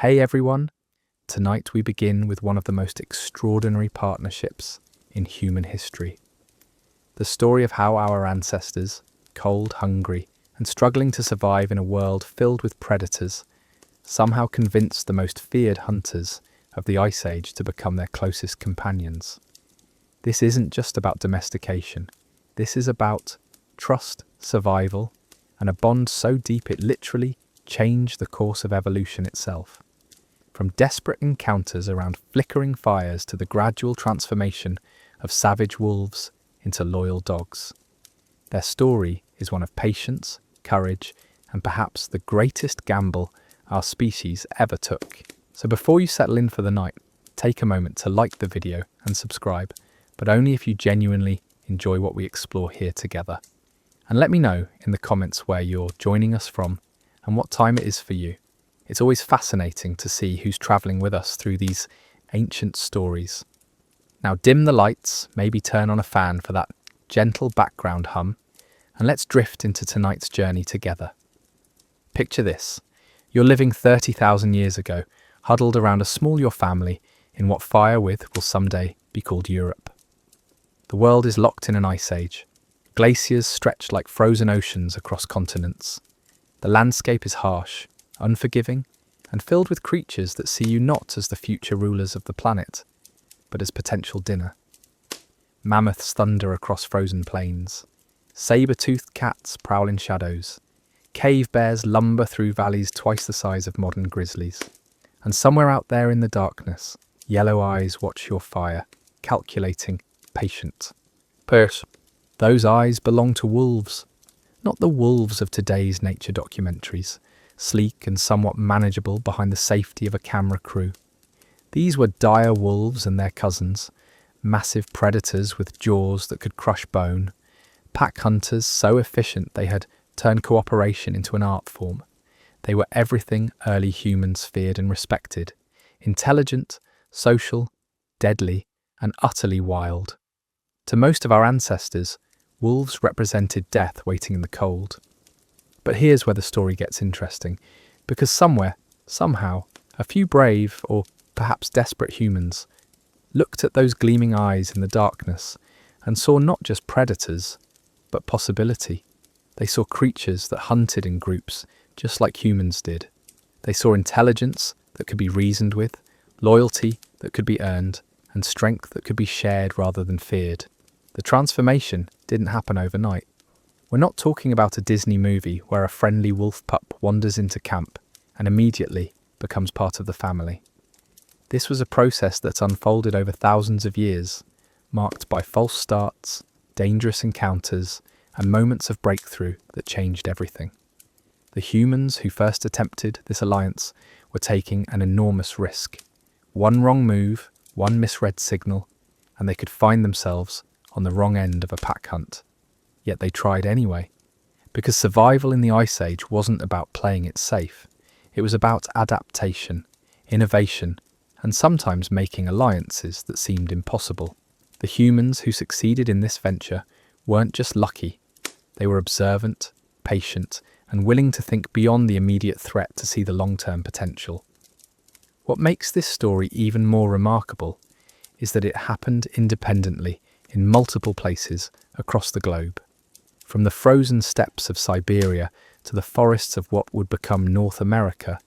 Hey everyone! Tonight we begin with one of the most extraordinary partnerships in human history. The story of how our ancestors, cold, hungry, and struggling to survive in a world filled with predators, somehow convinced the most feared hunters of the Ice Age to become their closest companions. This isn't just about domestication. This is about trust, survival, and a bond so deep it literally changed the course of evolution itself. From desperate encounters around flickering fires to the gradual transformation of savage wolves into loyal dogs. Their story is one of patience, courage, and perhaps the greatest gamble our species ever took. So before you settle in for the night, take a moment to like the video and subscribe, but only if you genuinely enjoy what we explore here together. And let me know in the comments where you're joining us from and what time it is for you. It's always fascinating to see who's travelling with us through these ancient stories. Now dim the lights, maybe turn on a fan for that gentle background hum, and let's drift into tonight's journey together. Picture this. You're living 30,000 years ago, huddled around a small family in what fire with will someday be called Europe. The world is locked in an ice age. Glaciers stretch like frozen oceans across continents. The landscape is harsh, unforgiving, and filled with creatures that see you not as the future rulers of the planet, but as potential dinner. Mammoths thunder across frozen plains. Saber-toothed cats prowl in shadows. Cave bears lumber through valleys twice the size of modern grizzlies. And somewhere out there in the darkness, yellow eyes watch your fire, calculating, patient. Those eyes belong to wolves. Not the wolves of today's nature documentaries, sleek and somewhat manageable behind the safety of a camera crew. These were dire wolves and their cousins, massive predators with jaws that could crush bone, pack hunters so efficient they had turned cooperation into an art form. They were everything early humans feared and respected, intelligent, social, deadly, and utterly wild. To most of our ancestors, wolves represented death waiting in the cold. But here's where the story gets interesting, because somewhere, somehow, a few brave, or perhaps desperate humans, looked at those gleaming eyes in the darkness and saw not just predators, but possibility. They saw creatures that hunted in groups, just like humans did. They saw intelligence that could be reasoned with, loyalty that could be earned, and strength that could be shared rather than feared. The transformation didn't happen overnight. We're not talking about a Disney movie where a friendly wolf pup wanders into camp and immediately becomes part of the family. This was a process that unfolded over thousands of years, marked by false starts, dangerous encounters, and moments of breakthrough that changed everything. The humans who first attempted this alliance were taking an enormous risk. One wrong move, one misread signal, and they could find themselves on the wrong end of a pack hunt. Yet they tried anyway, because survival in the Ice Age wasn't about playing it safe. It was about adaptation, innovation, and sometimes making alliances that seemed impossible. The humans who succeeded in this venture weren't just lucky. They were observant, patient, and willing to think beyond the immediate threat to see the long-term potential. What makes this story even more remarkable is that it happened independently in multiple places across the globe. From the frozen steppes of Siberia to the forests of what would become North America,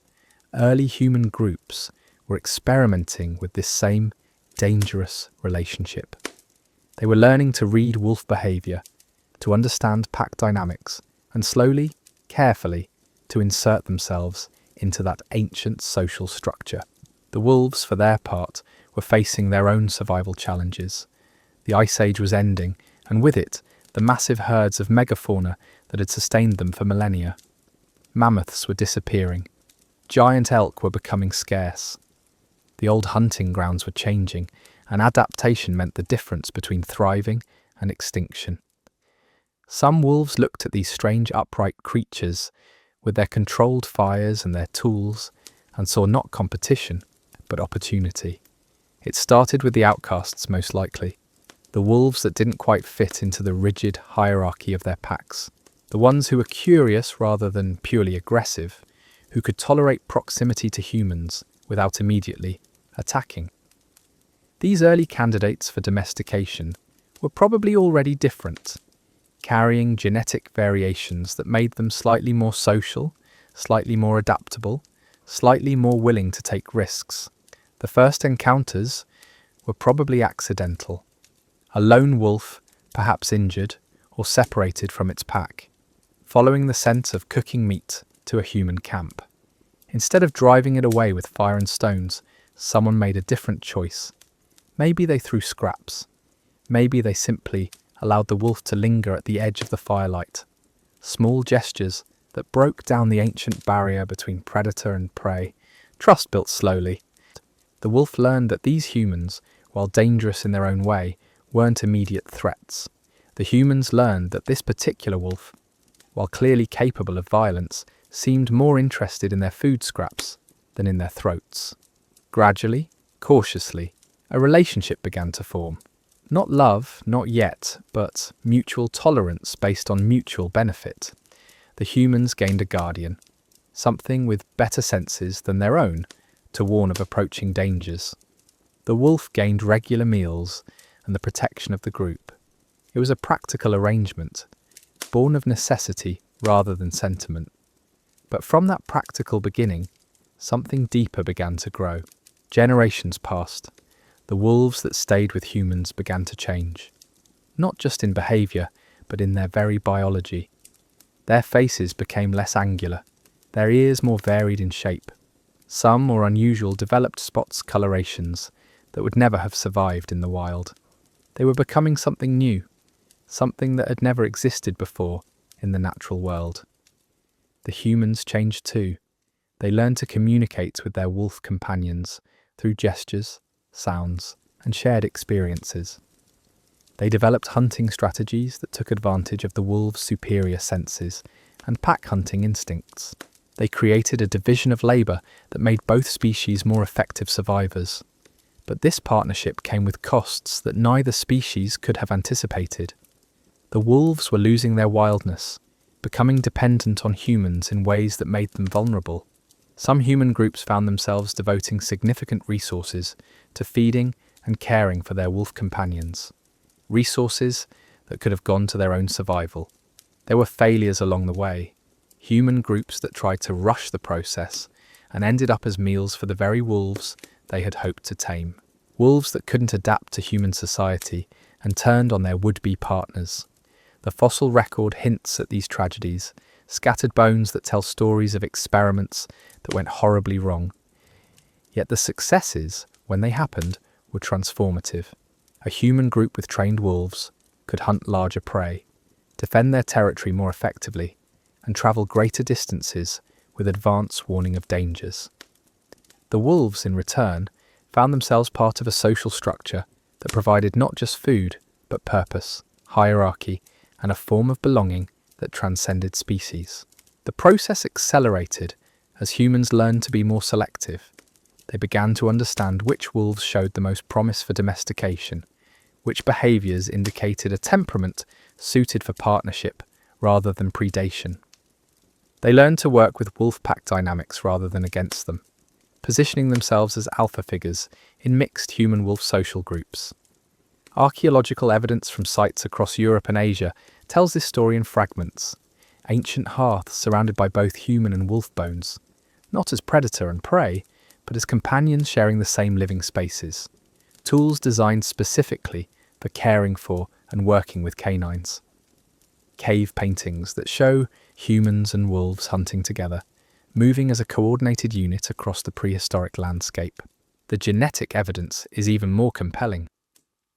early human groups were experimenting with this same dangerous relationship. They were learning to read wolf behavior, to understand pack dynamics, and slowly, carefully, to insert themselves into that ancient social structure. The wolves, for their part, were facing their own survival challenges. The Ice Age was ending, and with it, the massive herds of megafauna that had sustained them for millennia. Mammoths were disappearing. Giant elk were becoming scarce. The old hunting grounds were changing, and adaptation meant the difference between thriving and extinction. Some wolves looked at these strange upright creatures with their controlled fires and their tools and saw not competition, but opportunity. It started with the outcasts, most likely. The wolves that didn't quite fit into the rigid hierarchy of their packs. The ones who were curious rather than purely aggressive, who could tolerate proximity to humans without immediately attacking. These early candidates for domestication were probably already different, carrying genetic variations that made them slightly more social, slightly more adaptable, slightly more willing to take risks. The first encounters were probably accidental. A lone wolf, perhaps injured or separated from its pack, following the scent of cooking meat to a human camp. Instead of driving it away with fire and stones, someone made a different choice. Maybe they threw scraps. Maybe they simply allowed the wolf to linger at the edge of the firelight. Small gestures that broke down the ancient barrier between predator and prey. Trust built slowly. The wolf learned that these humans, while dangerous in their own way, weren't immediate threats. The humans learned that this particular wolf, while clearly capable of violence, seemed more interested in their food scraps than in their throats. Gradually, cautiously, a relationship began to form. Not love, not yet, but mutual tolerance based on mutual benefit. The humans gained a guardian, something with better senses than their own, to warn of approaching dangers. The wolf gained regular meals and the protection of the group. It was a practical arrangement, born of necessity rather than sentiment. But from that practical beginning, something deeper began to grow. Generations passed. The wolves that stayed with humans began to change. Not just in behaviour, but in their very biology. Their faces became less angular, their ears more varied in shape. Some more unusual developed spots, colorations that would never have survived in the wild. They were becoming something new, something that had never existed before in the natural world. The humans changed too. They learned to communicate with their wolf companions through gestures, sounds, and shared experiences. They developed hunting strategies that took advantage of the wolves' superior senses and pack hunting instincts. They created a division of labour that made both species more effective survivors. But this partnership came with costs that neither species could have anticipated. The wolves were losing their wildness, becoming dependent on humans in ways that made them vulnerable. Some human groups found themselves devoting significant resources to feeding and caring for their wolf companions. Resources that could have gone to their own survival. There were failures along the way. Human groups that tried to rush the process and ended up as meals for the very wolves they had hoped to tame. Wolves that couldn't adapt to human society and turned on their would-be partners. The fossil record hints at these tragedies, scattered bones that tell stories of experiments that went horribly wrong. Yet the successes, when they happened, were transformative. A human group with trained wolves could hunt larger prey, defend their territory more effectively, and travel greater distances with advance warning of dangers. The wolves, in return, found themselves part of a social structure that provided not just food, but purpose, hierarchy, and a form of belonging that transcended species. The process accelerated as humans learned to be more selective. They began to understand which wolves showed the most promise for domestication, which behaviours indicated a temperament suited for partnership rather than predation. They learned to work with wolf pack dynamics rather than against them, positioning themselves as alpha figures in mixed human-wolf social groups. Archaeological evidence from sites across Europe and Asia tells this story in fragments. Ancient hearths surrounded by both human and wolf bones, not as predator and prey, but as companions sharing the same living spaces. Tools designed specifically for caring for and working with canines. Cave paintings that show humans and wolves hunting together, moving as a coordinated unit across the prehistoric landscape. The genetic evidence is even more compelling.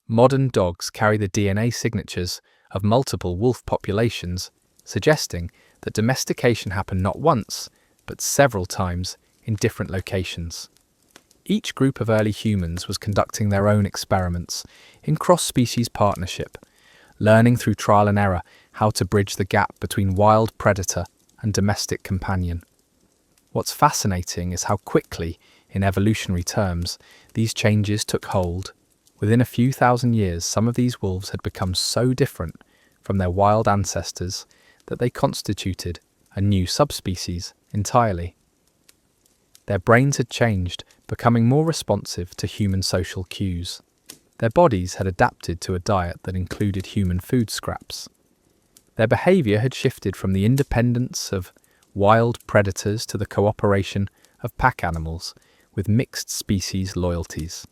Modern dogs carry the DNA signatures of multiple wolf populations, suggesting that domestication happened not once, but several times in different locations. Each group of early humans was conducting their own experiments in cross-species partnership, learning through trial and error how to bridge the gap between wild predator and domestic companion. What's fascinating is how quickly, in evolutionary terms, these changes took hold. Within a few thousand years, some of these wolves had become so different from their wild ancestors that they constituted a new subspecies entirely. Their brains had changed, becoming more responsive to human social cues. Their bodies had adapted to a diet that included human food scraps. Their behavior had shifted from the independence of wild predators to the cooperation of pack animals with mixed species loyalties.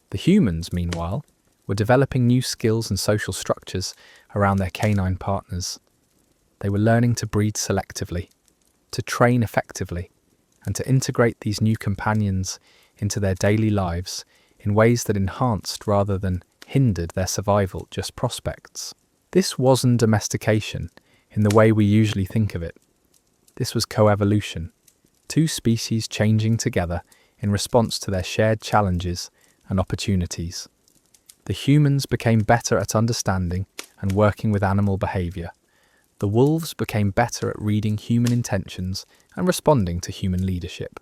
The humans, meanwhile, were developing new skills and social structures around their canine partners. They were learning to breed selectively, to train effectively, and to integrate these new companions into their daily lives in ways that enhanced rather than hindered their survival just prospects. This wasn't domestication in the way we usually think of it. This was coevolution, two species changing together in response to their shared challenges and opportunities. The humans became better at understanding and working with animal behavior. The wolves became better at reading human intentions and responding to human leadership.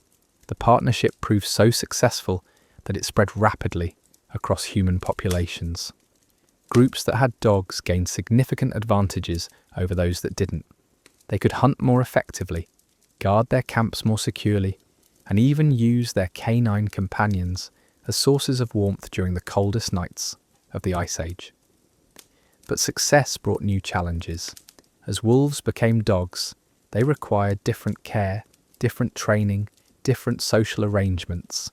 The partnership proved so successful that it spread rapidly across human populations. Groups that had dogs gained significant advantages over those that didn't. They could hunt more effectively, guard their camps more securely, and even use their canine companions as sources of warmth during the coldest nights of the Ice Age. But success brought new challenges. As wolves became dogs, they required different care, different training, different social arrangements.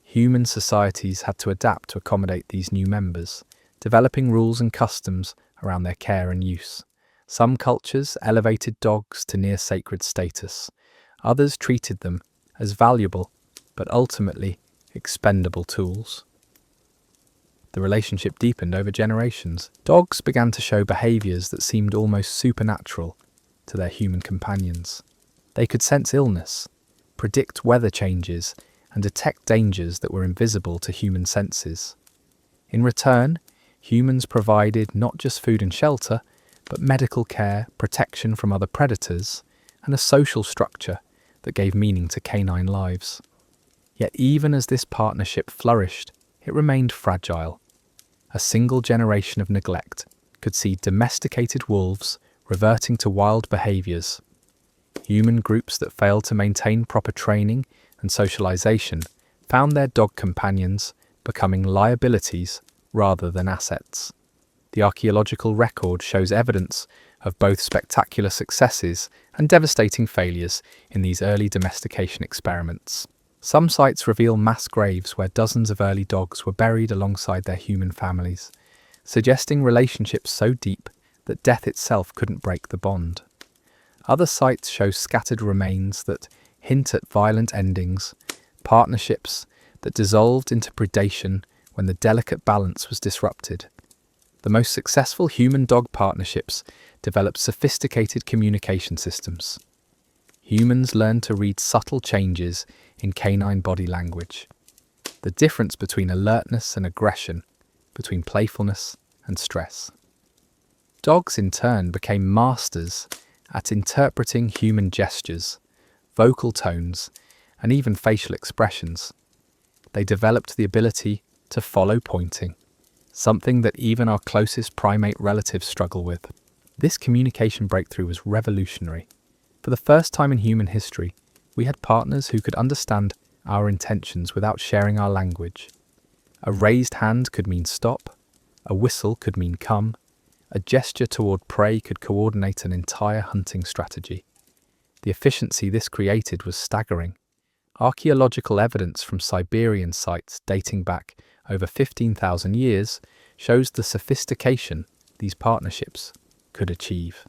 Human societies had to adapt to accommodate these new members, developing rules and customs around their care and use. Some cultures elevated dogs to near sacred status. Others treated them as valuable, but ultimately expendable tools. The relationship deepened over generations. Dogs began to show behaviors that seemed almost supernatural to their human companions. They could sense illness, predict weather changes, and detect dangers that were invisible to human senses. In return, humans provided not just food and shelter, but medical care, protection from other predators, and a social structure that gave meaning to canine lives. Yet even as this partnership flourished, it remained fragile. A single generation of neglect could see domesticated wolves reverting to wild behaviors. Human groups that failed to maintain proper training and socialization found their dog companions becoming liabilities rather than assets. The archaeological record shows evidence of both spectacular successes and devastating failures in these early domestication experiments. Some sites reveal mass graves where dozens of early dogs were buried alongside their human families, suggesting relationships so deep that death itself couldn't break the bond. Other sites show scattered remains that hint at violent endings, partnerships that dissolved into predation when the delicate balance was disrupted. The most successful human-dog partnerships developed sophisticated communication systems. Humans learned to read subtle changes in canine body language, the difference between alertness and aggression, between playfulness and stress. Dogs, in turn, became masters at interpreting human gestures, vocal tones, and even facial expressions. They developed the ability to follow pointing, something that even our closest primate relatives struggle with. This communication breakthrough was revolutionary. For the first time in human history, we had partners who could understand our intentions without sharing our language. A raised hand could mean stop, a whistle could mean come, a gesture toward prey could coordinate an entire hunting strategy. The efficiency this created was staggering. Archaeological evidence from Siberian sites dating back over 15,000 years shows the sophistication these partnerships could achieve.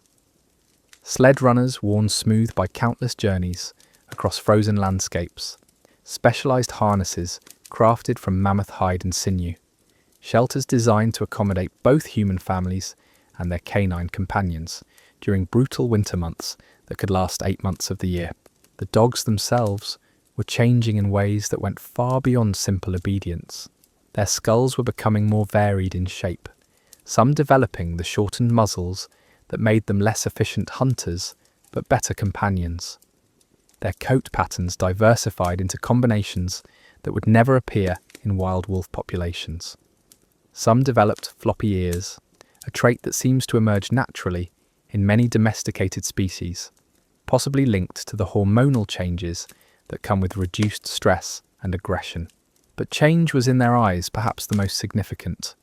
Sled runners worn smooth by countless journeys across frozen landscapes, specialized harnesses crafted from mammoth hide and sinew, shelters designed to accommodate both human families and their canine companions during brutal winter months that could last 8 months of the year. The dogs themselves were changing in ways that went far beyond simple obedience. Their skulls were becoming more varied in shape, some developing the shortened muzzles that made them less efficient hunters but better companions. Their coat patterns diversified into combinations that would never appear in wild wolf populations. Some developed floppy ears, a trait that seems to emerge naturally in many domesticated species, possibly linked to the hormonal changes that come with reduced stress and aggression. But change was in their eyes perhaps the most significant.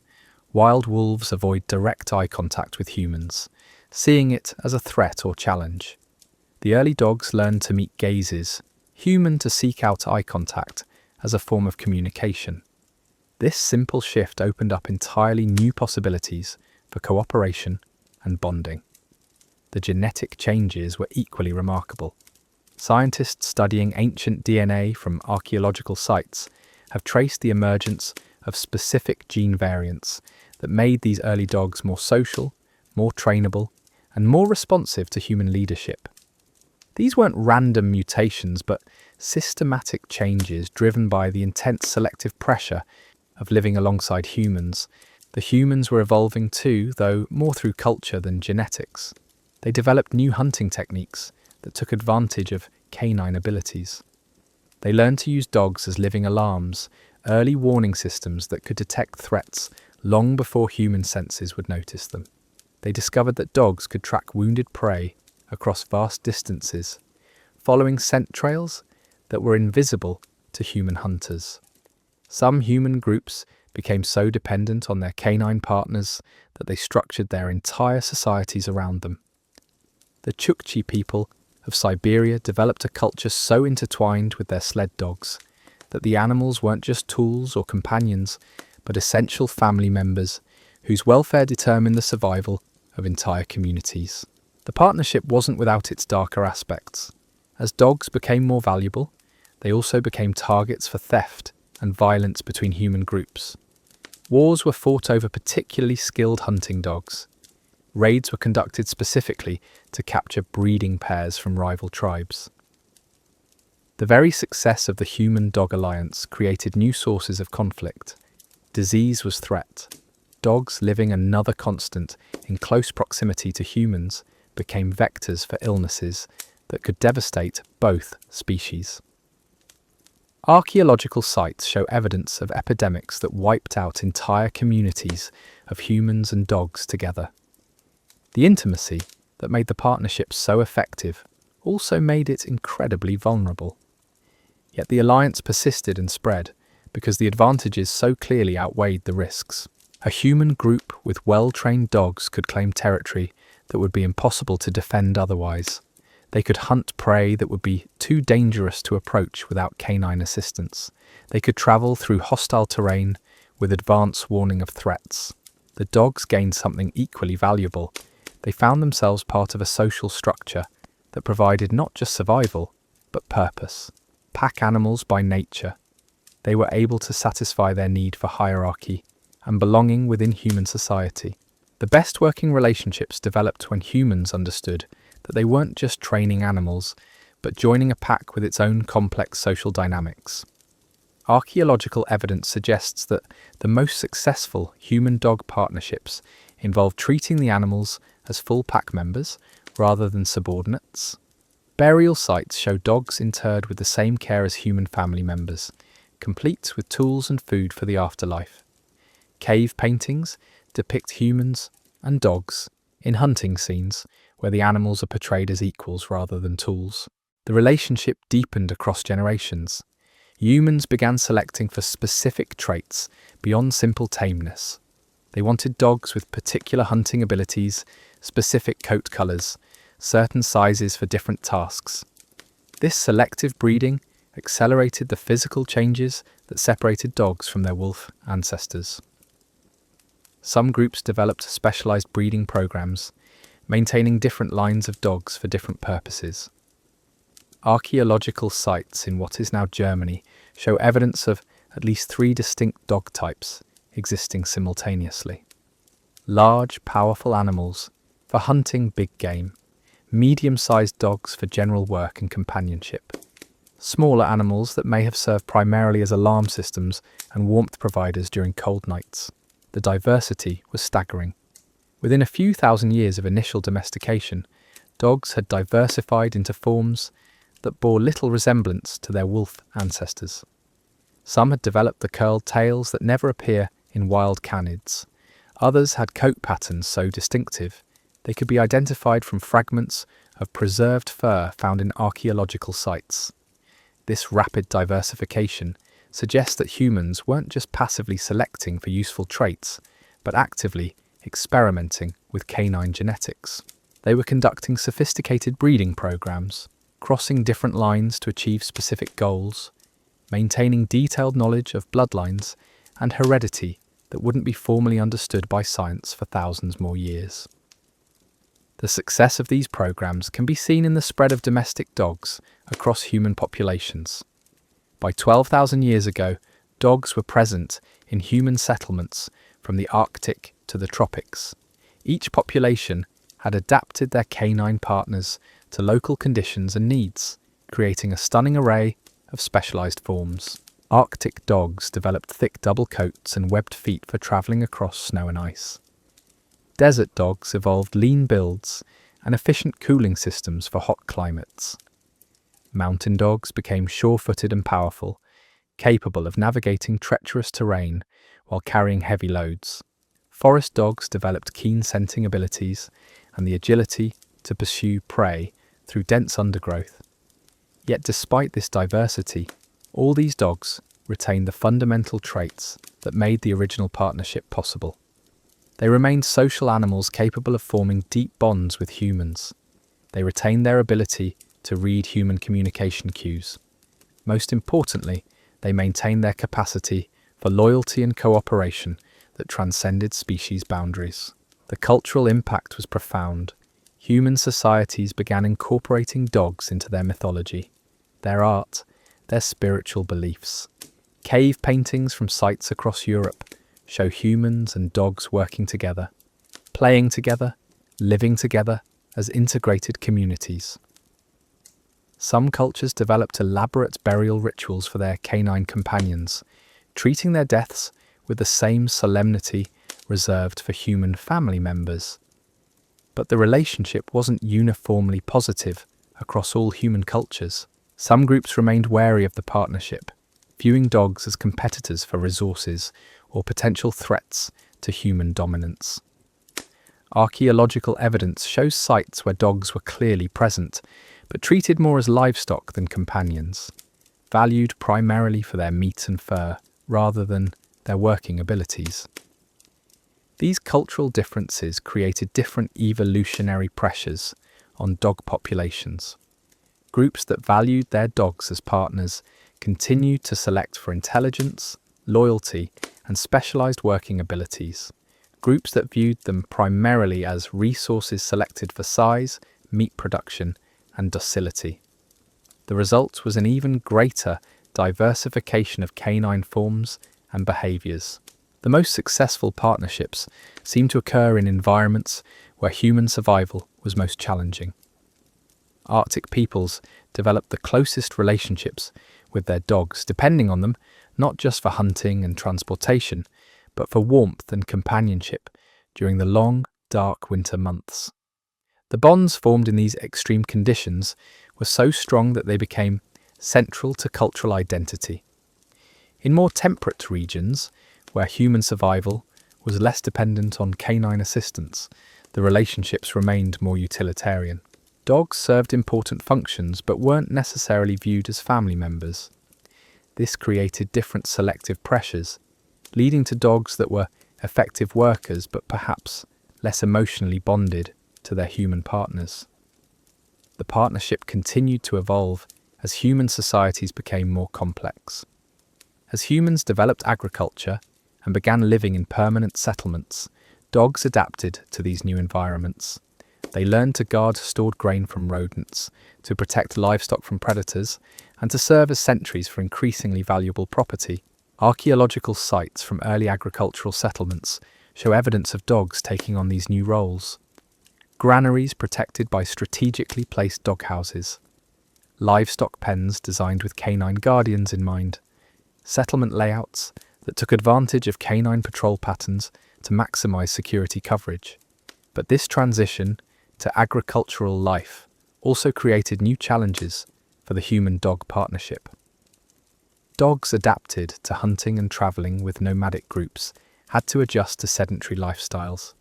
Wild wolves avoid direct eye contact with humans, seeing it as a threat or challenge. The early dogs learned to meet gazes, human to seek out eye contact, as a form of communication. This simple shift opened up entirely new possibilities for cooperation and bonding. The genetic changes were equally remarkable. Scientists studying ancient DNA from archaeological sites have traced the emergence of specific gene variants that made these early dogs more social, more trainable, and more responsive to human leadership. These weren't random mutations, but systematic changes driven by the intense selective pressure of living alongside humans. The humans were evolving too, though more through culture than genetics. They developed new hunting techniques that took advantage of canine abilities. They learned to use dogs as living alarms, early warning systems that could detect threats long before human senses would notice them. They discovered that dogs could track wounded prey across vast distances, following scent trails that were invisible to human hunters. Some human groups became so dependent on their canine partners that they structured their entire societies around them. The Chukchi people of Siberia developed a culture so intertwined with their sled dogs that the animals weren't just tools or companions, but essential family members whose welfare determined the survival of entire communities. The partnership wasn't without its darker aspects. As dogs became more valuable, they also became targets for theft and violence between human groups. Wars were fought over particularly skilled hunting dogs. Raids were conducted specifically to capture breeding pairs from rival tribes. The very success of the human-dog alliance created new sources of conflict. Disease was threat. Dogs living another constant in close proximity to humans became vectors for illnesses that could devastate both species. Archaeological sites show evidence of epidemics that wiped out entire communities of humans and dogs together. The intimacy that made the partnership so effective also made it incredibly vulnerable. Yet the alliance persisted and spread because the advantages so clearly outweighed the risks. A human group with well-trained dogs could claim territory that would be impossible to defend otherwise. They could hunt prey that would be too dangerous to approach without canine assistance. They could travel through hostile terrain with advance warning of threats. The dogs gained something equally valuable. They found themselves part of a social structure that provided not just survival, but purpose. Pack animals by nature, they were able to satisfy their need for hierarchy and belonging within human society. The best working relationships developed when humans understood that they weren't just training animals, but joining a pack with its own complex social dynamics. Archaeological evidence suggests that the most successful human-dog partnerships involve treating the animals as full pack members rather than subordinates. Burial sites show dogs interred with the same care as human family members, complete with tools and food for the afterlife. Cave paintings depict humans and dogs in hunting scenes where the animals are portrayed as equals rather than tools. The relationship deepened across generations. Humans began selecting for specific traits beyond simple tameness. They wanted dogs with particular hunting abilities, specific coat colours, certain sizes for different tasks. This selective breeding accelerated the physical changes that separated dogs from their wolf ancestors. Some groups developed specialized breeding programs, maintaining different lines of dogs for different purposes. Archaeological sites in what is now Germany show evidence of at least 3 distinct dog types existing simultaneously. Large, powerful animals for hunting big game, medium-sized dogs for general work and companionship, smaller animals that may have served primarily as alarm systems and warmth providers during cold nights. The diversity was staggering. Within a few thousand years of initial domestication, dogs had diversified into forms that bore little resemblance to their wolf ancestors. Some had developed the curled tails that never appear in wild canids. Others had coat patterns so distinctive they could be identified from fragments of preserved fur found in archaeological sites. This rapid diversification suggests that humans weren't just passively selecting for useful traits, but actively experimenting with canine genetics. They were conducting sophisticated breeding programs, crossing different lines to achieve specific goals, maintaining detailed knowledge of bloodlines and heredity that wouldn't be formally understood by science for thousands more years. The success of these programs can be seen in the spread of domestic dogs across human populations. By 12,000 years ago, dogs were present in human settlements from the Arctic to the tropics. Each population had adapted their canine partners to local conditions and needs, creating a stunning array of specialized forms. Arctic dogs developed thick double coats and webbed feet for traveling across snow and ice. Desert dogs evolved lean builds and efficient cooling systems for hot climates. Mountain dogs became sure-footed and powerful, capable of navigating treacherous terrain while carrying heavy loads. Forest dogs developed keen scenting abilities and the agility to pursue prey through dense undergrowth. Yet despite this diversity, all these dogs retained the fundamental traits that made the original partnership possible. They remained social animals capable of forming deep bonds with humans. They retained their ability to read human communication cues. Most importantly, they maintained their capacity for loyalty and cooperation that transcended species boundaries. The cultural impact was profound. Human societies began incorporating dogs into their mythology, their art, their spiritual beliefs. Cave paintings from sites across Europe show humans and dogs working together, playing together, living together as integrated communities. Some cultures developed elaborate burial rituals for their canine companions, treating their deaths with the same solemnity reserved for human family members. But the relationship wasn't uniformly positive across all human cultures. Some groups remained wary of the partnership, viewing dogs as competitors for resources or potential threats to human dominance. Archaeological evidence shows sites where dogs were clearly present, but treated more as livestock than companions, valued primarily for their meat and fur rather than their working abilities. These cultural differences created different evolutionary pressures on dog populations. Groups that valued their dogs as partners continued to select for intelligence, loyalty, and specialized working abilities. Groups that viewed them primarily as resources selected for size, meat production, and docility. The result was an even greater diversification of canine forms and behaviors. The most successful partnerships seem to occur in environments where human survival was most challenging. Arctic peoples developed the closest relationships with their dogs, depending on them not just for hunting and transportation, but for warmth and companionship during the long, dark winter months. The bonds formed in these extreme conditions were so strong that they became central to cultural identity. In more temperate regions, where human survival was less dependent on canine assistance, the relationships remained more utilitarian. Dogs served important functions but weren't necessarily viewed as family members. This created different selective pressures, leading to dogs that were effective workers but perhaps less emotionally bonded to their human partners. The partnership continued to evolve as human societies became more complex. As humans developed agriculture and began living in permanent settlements, dogs adapted to these new environments. They learned to guard stored grain from rodents, to protect livestock from predators, and to serve as sentries for increasingly valuable property. Archaeological sites from early agricultural settlements show evidence of dogs taking on these new roles. Granaries protected by strategically placed doghouses. Livestock pens designed with canine guardians in mind. Settlement layouts that took advantage of canine patrol patterns to maximize security coverage. But this transition to agricultural life also created new challenges for the human-dog partnership. Dogs adapted to hunting and traveling with nomadic groups had to adjust to sedentary lifestyles.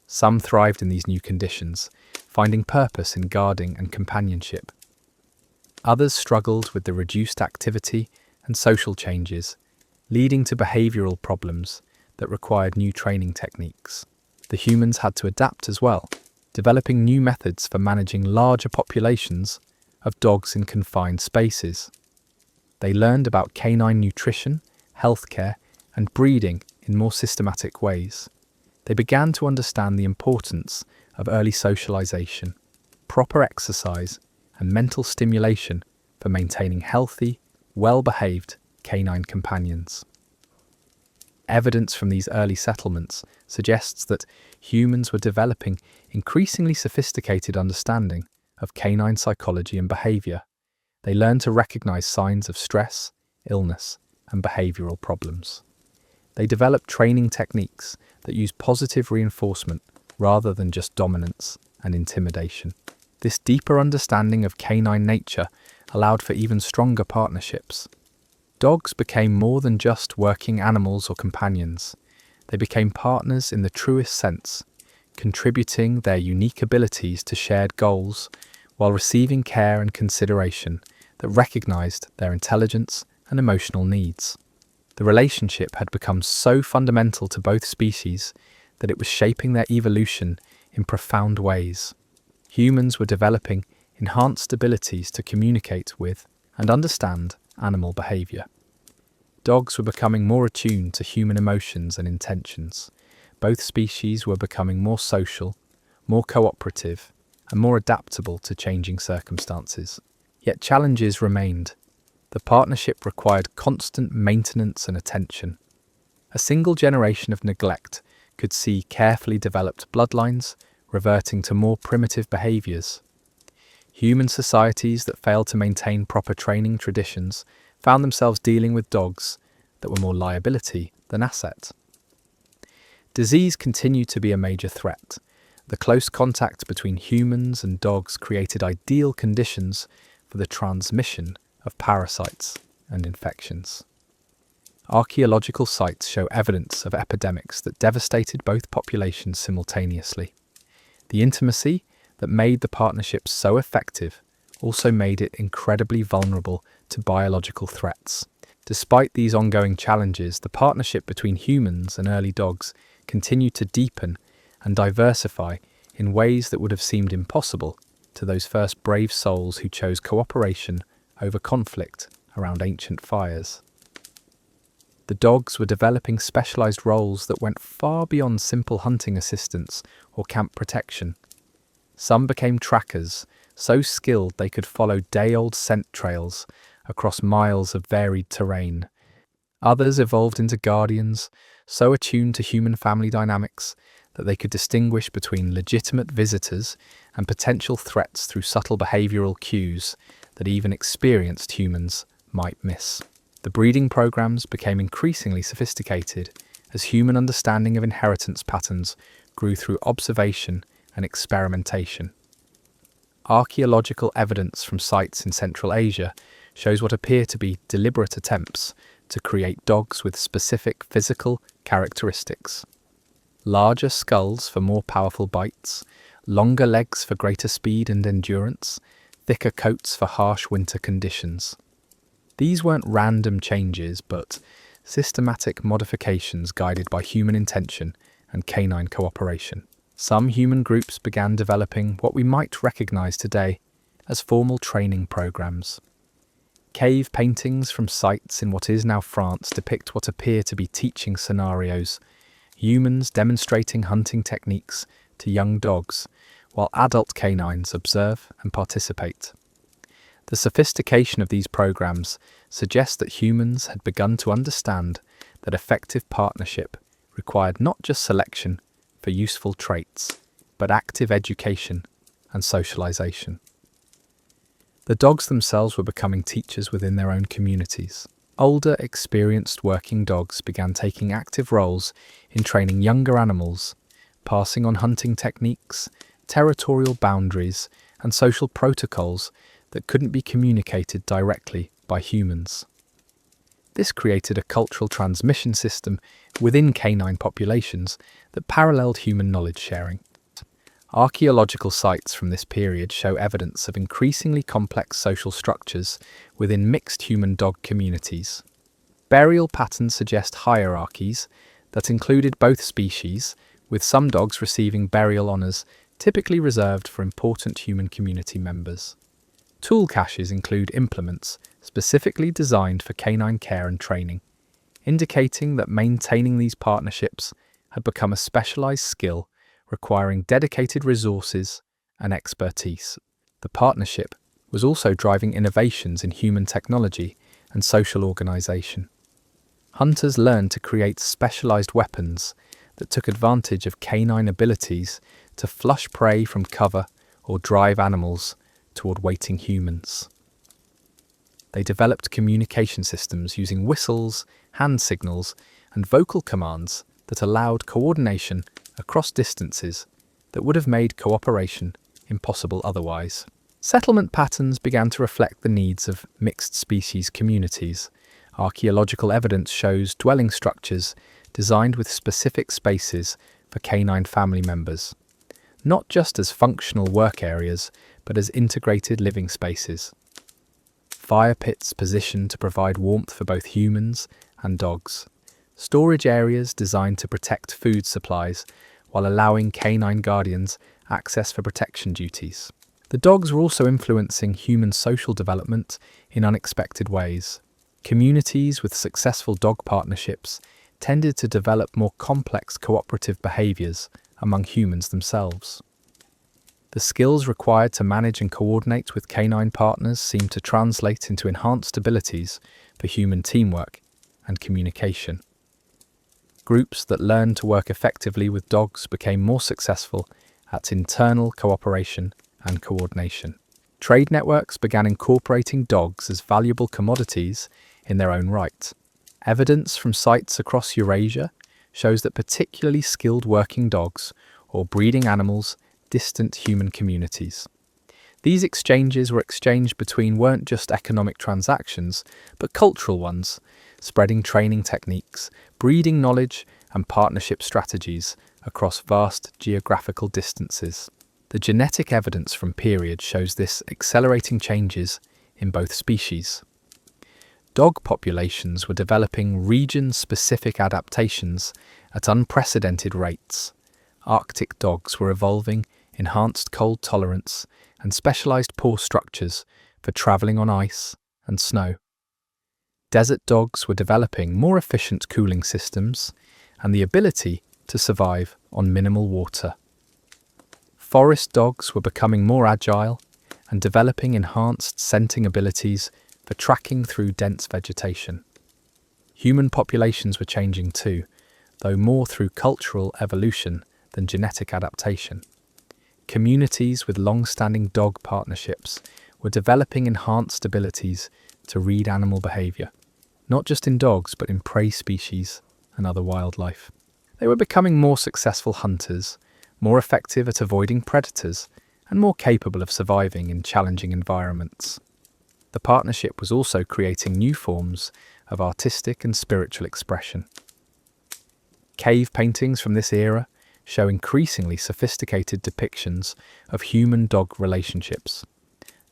Some thrived in these new conditions, finding purpose in guarding and companionship. Others struggled with the reduced activity and social changes, leading to behavioral problems that required new training techniques. The humans had to adapt as well, developing new methods for managing larger populations of dogs in confined spaces. They learned about canine nutrition, healthcare, and breeding in more systematic ways. They began to understand the importance of early socialization, proper exercise, and mental stimulation for maintaining healthy, well-behaved canine companions. Evidence from these early settlements suggests that humans were developing increasingly sophisticated understanding of canine psychology and behavior. They learned to recognize signs of stress, illness, and behavioral problems. They developed training techniques that use positive reinforcement rather than just dominance and intimidation. This deeper understanding of canine nature allowed for even stronger partnerships. Dogs became more than just working animals or companions. They became partners in the truest sense, contributing their unique abilities to shared goals while receiving care and consideration that recognized their intelligence and emotional needs. The relationship had become so fundamental to both species that it was shaping their evolution in profound ways. Humans were developing enhanced abilities to communicate with and understand animal behavior. Dogs were becoming more attuned to human emotions and intentions. Both species were becoming more social, more cooperative, and more adaptable to changing circumstances. Yet challenges remained. The partnership required constant maintenance and attention. A single generation of neglect could see carefully developed bloodlines reverting to more primitive behaviors. Human societies that failed to maintain proper training traditions found themselves dealing with dogs that were more liability than asset. Disease continued to be a major threat. The close contact between humans and dogs created ideal conditions for the transmission of parasites and infections. Archaeological sites show evidence of epidemics that devastated both populations simultaneously. The intimacy that made the partnership so effective also made it incredibly vulnerable to biological threats. Despite these ongoing challenges, the partnership between humans and early dogs continued to deepen and diversify in ways that would have seemed impossible to those first brave souls who chose cooperation over conflict around ancient fires. The dogs were developing specialized roles that went far beyond simple hunting assistance or camp protection. Some became trackers, so skilled they could follow day-old scent trails across miles of varied terrain. Others evolved into guardians, so attuned to human family dynamics that they could distinguish between legitimate visitors and potential threats through subtle behavioral cues that even experienced humans might miss. The breeding programs became increasingly sophisticated as human understanding of inheritance patterns grew through observation and experimentation. Archaeological evidence from sites in Central Asia shows what appear to be deliberate attempts to create dogs with specific physical characteristics. Larger skulls for more powerful bites, longer legs for greater speed and endurance, thicker coats for harsh winter conditions. These weren't random changes, but systematic modifications guided by human intention and canine cooperation. Some human groups began developing what we might recognize today as formal training programs. Cave paintings from sites in what is now France depict what appear to be teaching scenarios, humans demonstrating hunting techniques to young dogs, while adult canines observe and participate. The sophistication of these programs suggests that humans had begun to understand that effective partnership required not just selection for useful traits, but active education and socialization. The dogs themselves were becoming teachers within their own communities. Older, experienced working dogs began taking active roles in training younger animals, passing on hunting techniques, territorial boundaries, and social protocols that couldn't be communicated directly by humans. This created a cultural transmission system within canine populations that paralleled human knowledge sharing. Archaeological sites from this period show evidence of increasingly complex social structures within mixed human-dog communities. Burial patterns suggest hierarchies that included both species, with some dogs receiving burial honours typically reserved for important human community members. Tool caches include implements specifically designed for canine care and training, indicating that maintaining these partnerships had become a specialised skill requiring dedicated resources and expertise. The partnership was also driving innovations in human technology and social organisation. Hunters learned to create specialised weapons that took advantage of canine abilities to flush prey from cover or drive animals toward waiting humans. They developed communication systems using whistles, hand signals, and vocal commands that allowed coordination across distances that would have made cooperation impossible otherwise. Settlement patterns began to reflect the needs of mixed-species communities. Archaeological evidence shows dwelling structures designed with specific spaces for canine family members, not just as functional work areas, but as integrated living spaces. Fire pits positioned to provide warmth for both humans and dogs. Storage areas designed to protect food supplies while allowing canine guardians access for protection duties. The dogs were also influencing human social development in unexpected ways. Communities with successful dog partnerships tended to develop more complex cooperative behaviours among humans themselves. The skills required to manage and coordinate with canine partners seemed to translate into enhanced abilities for human teamwork and communication. Groups that learned to work effectively with dogs became more successful at internal cooperation and coordination. Trade networks began incorporating dogs as valuable commodities in their own right. Evidence from sites across Eurasia shows that particularly skilled working dogs or breeding animals distant human communities. These exchanges weren't just economic transactions, but cultural ones, spreading training techniques, breeding knowledge, and partnership strategies across vast geographical distances. The genetic evidence from period shows this accelerating changes in both species. Dog populations were developing region-specific adaptations at unprecedented rates. Arctic dogs were evolving enhanced cold tolerance and specialized paw structures for traveling on ice and snow. Desert dogs were developing more efficient cooling systems and the ability to survive on minimal water. Forest dogs were becoming more agile and developing enhanced scenting abilities for tracking through dense vegetation. Human populations were changing too, though more through cultural evolution than genetic adaptation. Communities with long-standing dog partnerships were developing enhanced abilities to read animal behavior, not just in dogs but in prey species and other wildlife. They were becoming more successful hunters, more effective at avoiding predators, and more capable of surviving in challenging environments. The partnership was also creating new forms of artistic and spiritual expression. Cave paintings from this era show increasingly sophisticated depictions of human-dog relationships,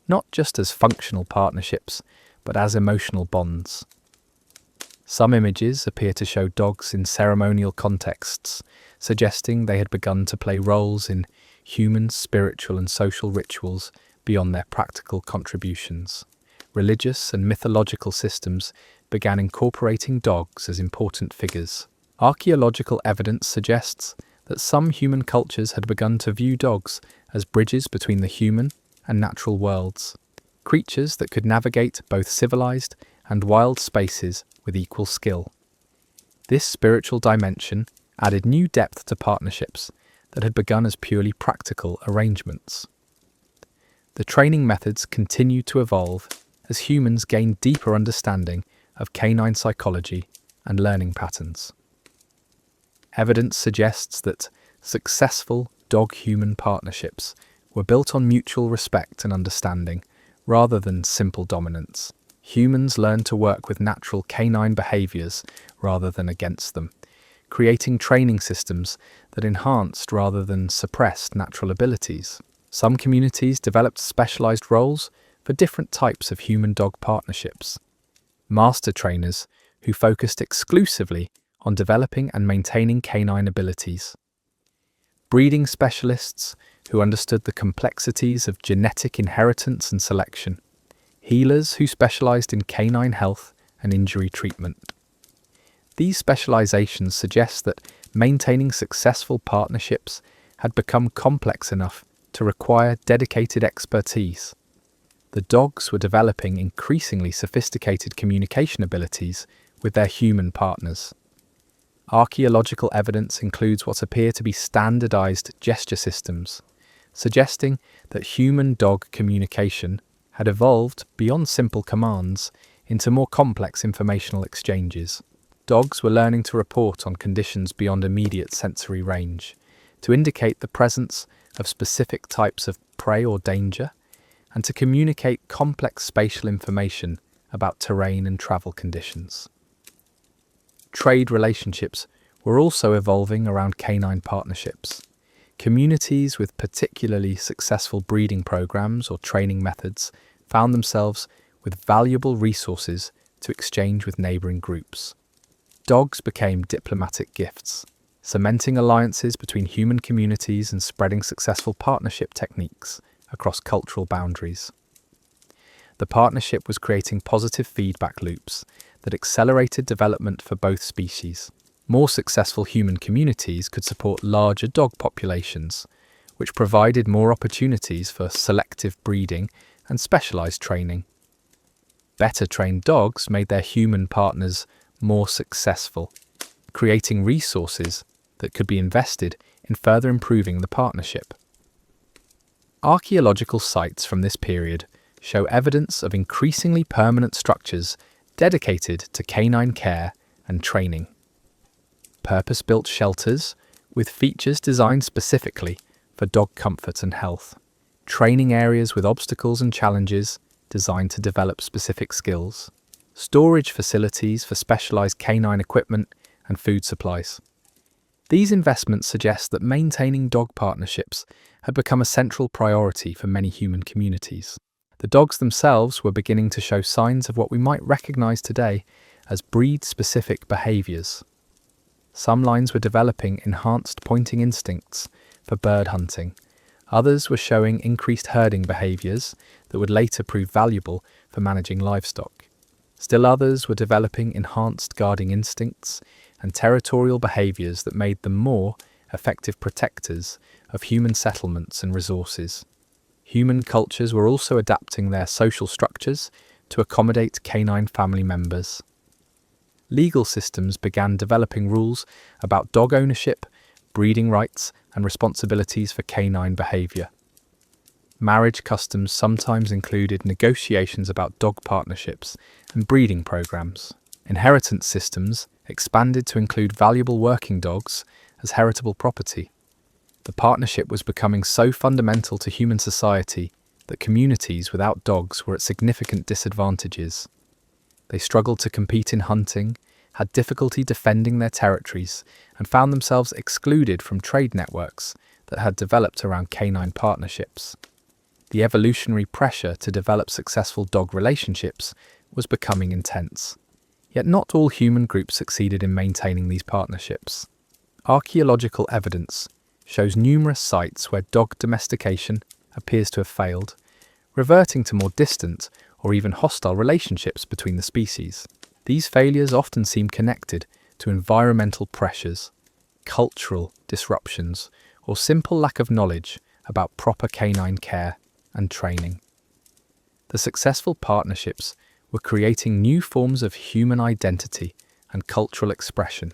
not just as functional partnerships, but as emotional bonds. Some images appear to show dogs in ceremonial contexts, suggesting they had begun to play roles in human, spiritual, and social rituals beyond their practical contributions. Religious and mythological systems began incorporating dogs as important figures. Archaeological evidence suggests that some human cultures had begun to view dogs as bridges between the human and natural worlds, creatures that could navigate both civilized and wild spaces with equal skill. This spiritual dimension added new depth to partnerships that had begun as purely practical arrangements. The training methods continued to evolve as humans gained deeper understanding of canine psychology and learning patterns. Evidence suggests that successful dog-human partnerships were built on mutual respect and understanding, rather than simple dominance. Humans learned to work with natural canine behaviors rather than against them, creating training systems that enhanced rather than suppressed natural abilities. Some communities developed specialized roles for different types of human-dog partnerships. Master trainers who focused exclusively on developing and maintaining canine abilities. Breeding specialists who understood the complexities of genetic inheritance and selection. Healers who specialized in canine health and injury treatment. These specializations suggest that maintaining successful partnerships had become complex enough to require dedicated expertise. The dogs were developing increasingly sophisticated communication abilities with their human partners. Archaeological evidence includes what appear to be standardized gesture systems, suggesting that human-dog communication had evolved beyond simple commands into more complex informational exchanges. Dogs were learning to report on conditions beyond immediate sensory range, to indicate the presence of specific types of prey or danger, and to communicate complex spatial information about terrain and travel conditions. Trade relationships were also evolving around canine partnerships. Communities with particularly successful breeding programs or training methods found themselves with valuable resources to exchange with neighboring groups. Dogs became diplomatic gifts, cementing alliances between human communities and spreading successful partnership techniques across cultural boundaries. The partnership was creating positive feedback loops that accelerated development for both species. More successful human communities could support larger dog populations, which provided more opportunities for selective breeding and specialized training. Better trained dogs made their human partners more successful, creating resources that could be invested in further improving the partnership. Archaeological sites from this period show evidence of increasingly permanent structures dedicated to canine care and training. Purpose-built shelters with features designed specifically for dog comfort and health. Training areas with obstacles and challenges designed to develop specific skills. Storage facilities for specialized canine equipment and food supplies. These investments suggest that maintaining dog partnerships had become a central priority for many human communities. The dogs themselves were beginning to show signs of what we might recognize today as breed-specific behaviors. Some lines were developing enhanced pointing instincts for bird hunting. Others were showing increased herding behaviors that would later prove valuable for managing livestock. Still others were developing enhanced guarding instincts and territorial behaviors that made them more effective protectors of human settlements and resources. Human cultures were also adapting their social structures to accommodate canine family members. Legal systems began developing rules about dog ownership, breeding rights, and responsibilities for canine behavior. Marriage customs sometimes included negotiations about dog partnerships and breeding programs. Inheritance systems expanded to include valuable working dogs as heritable property. The partnership was becoming so fundamental to human society that communities without dogs were at significant disadvantages. They struggled to compete in hunting, had difficulty defending their territories, and found themselves excluded from trade networks that had developed around canine partnerships. The evolutionary pressure to develop successful dog relationships was becoming intense. Yet not all human groups succeeded in maintaining these partnerships. Archaeological evidence shows numerous sites where dog domestication appears to have failed, reverting to more distant or even hostile relationships between the species. These failures often seem connected to environmental pressures, cultural disruptions, or simple lack of knowledge about proper canine care and training. The successful partnerships were creating new forms of human identity and cultural expression.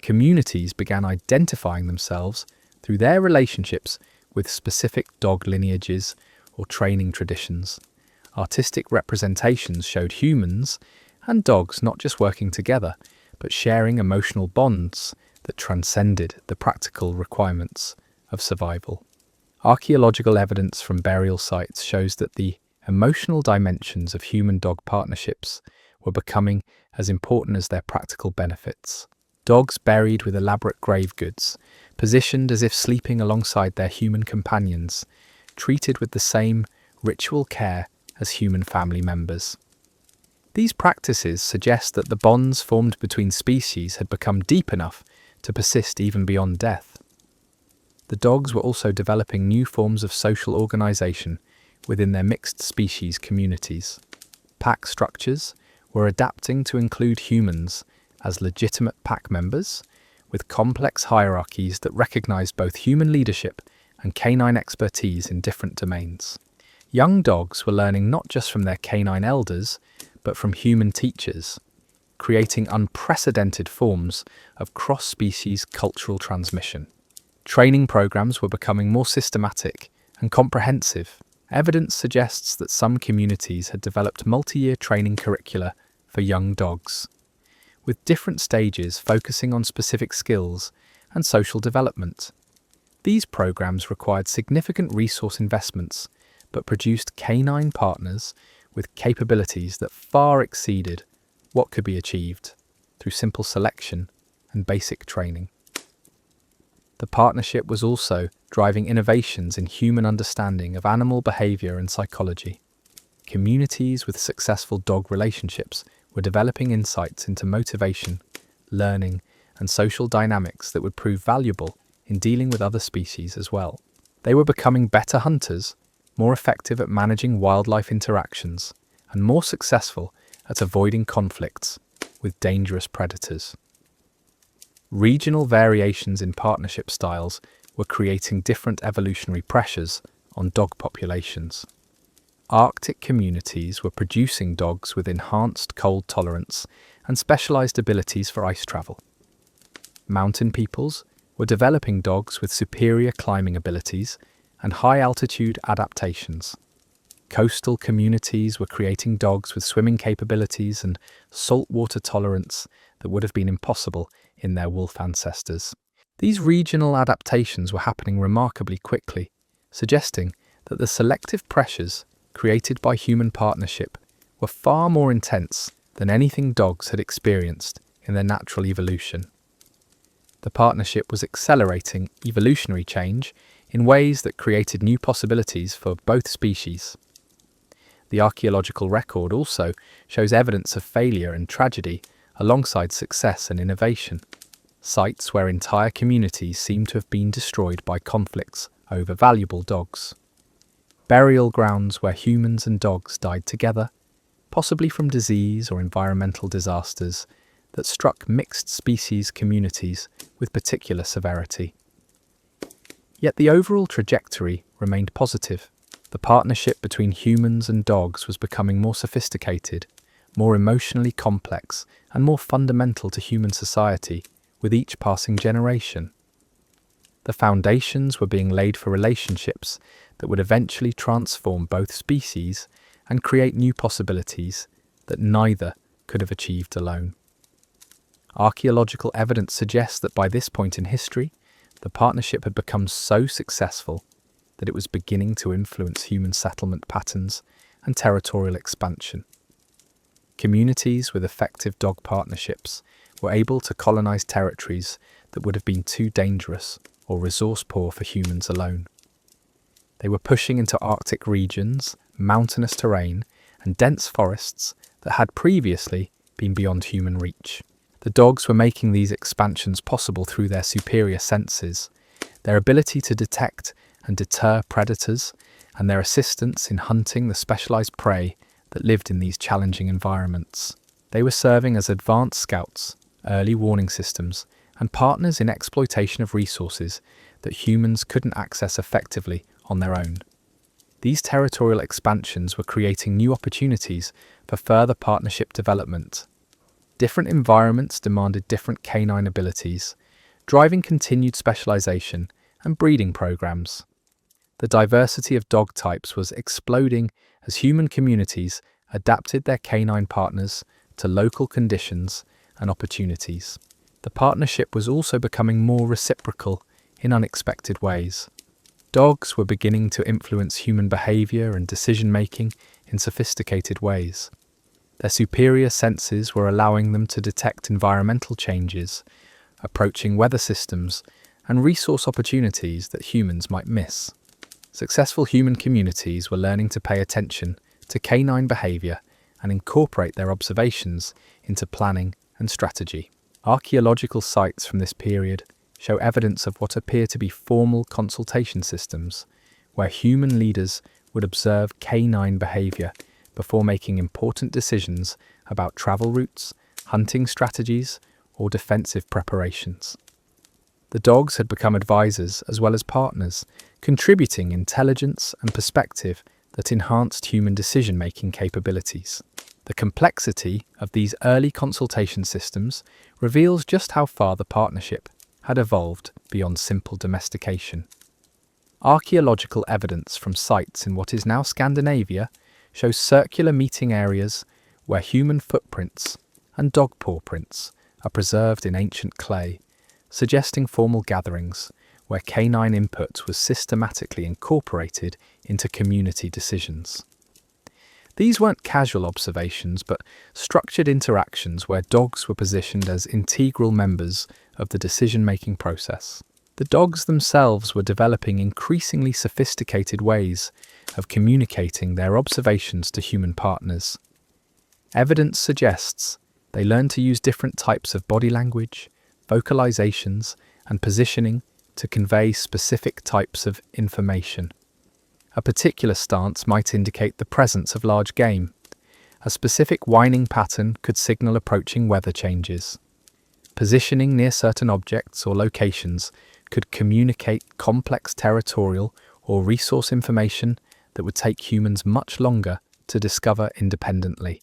Communities began identifying themselves through their relationships with specific dog lineages or training traditions. Artistic representations showed humans and dogs not just working together, but sharing emotional bonds that transcended the practical requirements of survival. Archaeological evidence from burial sites shows that the emotional dimensions of human-dog partnerships were becoming as important as their practical benefits. Dogs buried with elaborate grave goods, positioned as if sleeping alongside their human companions, treated with the same ritual care as human family members. These practices suggest that the bonds formed between species had become deep enough to persist even beyond death. The dogs were also developing new forms of social organization within their mixed species communities. Pack structures were adapting to include humans as legitimate pack members, with complex hierarchies that recognized both human leadership and canine expertise in different domains. Young dogs were learning not just from their canine elders, but from human teachers, creating unprecedented forms of cross-species cultural transmission. Training programs were becoming more systematic and comprehensive. Evidence suggests that some communities had developed multi-year training curricula for young dogs, with different stages focusing on specific skills and social development. These programs required significant resource investments, but produced canine partners with capabilities that far exceeded what could be achieved through simple selection and basic training. The partnership was also driving innovations in human understanding of animal behavior and psychology. Communities with successful dog relationships were developing insights into motivation, learning, and social dynamics that would prove valuable in dealing with other species as well. They were becoming better hunters, more effective at managing wildlife interactions, and more successful at avoiding conflicts with dangerous predators. Regional variations in partnership styles were creating different evolutionary pressures on dog populations. Arctic communities were producing dogs with enhanced cold tolerance and specialized abilities for ice travel. Mountain peoples were developing dogs with superior climbing abilities and high-altitude adaptations. Coastal communities were creating dogs with swimming capabilities and saltwater tolerance that would have been impossible in their wolf ancestors. These regional adaptations were happening remarkably quickly, suggesting that the selective pressures created by human partnership were far more intense than anything dogs had experienced in their natural evolution. The partnership was accelerating evolutionary change in ways that created new possibilities for both species. The archaeological record also shows evidence of failure and tragedy alongside success and innovation. Sites where entire communities seem to have been destroyed by conflicts over valuable dogs. Burial grounds where humans and dogs died together, possibly from disease or environmental disasters that struck mixed species communities with particular severity. Yet the overall trajectory remained positive. The partnership between humans and dogs was becoming more sophisticated, more emotionally complex, and more fundamental to human society with each passing generation. The foundations were being laid for relationships that would eventually transform both species and create new possibilities that neither could have achieved alone. Archaeological evidence suggests that by this point in history, the partnership had become so successful that it was beginning to influence human settlement patterns and territorial expansion. Communities with effective dog partnerships were able to colonize territories that would have been too dangerous or resource poor for humans alone. They were pushing into Arctic regions, mountainous terrain, and dense forests that had previously been beyond human reach. The dogs were making these expansions possible through their superior senses, their ability to detect and deter predators, and their assistance in hunting the specialized prey that lived in these challenging environments. They were serving as advanced scouts, early warning systems, and partners in exploitation of resources that humans couldn't access effectively on their own. These territorial expansions were creating new opportunities for further partnership development. Different environments demanded different canine abilities, driving continued specialization and breeding programs. The diversity of dog types was exploding as human communities adapted their canine partners to local conditions and opportunities. The partnership was also becoming more reciprocal in unexpected ways. Dogs were beginning to influence human behavior and decision-making in sophisticated ways. Their superior senses were allowing them to detect environmental changes, approaching weather systems, and resource opportunities that humans might miss. Successful human communities were learning to pay attention to canine behavior and incorporate their observations into planning and strategy. Archaeological sites from this period show evidence of what appear to be formal consultation systems, where human leaders would observe canine behavior before making important decisions about travel routes, hunting strategies, or defensive preparations. The dogs had become advisors as well as partners, contributing intelligence and perspective that enhanced human decision-making capabilities. The complexity of these early consultation systems reveals just how far the partnership had evolved beyond simple domestication. Archaeological evidence from sites in what is now Scandinavia shows circular meeting areas where human footprints and dog paw prints are preserved in ancient clay, suggesting formal gatherings where canine input was systematically incorporated into community decisions. These weren't casual observations, but structured interactions where dogs were positioned as integral members of the decision-making process. The dogs themselves were developing increasingly sophisticated ways of communicating their observations to human partners. Evidence suggests they learned to use different types of body language, vocalizations, and positioning to convey specific types of information. A particular stance might indicate the presence of large game. A specific whining pattern could signal approaching weather changes. Positioning near certain objects or locations could communicate complex territorial or resource information that would take humans much longer to discover independently.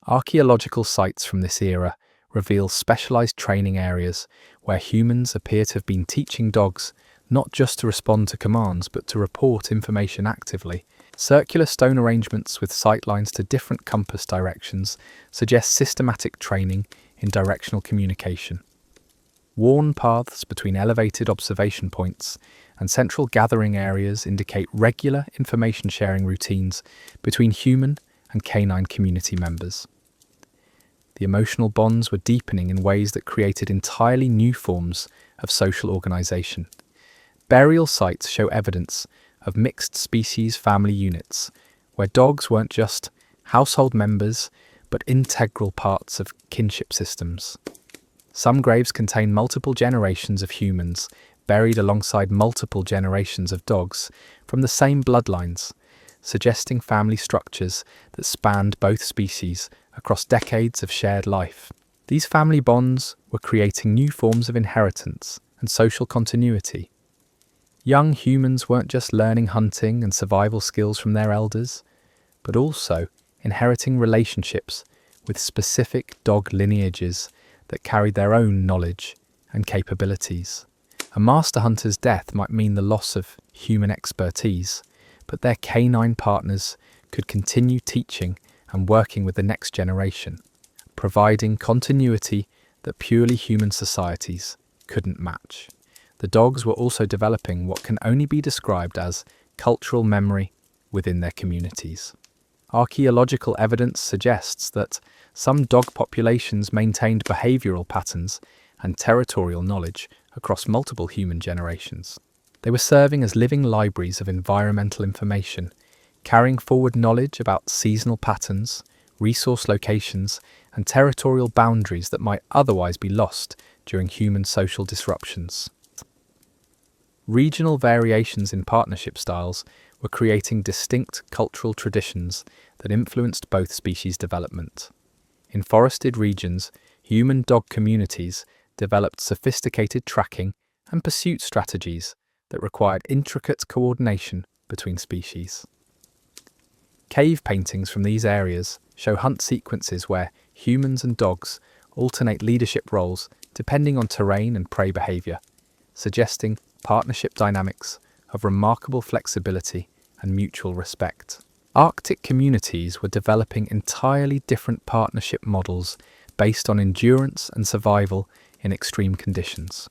Archaeological sites from this era reveal specialized training areas where humans appear to have been teaching dogs not just to respond to commands but to report information actively. Circular stone arrangements with sightlines to different compass directions suggest systematic training in directional communication. Worn paths between elevated observation points and central gathering areas indicate regular information sharing routines between human and canine community members. The emotional bonds were deepening in ways that created entirely new forms of social organization. Burial sites show evidence of mixed species family units, where dogs weren't just household members but integral parts of kinship systems. Some graves contain multiple generations of humans buried alongside multiple generations of dogs from the same bloodlines, suggesting family structures that spanned both species across decades of shared life. These family bonds were creating new forms of inheritance and social continuity. Young humans weren't just learning hunting and survival skills from their elders, but also inheriting relationships with specific dog lineages that carried their own knowledge and capabilities. A master hunter's death might mean the loss of human expertise, but their canine partners could continue teaching and working with the next generation, providing continuity that purely human societies couldn't match. The dogs were also developing what can only be described as cultural memory within their communities. Archaeological evidence suggests that some dog populations maintained behavioral patterns and territorial knowledge across multiple human generations. They were serving as living libraries of environmental information, carrying forward knowledge about seasonal patterns, resource locations, and territorial boundaries that might otherwise be lost during human social disruptions. Regional variations in partnership styles were creating distinct cultural traditions that influenced both species development. In forested regions, human-dog communities developed sophisticated tracking and pursuit strategies that required intricate coordination between species. Cave paintings from these areas show hunt sequences where humans and dogs alternate leadership roles depending on terrain and prey behavior, suggesting partnership dynamics of remarkable flexibility and mutual respect. Arctic communities were developing entirely different partnership models based on endurance and survival in extreme conditions.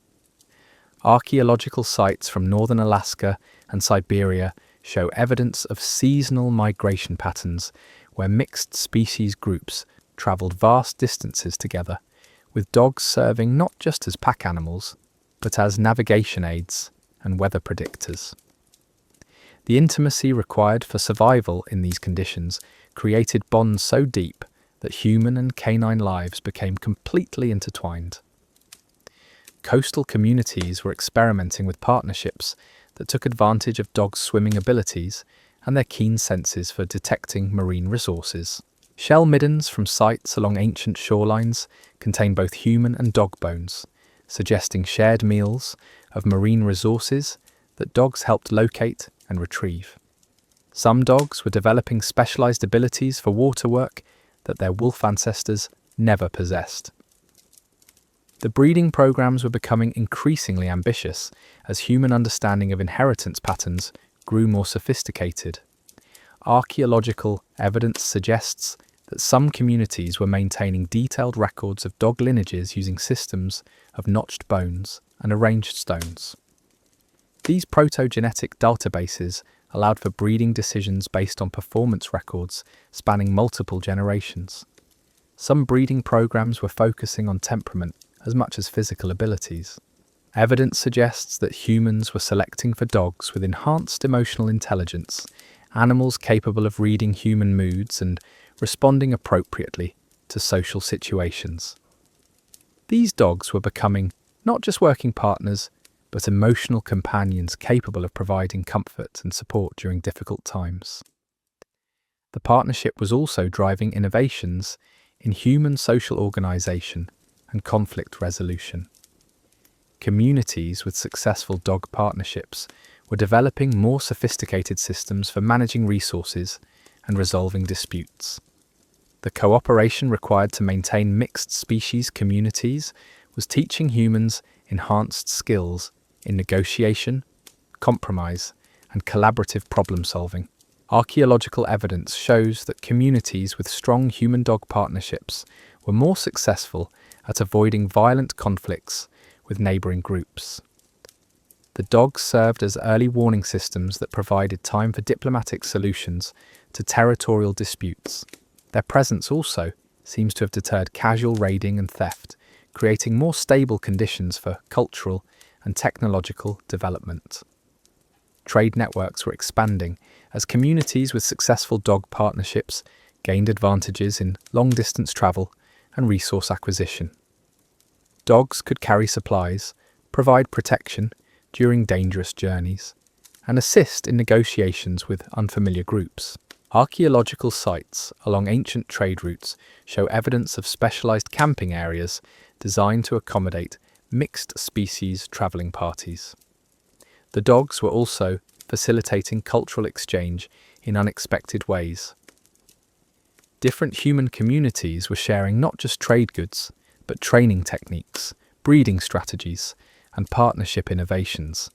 Archaeological sites from northern Alaska and Siberia show evidence of seasonal migration patterns where mixed species groups traveled vast distances together, with dogs serving not just as pack animals, but as navigation aids and weather predictors. The intimacy required for survival in these conditions created bonds so deep that human and canine lives became completely intertwined. Coastal communities were experimenting with partnerships that took advantage of dogs' swimming abilities and their keen senses for detecting marine resources. Shell middens from sites along ancient shorelines contain both human and dog bones, suggesting shared meals of marine resources that dogs helped locate and retrieve. Some dogs were developing specialized abilities for water work that their wolf ancestors never possessed. The breeding programs were becoming increasingly ambitious as human understanding of inheritance patterns grew more sophisticated. Archaeological evidence suggests that some communities were maintaining detailed records of dog lineages using systems of notched bones and arranged stones. These proto-genetic databases allowed for breeding decisions based on performance records spanning multiple generations. Some breeding programs were focusing on temperament as much as physical abilities. Evidence suggests that humans were selecting for dogs with enhanced emotional intelligence, animals capable of reading human moods and responding appropriately to social situations. These dogs were becoming not just working partners, but emotional companions capable of providing comfort and support during difficult times. The partnership was also driving innovations in human social organization and conflict resolution. Communities with successful dog partnerships were developing more sophisticated systems for managing resources and resolving disputes. The cooperation required to maintain mixed species communities was teaching humans enhanced skills in negotiation, compromise, and collaborative problem-solving. Archaeological evidence shows that communities with strong human-dog partnerships were more successful at avoiding violent conflicts with neighbouring groups. The dogs served as early warning systems that provided time for diplomatic solutions to territorial disputes. Their presence also seems to have deterred casual raiding and theft, creating more stable conditions for cultural and technological development. Trade networks were expanding as communities with successful dog partnerships gained advantages in long-distance travel and resource acquisition. Dogs could carry supplies, provide protection during dangerous journeys, and assist in negotiations with unfamiliar groups. Archaeological sites along ancient trade routes show evidence of specialized camping areas designed to accommodate mixed species traveling parties. The dogs were also facilitating cultural exchange in unexpected ways. Different human communities were sharing not just trade goods, but training techniques, breeding strategies, and partnership innovations.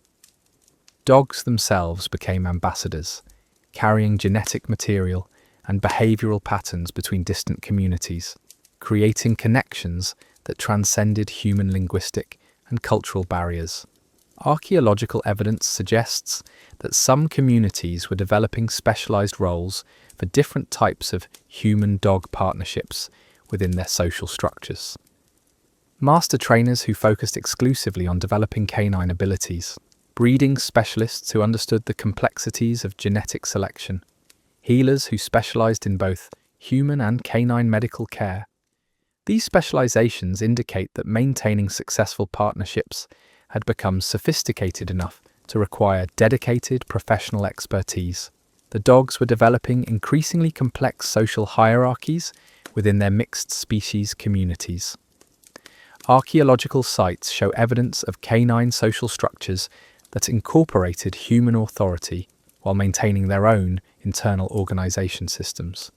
Dogs themselves became ambassadors, carrying genetic material and behavioral patterns between distant communities, creating connections that transcended human linguistic and cultural barriers. Archaeological evidence suggests that some communities were developing specialized roles for different types of human-dog partnerships within their social structures. Master trainers who focused exclusively on developing canine abilities, breeding specialists who understood the complexities of genetic selection, healers who specialized in both human and canine medical care. These specializations indicate that maintaining successful partnerships had become sophisticated enough to require dedicated professional expertise. The dogs were developing increasingly complex social hierarchies within their mixed species communities. Archaeological sites show evidence of canine social structures that incorporated human authority while maintaining their own internal organization systems.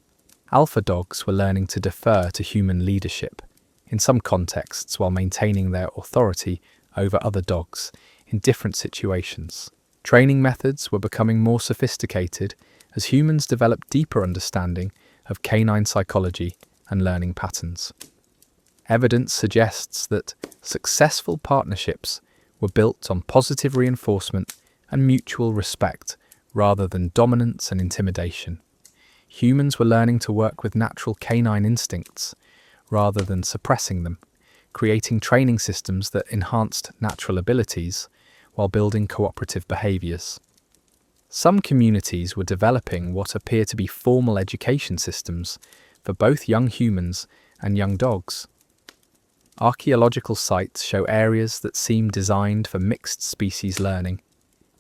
Alpha dogs were learning to defer to human leadership, in some contexts while maintaining their authority over other dogs in different situations. Training methods were becoming more sophisticated as humans developed deeper understanding of canine psychology and learning patterns. Evidence suggests that successful partnerships were built on positive reinforcement and mutual respect rather than dominance and intimidation. Humans were learning to work with natural canine instincts rather than suppressing them, creating training systems that enhanced natural abilities while building cooperative behaviors. Some communities were developing what appear to be formal education systems for both young humans and young dogs. Archaeological sites show areas that seem designed for mixed species learning,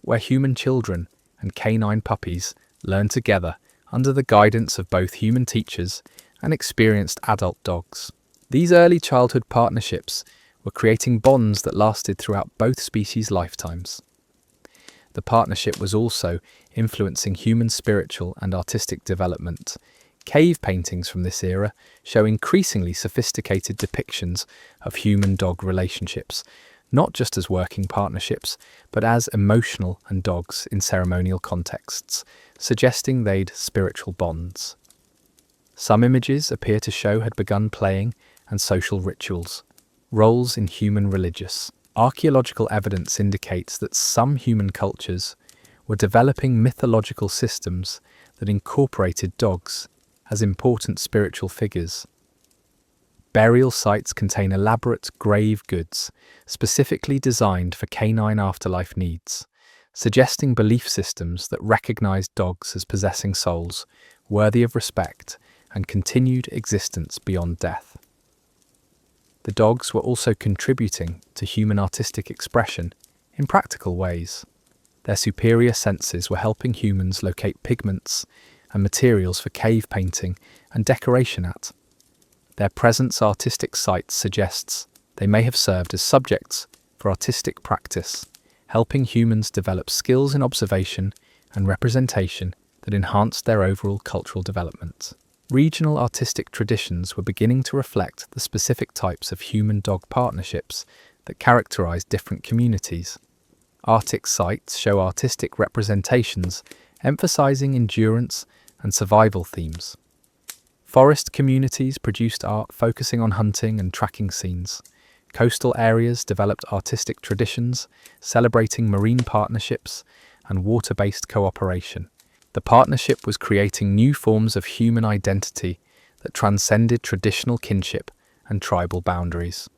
where human children and canine puppies learn together under the guidance of both human teachers and experienced adult dogs. These early childhood partnerships were creating bonds that lasted throughout both species' lifetimes. The partnership was also influencing human spiritual and artistic development. Cave paintings from this era show increasingly sophisticated depictions of human-dog relationships, not just as working partnerships, but as emotional and dogs in ceremonial contexts, suggesting they'd spiritual bonds. Some images appear to show had begun playing and social rituals, roles in human religious. Archaeological evidence indicates that some human cultures were developing mythological systems that incorporated dogs as important spiritual figures. Burial sites contain elaborate grave goods specifically designed for canine afterlife needs, suggesting belief systems that recognized dogs as possessing souls worthy of respect and continued existence beyond death. The dogs were also contributing to human artistic expression in practical ways. Their superior senses were helping humans locate pigments and materials for cave painting and decoration at. Their presence artistic sites suggests they may have served as subjects for artistic practice, helping humans develop skills in observation and representation that enhanced their overall cultural development. Regional artistic traditions were beginning to reflect the specific types of human-dog partnerships that characterized different communities. Arctic sites show artistic representations emphasizing endurance and survival themes. Forest communities produced art focusing on hunting and tracking scenes. Coastal areas developed artistic traditions celebrating marine partnerships and water-based cooperation. The partnership was creating new forms of human identity that transcended traditional kinship and tribal boundaries.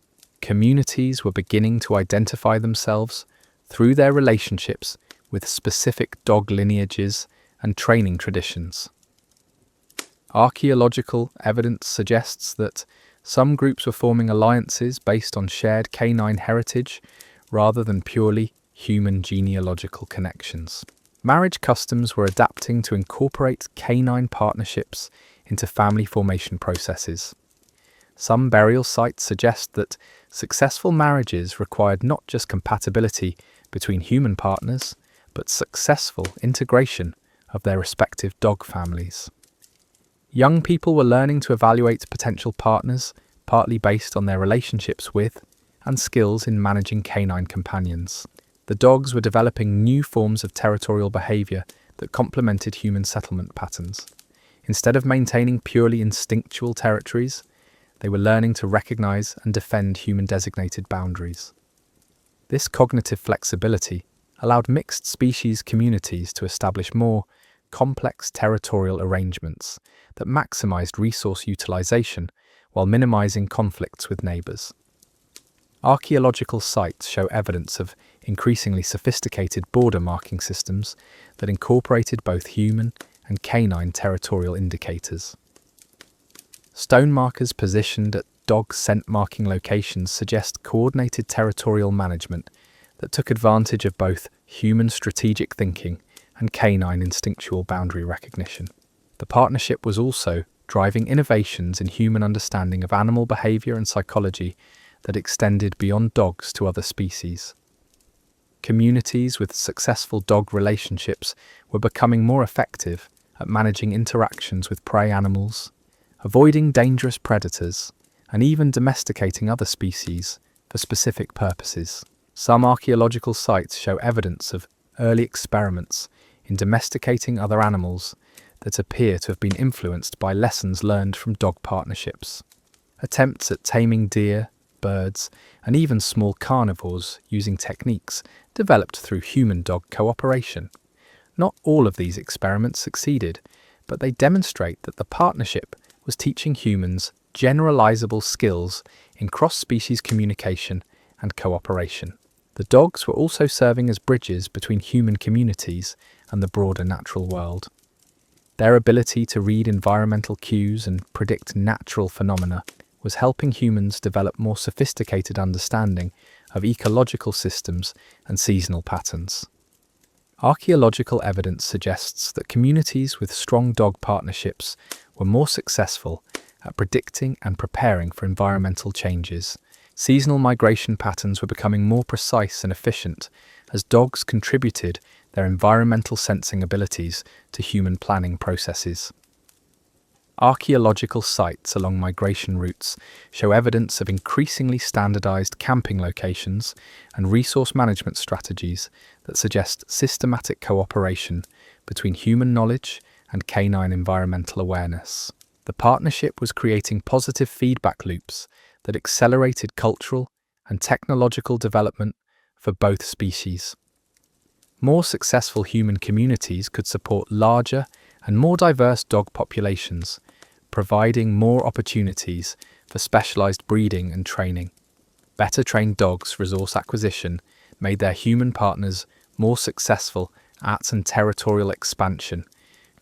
Communities were beginning to identify themselves through their relationships with specific dog lineages and training traditions. Archaeological evidence suggests that some groups were forming alliances based on shared canine heritage rather than purely human genealogical connections. Marriage customs were adapting to incorporate canine partnerships into family formation processes. Some burial sites suggest that successful marriages required not just compatibility between human partners, but successful integration of their respective dog families. Young people were learning to evaluate potential partners, partly based on their relationships with and skills in managing canine companions. The dogs were developing new forms of territorial behavior that complemented human settlement patterns. Instead of maintaining purely instinctual territories, they were learning to recognize and defend human-designated boundaries. This cognitive flexibility allowed mixed species communities to establish more complex territorial arrangements that maximized resource utilization while minimizing conflicts with neighbors. Archaeological sites show evidence of increasingly sophisticated border marking systems that incorporated both human and canine territorial indicators. Stone markers positioned at dog scent marking locations suggest coordinated territorial management that took advantage of both human strategic thinking and canine instinctual boundary recognition. The partnership was also driving innovations in human understanding of animal behavior and psychology that extended beyond dogs to other species. Communities with successful dog relationships were becoming more effective at managing interactions with prey animals, avoiding dangerous predators, and even domesticating other species for specific purposes. Some archaeological sites show evidence of early experiments in domesticating other animals that appear to have been influenced by lessons learned from dog partnerships. Attempts at taming deer, birds, and even small carnivores using techniques developed through human-dog cooperation. Not all of these experiments succeeded, but they demonstrate that the partnership was teaching humans generalizable skills in cross-species communication and cooperation. The dogs were also serving as bridges between human communities and the broader natural world. Their ability to read environmental cues and predict natural phenomena was helping humans develop more sophisticated understanding of ecological systems and seasonal patterns. Archaeological evidence suggests that communities with strong dog partnerships were more successful at predicting and preparing for environmental changes. Seasonal migration patterns were becoming more precise and efficient as dogs contributed their environmental sensing abilities to human planning processes. Archaeological sites along migration routes show evidence of increasingly standardized camping locations and resource management strategies that suggest systematic cooperation between human knowledge and canine environmental awareness. The partnership was creating positive feedback loops that accelerated cultural and technological development for both species. More successful human communities could support larger and more diverse dog populations, providing more opportunities for specialized breeding and training. Better trained dogs' resource acquisition made their human partners more successful at and territorial expansion,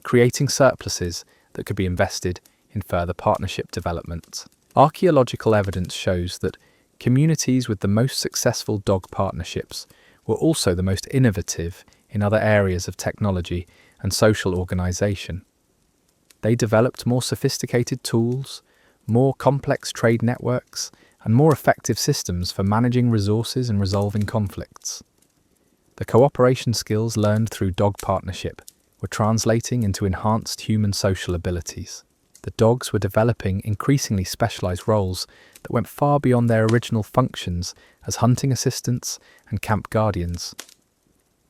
creating surpluses that could be invested in further partnership development. Archaeological evidence shows that communities with the most successful dog partnerships were also the most innovative in other areas of technology and social organization. They developed more sophisticated tools, more complex trade networks, and more effective systems for managing resources and resolving conflicts. The cooperation skills learned through dog partnership were translating into enhanced human social abilities. The dogs were developing increasingly specialized roles that went far beyond their original functions as hunting assistants and camp guardians.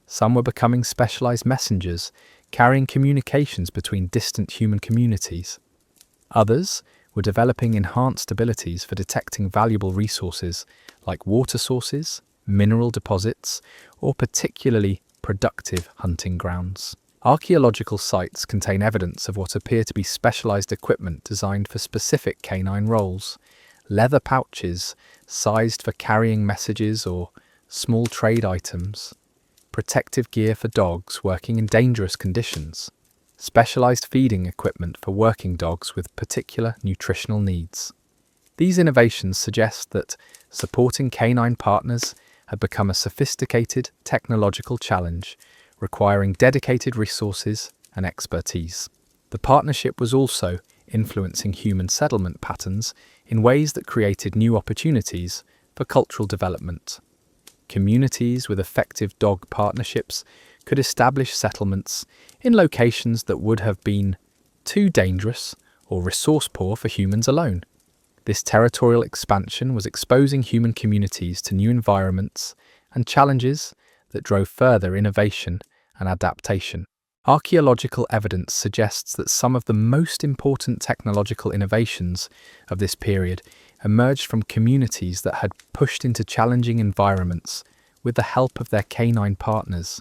Some were becoming specialized messengers, carrying communications between distant human communities. Others were developing enhanced abilities for detecting valuable resources like water sources, mineral deposits, or particularly productive hunting grounds. Archaeological sites contain evidence of what appear to be specialized equipment designed for specific canine roles. Leather pouches sized for carrying messages or small trade items. Protective gear for dogs working in dangerous conditions. Specialized feeding equipment for working dogs with particular nutritional needs. These innovations suggest that supporting canine partners had become a sophisticated technological challenge, requiring dedicated resources and expertise. The partnership was also influencing human settlement patterns in ways that created new opportunities for cultural development. Communities with effective dog partnerships could establish settlements in locations that would have been too dangerous or resource poor for humans alone. This territorial expansion was exposing human communities to new environments and challenges that drove further innovation and adaptation. Archaeological evidence suggests that some of the most important technological innovations of this period emerged from communities that had pushed into challenging environments with the help of their canine partners.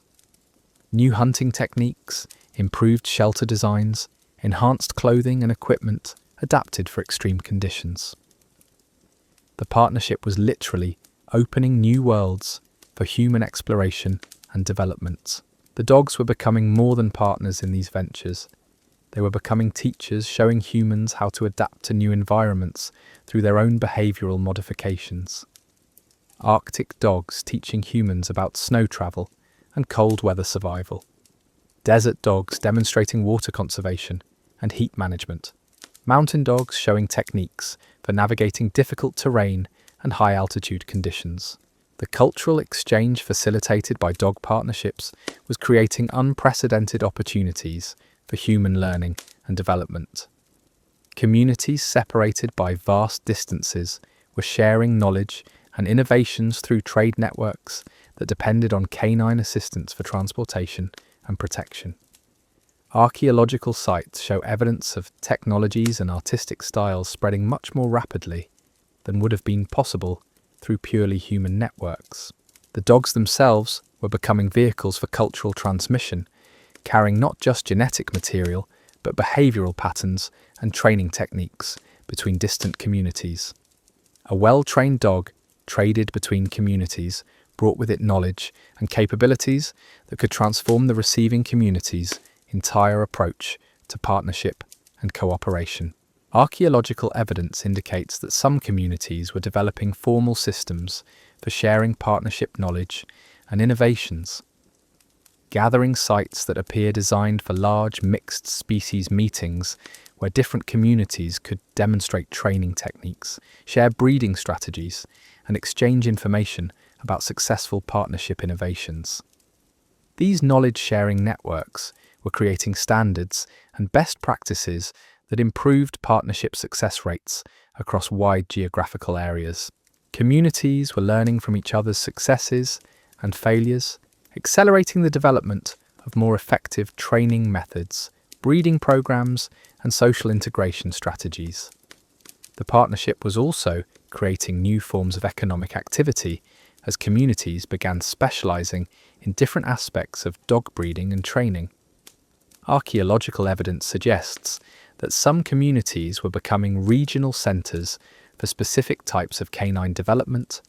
New hunting techniques, improved shelter designs, enhanced clothing and equipment adapted for extreme conditions. The partnership was literally opening new worlds for human exploration and development. The dogs were becoming more than partners in these ventures. They were becoming teachers, showing humans how to adapt to new environments through their own behavioral modifications. Arctic dogs teaching humans about snow travel and cold weather survival. Desert dogs demonstrating water conservation and heat management. Mountain dogs showing techniques for navigating difficult terrain and high-altitude conditions. The cultural exchange facilitated by dog partnerships was creating unprecedented opportunities for human learning and development. Communities separated by vast distances were sharing knowledge and innovations through trade networks that depended on canine assistance for transportation and protection. Archaeological sites show evidence of technologies and artistic styles spreading much more rapidly than would have been possible through purely human networks. The dogs themselves were becoming vehicles for cultural transmission, carrying not just genetic material, but behavioral patterns and training techniques between distant communities. A well-trained dog, traded between communities, brought with it knowledge and capabilities that could transform the receiving community's entire approach to partnership and cooperation. Archaeological evidence indicates that some communities were developing formal systems for sharing partnership knowledge and innovations. Gathering sites that appear designed for large mixed species meetings where different communities could demonstrate training techniques, share breeding strategies, and exchange information about successful partnership innovations. These knowledge-sharing networks were creating standards and best practices that improved partnership success rates across wide geographical areas. Communities were learning from each other's successes and failures, accelerating the development of more effective training methods, breeding programs, and social integration strategies. The partnership was also creating new forms of economic activity as communities began specializing in different aspects of dog breeding and training. Archaeological evidence suggests that some communities were becoming regional centers for specific types of canine development,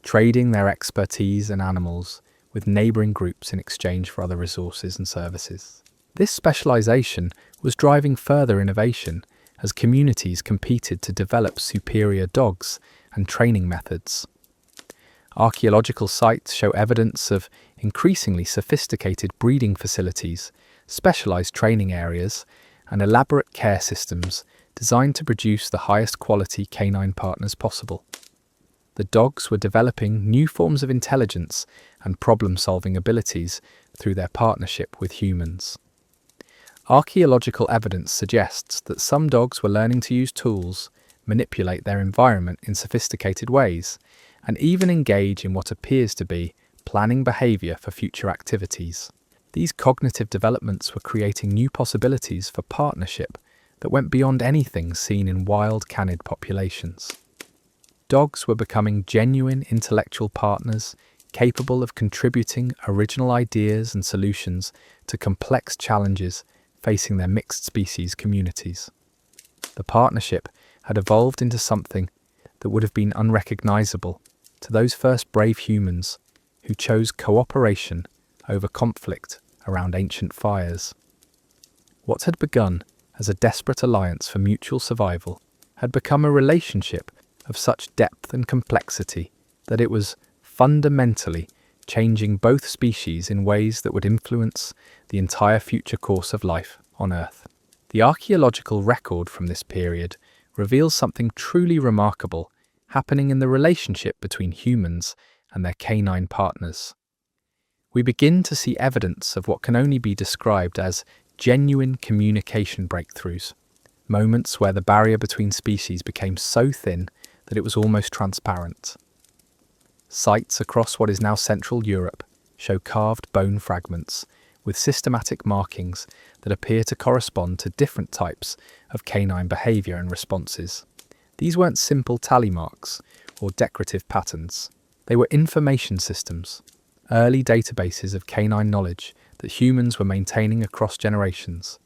trading their expertise and animals with neighboring groups in exchange for other resources and services. This specialization was driving further innovation as communities competed to develop superior dogs and training methods. Archaeological sites show evidence of increasingly sophisticated breeding facilities, specialized training areas, and elaborate care systems designed to produce the highest quality canine partners possible. The dogs were developing new forms of intelligence and problem-solving abilities through their partnership with humans. Archaeological evidence suggests that some dogs were learning to use tools, manipulate their environment in sophisticated ways, and even engage in what appears to be planning behavior for future activities. These cognitive developments were creating new possibilities for partnership that went beyond anything seen in wild canid populations. Dogs were becoming genuine intellectual partners, capable of contributing original ideas and solutions to complex challenges facing their mixed species communities. The partnership had evolved into something that would have been unrecognizable to those first brave humans who chose cooperation over conflict around ancient fires. What had begun as a desperate alliance for mutual survival had become a relationship of such depth and complexity that it was fundamentally changing both species in ways that would influence the entire future course of life on Earth. The archaeological record from this period reveals something truly remarkable happening in the relationship between humans and their canine partners. We begin to see evidence of what can only be described as genuine communication breakthroughs, moments where the barrier between species became so thin that it was almost transparent. Sites across what is now Central Europe show carved bone fragments with systematic markings that appear to correspond to different types of canine behavior and responses. These weren't simple tally marks or decorative patterns. They were information systems, early databases of canine knowledge that humans were maintaining across generations.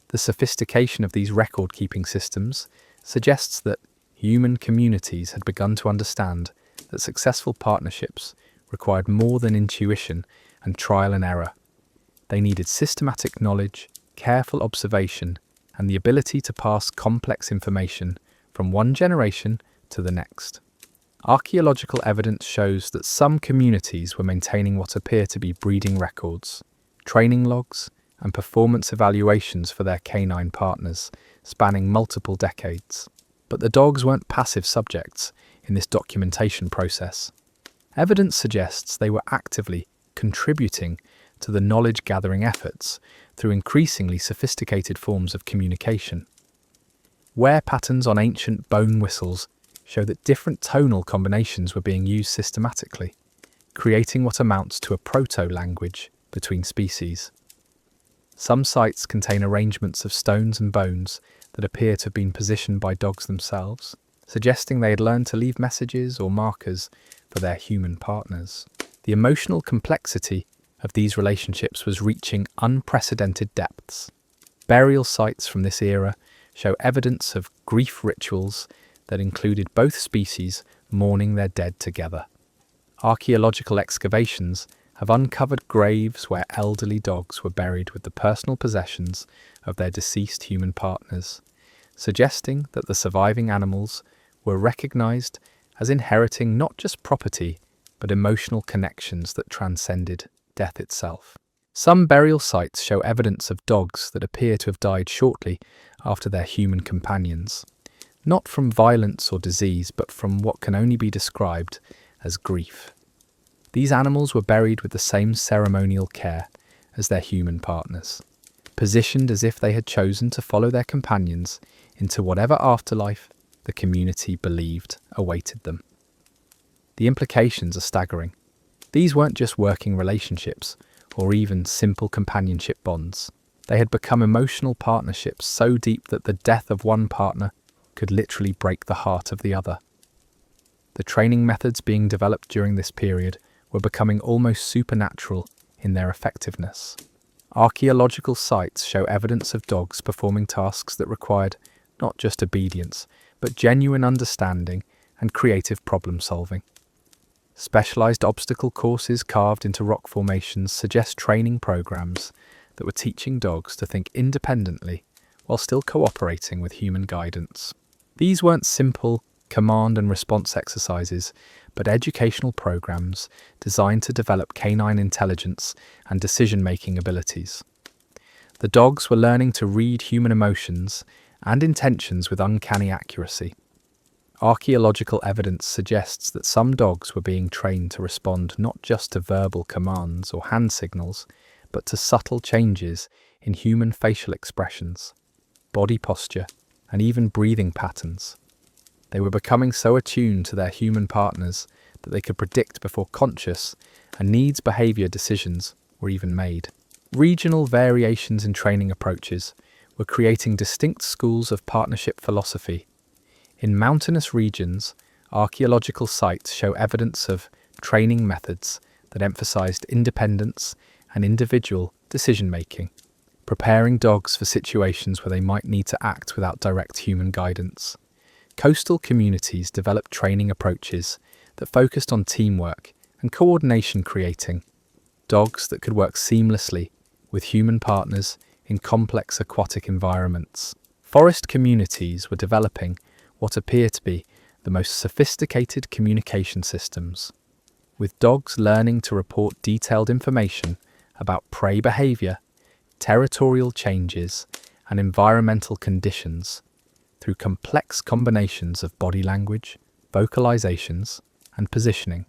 The sophistication of these record-keeping systems suggests that human communities had begun to understand that successful partnerships required more than intuition and trial and error. They needed systematic knowledge, careful observation, and the ability to pass complex information from one generation to the next. Archaeological evidence shows that some communities were maintaining what appear to be breeding records, training logs, and performance evaluations for their canine partners, spanning multiple decades. But the dogs weren't passive subjects in this documentation process. Evidence suggests they were actively contributing to the knowledge-gathering efforts through increasingly sophisticated forms of communication. Wear patterns on ancient bone whistles show that different tonal combinations were being used systematically, creating what amounts to a proto-language between species. Some sites contain arrangements of stones and bones that appear to have been positioned by dogs themselves, suggesting they had learned to leave messages or markers for their human partners. The emotional complexity of these relationships was reaching unprecedented depths. Burial sites from this era show evidence of grief rituals that included both species mourning their dead together. Archaeological excavations have uncovered graves where elderly dogs were buried with the personal possessions of their deceased human partners, suggesting that the surviving animals were recognized as inheriting not just property, but emotional connections that transcended death itself. Some burial sites show evidence of dogs that appear to have died shortly after their human companions, not from violence or disease, but from what can only be described as grief. These animals were buried with the same ceremonial care as their human partners, positioned as if they had chosen to follow their companions into whatever afterlife the community believed awaited them. The implications are staggering. These weren't just working relationships or even simple companionship bonds. They had become emotional partnerships so deep that the death of one partner could literally break the heart of the other. The training methods being developed during this period were becoming almost supernatural in their effectiveness. Archaeological sites show evidence of dogs performing tasks that required not just obedience, but genuine understanding and creative problem-solving. Specialized obstacle courses carved into rock formations suggest training programs that were teaching dogs to think independently while still cooperating with human guidance. These weren't simple command and response exercises, but educational programs designed to develop canine intelligence and decision-making abilities. The dogs were learning to read human emotions and intentions with uncanny accuracy. Archaeological evidence suggests that some dogs were being trained to respond not just to verbal commands or hand signals, but to subtle changes in human facial expressions, body posture, and even breathing patterns. They were becoming so attuned to their human partners that they could predict before conscious and needs-behavior decisions were even made. Regional variations in training approaches were creating distinct schools of partnership philosophy. In mountainous regions, archaeological sites show evidence of training methods that emphasized independence and individual decision-making, preparing dogs for situations where they might need to act without direct human guidance. Coastal communities developed training approaches that focused on teamwork and coordination, creating dogs that could work seamlessly with human partners in complex aquatic environments. Forest communities were developing what appear to be the most sophisticated communication systems, with dogs learning to report detailed information about prey behavior, territorial changes, and environmental conditions through complex combinations of body language, vocalizations, and positioning.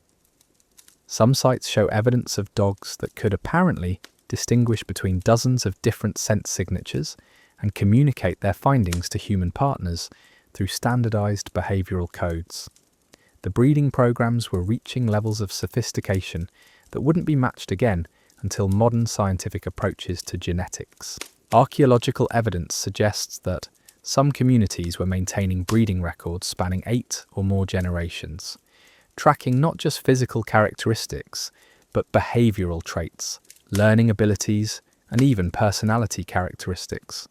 Some sites show evidence of dogs that could apparently distinguish between dozens of different scent signatures and communicate their findings to human partners through standardized behavioral codes. The breeding programs were reaching levels of sophistication that wouldn't be matched again until modern scientific approaches to genetics. Archaeological evidence suggests that some communities were maintaining breeding records spanning 8 or more generations, tracking not just physical characteristics, but behavioral traits, learning abilities, and even personality characteristics.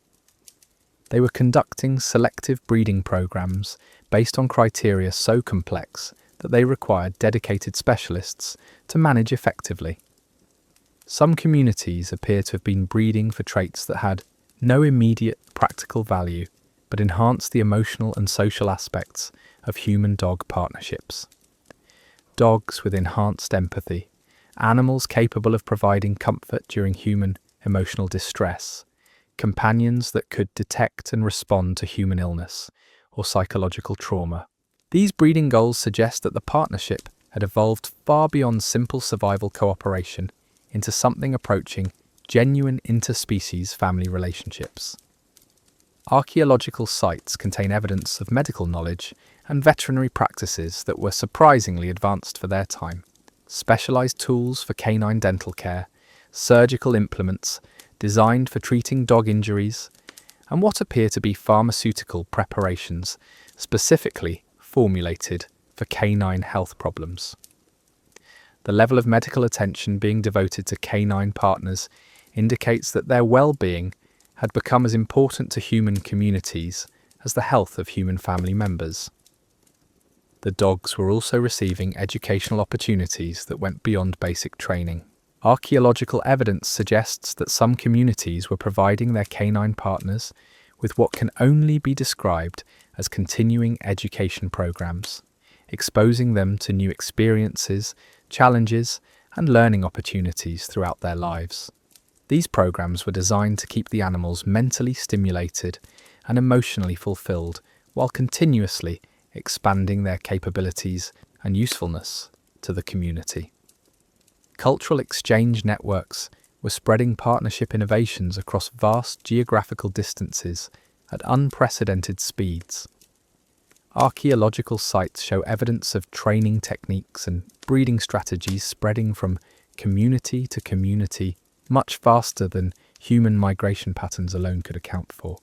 They were conducting selective breeding programs based on criteria so complex that they required dedicated specialists to manage effectively. Some communities appear to have been breeding for traits that had no immediate practical value, but enhanced the emotional and social aspects of human-dog partnerships. Dogs with enhanced empathy, animals capable of providing comfort during human emotional distress, companions that could detect and respond to human illness or psychological trauma. These breeding goals suggest that the partnership had evolved far beyond simple survival cooperation into something approaching genuine interspecies family relationships. Archaeological sites contain evidence of medical knowledge and veterinary practices that were surprisingly advanced for their time. Specialized tools for canine dental care, surgical implements designed for treating dog injuries, and what appear to be pharmaceutical preparations specifically formulated for canine health problems. The level of medical attention being devoted to canine partners indicates that their well-being had become as important to human communities as the health of human family members. The dogs were also receiving educational opportunities that went beyond basic training. Archaeological evidence suggests that some communities were providing their canine partners with what can only be described as continuing education programs, exposing them to new experiences, challenges, and learning opportunities throughout their lives. These programs were designed to keep the animals mentally stimulated and emotionally fulfilled while continuously expanding their capabilities and usefulness to the community. Cultural exchange networks were spreading partnership innovations across vast geographical distances at unprecedented speeds. Archaeological sites show evidence of training techniques and breeding strategies spreading from community to community much faster than human migration patterns alone could account for.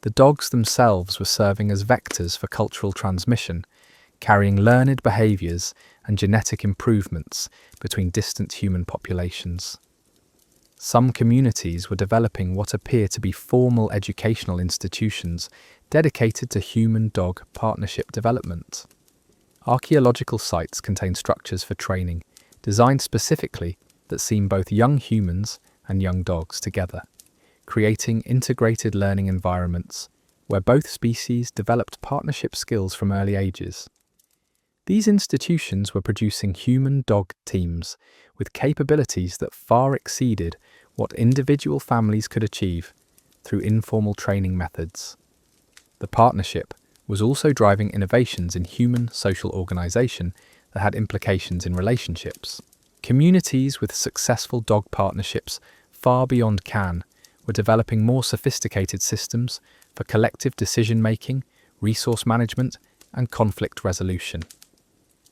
The dogs themselves were serving as vectors for cultural transmission, carrying learned behaviours and genetic improvements between distant human populations. Some communities were developing what appear to be formal educational institutions dedicated to human-dog partnership development. Archaeological sites contain structures for training, designed specifically that seam both young humans and young dogs together, creating integrated learning environments where both species developed partnership skills from early ages. These institutions were producing human-dog teams with capabilities that far exceeded what individual families could achieve through informal training methods. The partnership was also driving innovations in human social organization that had implications in relationships. Communities with successful dog partnerships far beyond can were developing more sophisticated systems for collective decision-making, resource management, and conflict resolution.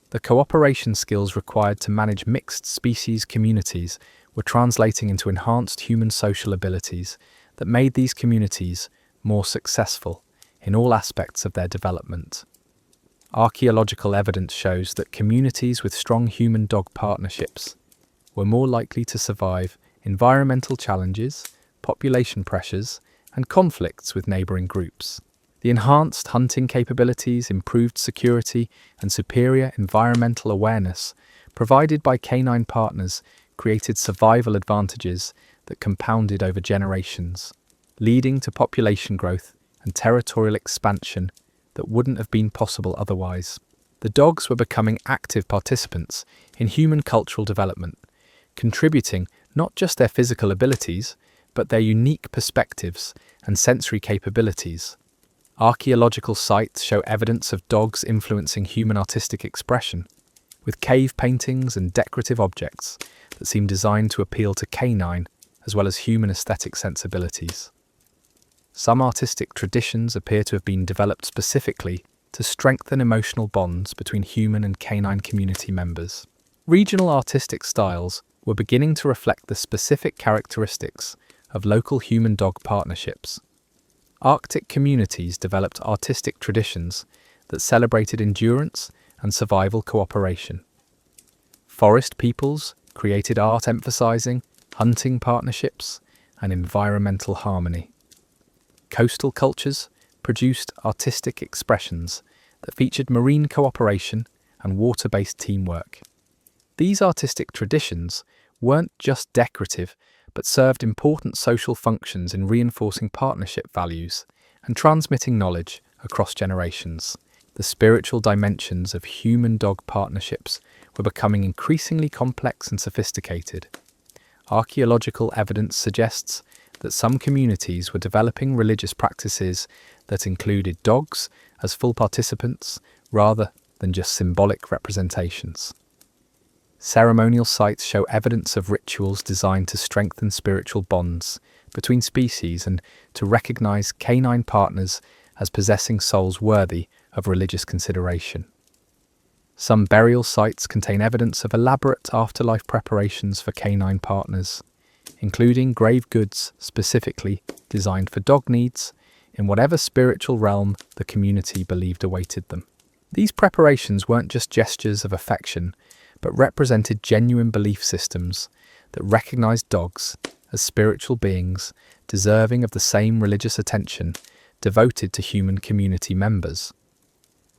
The cooperation skills required to manage mixed-species communities were translating into enhanced human social abilities that made these communities more successful in all aspects of their development. Archaeological evidence shows that communities with strong human-dog partnerships were more likely to survive environmental challenges, population pressures, and conflicts with neighbouring groups. The enhanced hunting capabilities, improved security, and superior environmental awareness provided by canine partners created survival advantages that compounded over generations, leading to population growth and territorial expansion that wouldn't have been possible otherwise. The dogs were becoming active participants in human cultural development, contributing not just their physical abilities, but their unique perspectives and sensory capabilities. Archaeological sites show evidence of dogs influencing human artistic expression, with cave paintings and decorative objects that seem designed to appeal to canine as well as human aesthetic sensibilities. Some artistic traditions appear to have been developed specifically to strengthen emotional bonds between human and canine community members. Regional artistic styles were beginning to reflect the specific characteristics of local human-dog partnerships. Arctic communities developed artistic traditions that celebrated endurance and survival cooperation. Forest peoples created art emphasizing hunting partnerships and environmental harmony. Coastal cultures produced artistic expressions that featured marine cooperation and water-based teamwork. These artistic traditions weren't just decorative, but served important social functions in reinforcing partnership values and transmitting knowledge across generations. The spiritual dimensions of human-dog partnerships were becoming increasingly complex and sophisticated. Archaeological evidence suggests that some communities were developing religious practices that included dogs as full participants rather than just symbolic representations. Ceremonial sites show evidence of rituals designed to strengthen spiritual bonds between species and to recognize canine partners as possessing souls worthy of religious consideration. Some burial sites contain evidence of elaborate afterlife preparations for canine partners, including grave goods specifically designed for dog needs in whatever spiritual realm the community believed awaited them. These preparations weren't just gestures of affection, but represented genuine belief systems that recognized dogs as spiritual beings deserving of the same religious attention devoted to human community members.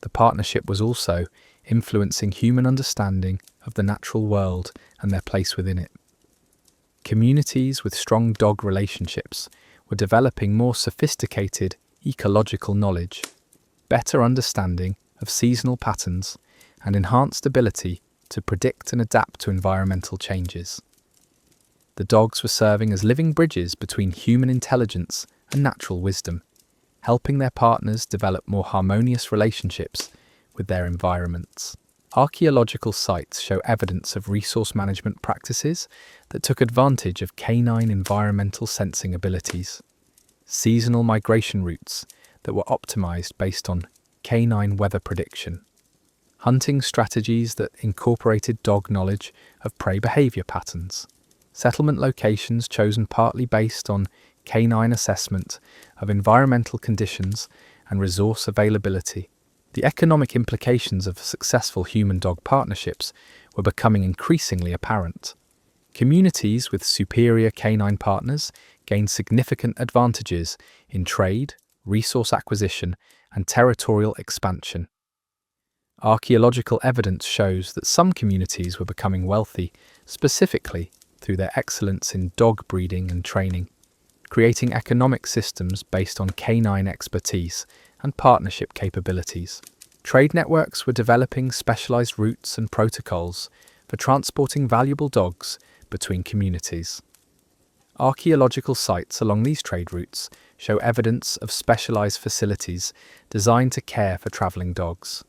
The partnership was also influencing human understanding of the natural world and their place within it. Communities with strong dog relationships were developing more sophisticated ecological knowledge, better understanding of seasonal patterns, and enhanced ability to predict and adapt to environmental changes. The dogs were serving as living bridges between human intelligence and natural wisdom, helping their partners develop more harmonious relationships with their environments. Archaeological sites show evidence of resource management practices that took advantage of canine environmental sensing abilities. Seasonal migration routes that were optimized based on canine weather prediction. Hunting strategies that incorporated dog knowledge of prey behavior patterns. Settlement locations chosen partly based on canine assessment of environmental conditions and resource availability. The economic implications of successful human-dog partnerships were becoming increasingly apparent. Communities with superior canine partners gained significant advantages in trade, resource acquisition, and territorial expansion. Archaeological evidence shows that some communities were becoming wealthy, specifically through their excellence in dog breeding and training, creating economic systems based on canine expertise and partnership capabilities. Trade networks were developing specialized routes and protocols for transporting valuable dogs between communities. Archaeological sites along these trade routes show evidence of specialized facilities designed to care for traveling dogs,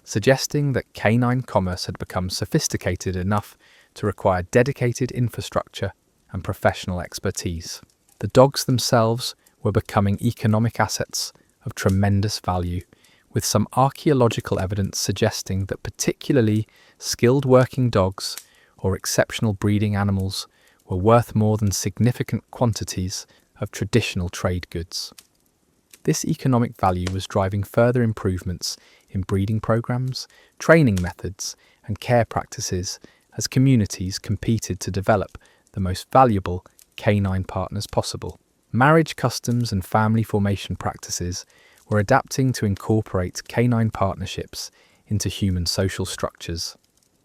suggesting that canine commerce had become sophisticated enough to require dedicated infrastructure and professional expertise. The dogs themselves were becoming economic assets of tremendous value, with some archaeological evidence suggesting that particularly skilled working dogs or exceptional breeding animals were worth more than significant quantities of traditional trade goods. This economic value was driving further improvements in breeding programs, training methods, and care practices as communities competed to develop the most valuable canine partners possible. Marriage customs and family formation practices were adapting to incorporate canine partnerships into human social structures.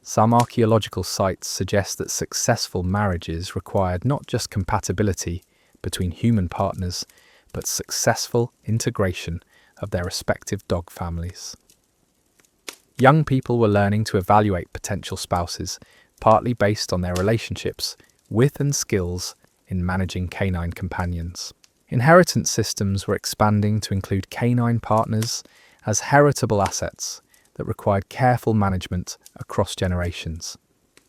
Some archaeological sites suggest that successful marriages required not just compatibility between human partners, but successful integration of their respective dog families. Young people were learning to evaluate potential spouses, partly based on their relationships with and skills in managing canine companions. Inheritance systems were expanding to include canine partners as heritable assets that required careful management across generations.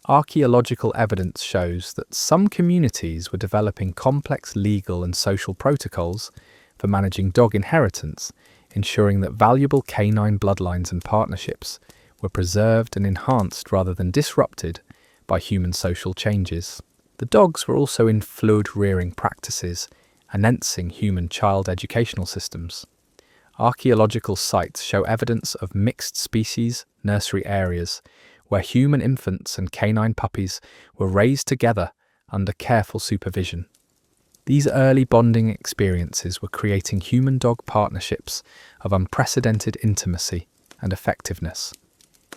Archaeological evidence shows that some communities were developing complex legal and social protocols for managing dog inheritance, ensuring that valuable canine bloodlines and partnerships were preserved and enhanced rather than disrupted by human social changes. The dogs were also in fluid rearing practices, enhancing human child educational systems. Archaeological sites show evidence of mixed species nursery areas where human infants and canine puppies were raised together under careful supervision. These early bonding experiences were creating human-dog partnerships of unprecedented intimacy and effectiveness,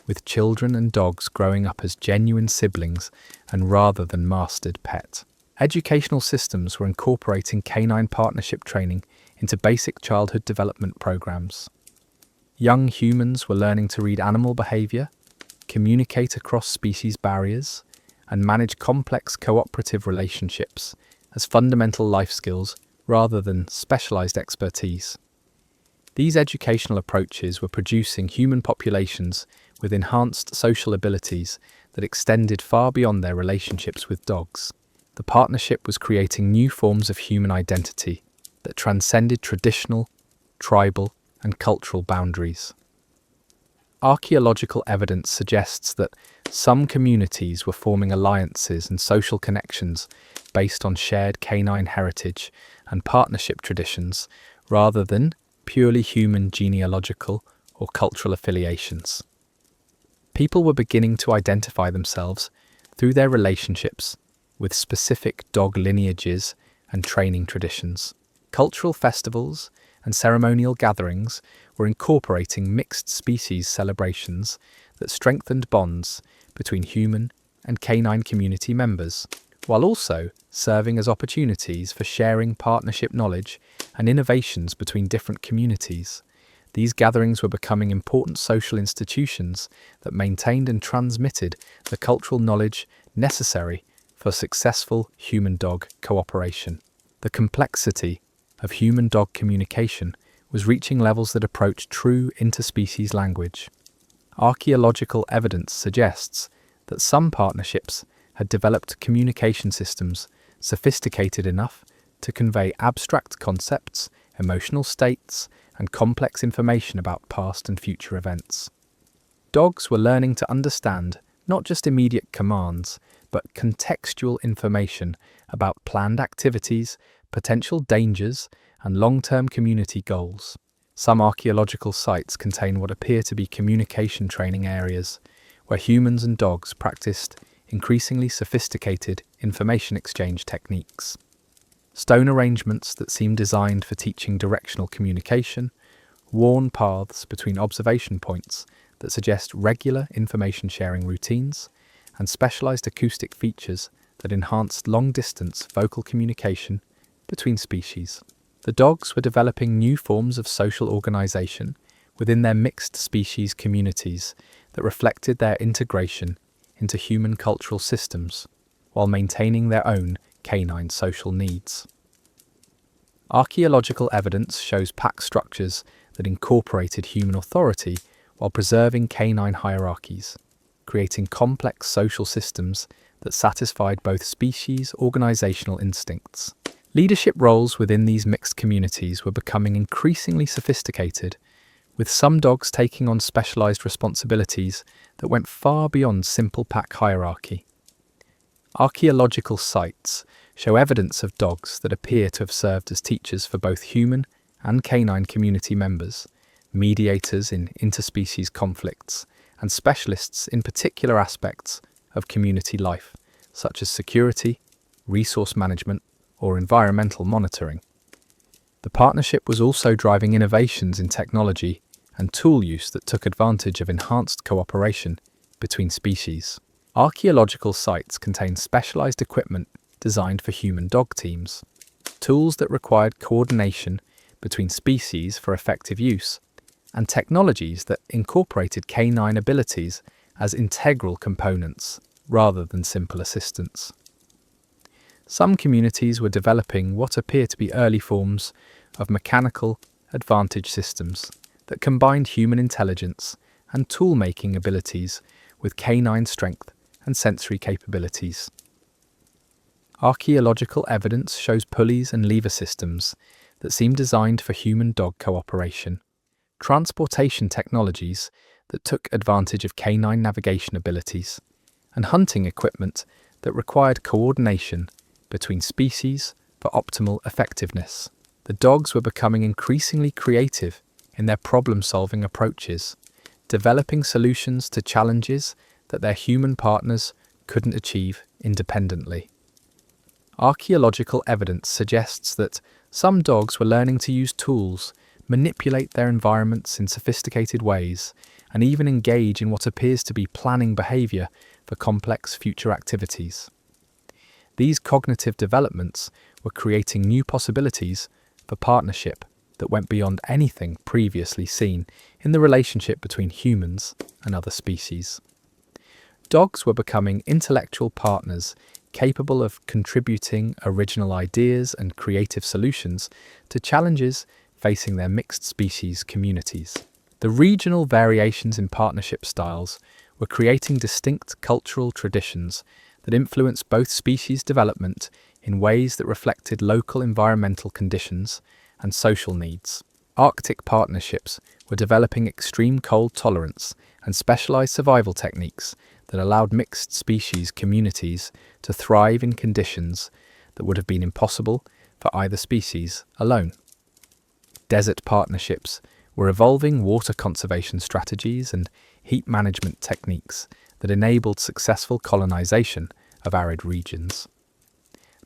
with children and dogs growing up as genuine siblings and rather than mastered pet. Educational systems were incorporating canine partnership training into basic childhood development programs. Young humans were learning to read animal behavior, communicate across species barriers, and manage complex cooperative relationships as fundamental life skills rather than specialized expertise. These educational approaches were producing human populations with enhanced social abilities that extended far beyond their relationships with dogs. The partnership was creating new forms of human identity that transcended traditional, tribal, and cultural boundaries. Archaeological evidence suggests that some communities were forming alliances and social connections based on shared canine heritage and partnership traditions rather than purely human genealogical or cultural affiliations. People were beginning to identify themselves through their relationships with specific dog lineages and training traditions. Cultural festivals and ceremonial gatherings were incorporating mixed species celebrations that strengthened bonds between human and canine community members, while also serving as opportunities for sharing partnership knowledge and innovations between different communities. These gatherings were becoming important social institutions that maintained and transmitted the cultural knowledge necessary for successful human-dog cooperation. The complexity of human-dog communication was reaching levels that approached true interspecies language. Archaeological evidence suggests that some partnerships had developed communication systems sophisticated enough to convey abstract concepts, emotional states, and complex information about past and future events. Dogs were learning to understand not just immediate commands, but contextual information about planned activities, potential dangers, and long-term community goals. Some archaeological sites contain what appear to be communication training areas, where humans and dogs practiced increasingly sophisticated information exchange techniques. Stone arrangements that seem designed for teaching directional communication, worn paths between observation points that suggest regular information sharing routines, and specialized acoustic features that enhanced long-distance vocal communication between species. The dogs were developing new forms of social organization within their mixed species communities that reflected their integration into human cultural systems, while maintaining their own canine social needs. Archaeological evidence shows pack structures that incorporated human authority while preserving canine hierarchies, creating complex social systems that satisfied both species' organizational instincts. Leadership roles within these mixed communities were becoming increasingly sophisticated, with some dogs taking on specialized responsibilities that went far beyond simple pack hierarchy. Archaeological sites show evidence of dogs that appear to have served as teachers for both human and canine community members, mediators in interspecies conflicts, and specialists in particular aspects of community life, such as security, resource management, or environmental monitoring. The partnership was also driving innovations in technology and tool use that took advantage of enhanced cooperation between species. Archaeological sites contain specialized equipment designed for human-dog teams, tools that required coordination between species for effective use, and technologies that incorporated canine abilities as integral components rather than simple assistance. Some communities were developing what appear to be early forms of mechanical advantage systems that combined human intelligence and tool-making abilities with canine strength and sensory capabilities. Archaeological evidence shows pulleys and lever systems that seem designed for human-dog cooperation, transportation technologies that took advantage of canine navigation abilities, and hunting equipment that required coordination between species for optimal effectiveness. The dogs were becoming increasingly creative in their problem-solving approaches, developing solutions to challenges that their human partners couldn't achieve independently. Archaeological evidence suggests that some dogs were learning to use tools, manipulate their environments in sophisticated ways, and even engage in what appears to be planning behavior for complex future activities. These cognitive developments were creating new possibilities for partnership that went beyond anything previously seen in the relationship between humans and other species. Dogs were becoming intellectual partners capable of contributing original ideas and creative solutions to challenges facing their mixed species communities. The regional variations in partnership styles were creating distinct cultural traditions that influenced both species development in ways that reflected local environmental conditions and social needs. Arctic partnerships were developing extreme cold tolerance and specialized survival techniques that allowed mixed species communities to thrive in conditions that would have been impossible for either species alone. Desert partnerships were evolving water conservation strategies and heat management techniques that enabled successful colonization of arid regions.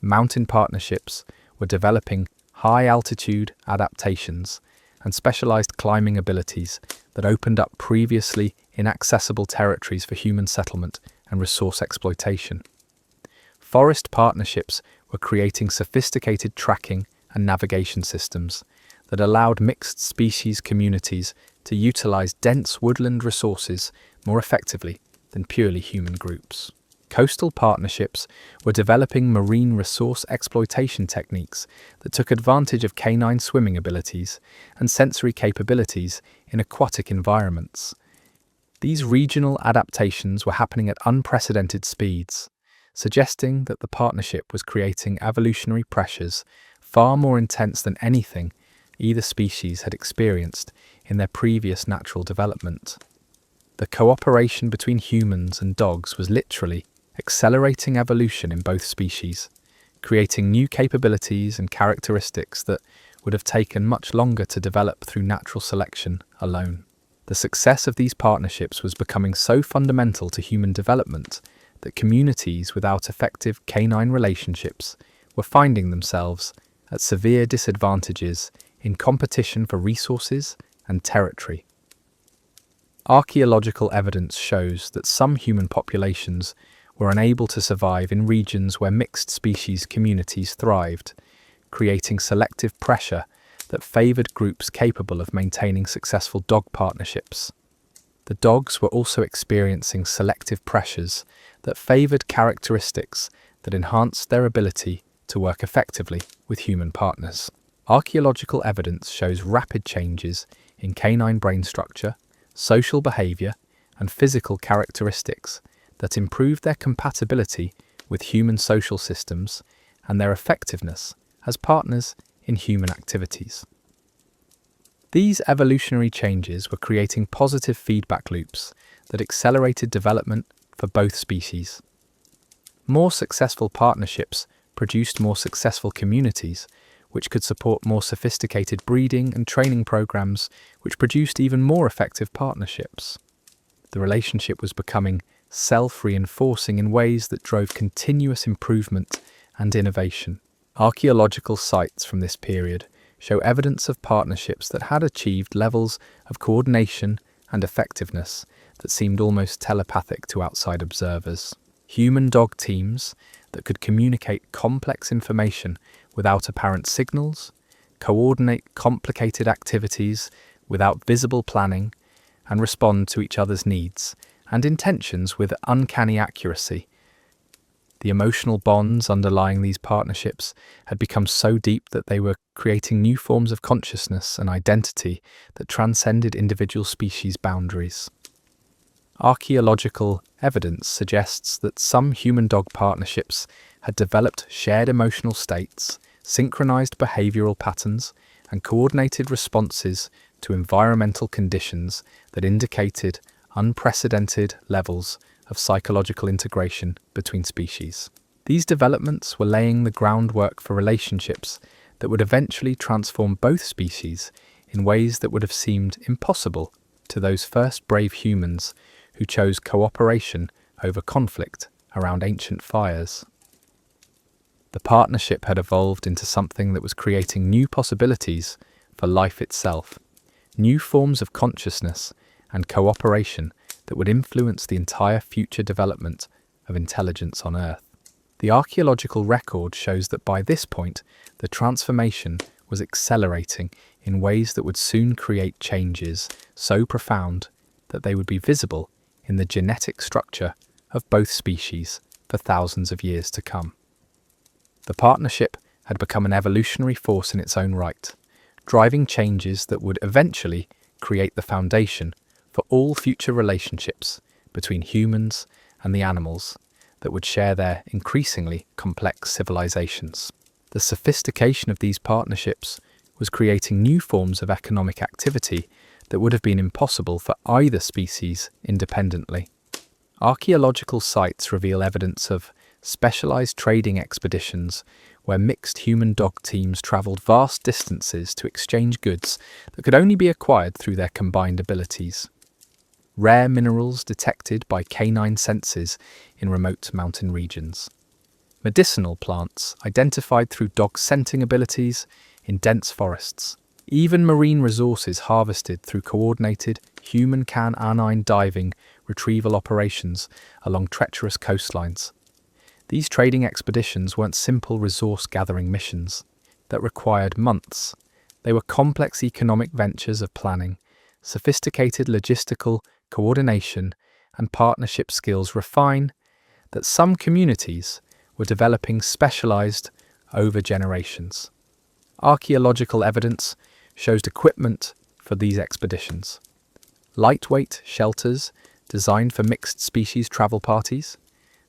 Mountain partnerships were developing high-altitude adaptations and specialized climbing abilities that opened up previously inaccessible territories for human settlement and resource exploitation. Forest partnerships were creating sophisticated tracking and navigation systems that allowed mixed species communities to utilize dense woodland resources more effectively than purely human groups. Coastal partnerships were developing marine resource exploitation techniques that took advantage of canine swimming abilities and sensory capabilities in aquatic environments. These regional adaptations were happening at unprecedented speeds, suggesting that the partnership was creating evolutionary pressures far more intense than anything either species had experienced in their previous natural development. The cooperation between humans and dogs was literally accelerating evolution in both species, creating new capabilities and characteristics that would have taken much longer to develop through natural selection alone. The success of these partnerships was becoming so fundamental to human development that communities without effective canine relationships were finding themselves at severe disadvantages in competition for resources and territory. Archaeological evidence shows that some human populations were unable to survive in regions where mixed species communities thrived, creating selective pressure that favoured groups capable of maintaining successful dog partnerships. The dogs were also experiencing selective pressures that favoured characteristics that enhanced their ability to work effectively with human partners. Archaeological evidence shows rapid changes in canine brain structure, social behaviour, and physical characteristics that improved their compatibility with human social systems and their effectiveness as partners in human activities. These evolutionary changes were creating positive feedback loops that accelerated development for both species. More successful partnerships produced more successful communities, which could support more sophisticated breeding and training programs, which produced even more effective partnerships. The relationship was becoming self-reinforcing in ways that drove continuous improvement and innovation. Archaeological sites from this period show evidence of partnerships that had achieved levels of coordination and effectiveness that seemed almost telepathic to outside observers. Human-dog teams that could communicate complex information without apparent signals, coordinate complicated activities without visible planning, and respond to each other's needs and intentions with uncanny accuracy. The emotional bonds underlying these partnerships had become so deep that they were creating new forms of consciousness and identity that transcended individual species boundaries. Archaeological evidence suggests that some human-dog partnerships had developed shared emotional states, synchronized behavioral patterns, and coordinated responses to environmental conditions that indicated unprecedented levels of psychological integration between species. These developments were laying the groundwork for relationships that would eventually transform both species in ways that would have seemed impossible to those first brave humans who chose cooperation over conflict around ancient fires. The partnership had evolved into something that was creating new possibilities for life itself, new forms of consciousness and cooperation that would influence the entire future development of intelligence on Earth. The archaeological record shows that by this point, the transformation was accelerating in ways that would soon create changes so profound that they would be visible in the genetic structure of both species for thousands of years to come. The partnership had become an evolutionary force in its own right, driving changes that would eventually create the foundation for all future relationships between humans and the animals that would share their increasingly complex civilizations. The sophistication of these partnerships was creating new forms of economic activity that would have been impossible for either species independently. Archaeological sites reveal evidence of specialized trading expeditions where mixed human-dog teams traveled vast distances to exchange goods that could only be acquired through their combined abilities. Rare minerals detected by canine senses in remote mountain regions. Medicinal plants identified through dog scenting abilities in dense forests. Even marine resources harvested through coordinated human diving retrieval operations along treacherous coastlines. These trading expeditions weren't simple resource-gathering missions that required months. They were complex economic ventures of planning, sophisticated logistical coordination, and partnership skills refined that some communities were developing specialized over generations. Archaeological evidence shows equipment for these expeditions. Lightweight shelters designed for mixed species travel parties,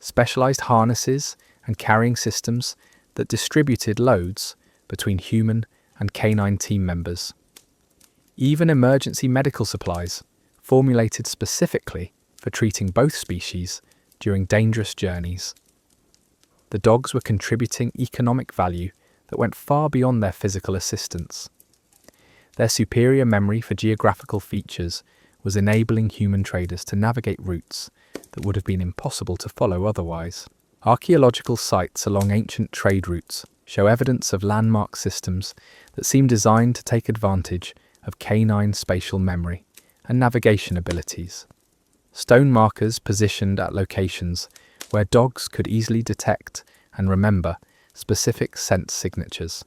specialized harnesses and carrying systems that distributed loads between human and canine team members. Even emergency medical supplies, formulated specifically for treating both species during dangerous journeys. The dogs were contributing economic value that went far beyond their physical assistance. Their superior memory for geographical features was enabling human traders to navigate routes that would have been impossible to follow otherwise. Archaeological sites along ancient trade routes show evidence of landmark systems that seem designed to take advantage of canine spatial memory and navigation abilities. Stone markers positioned at locations where dogs could easily detect and remember specific scent signatures.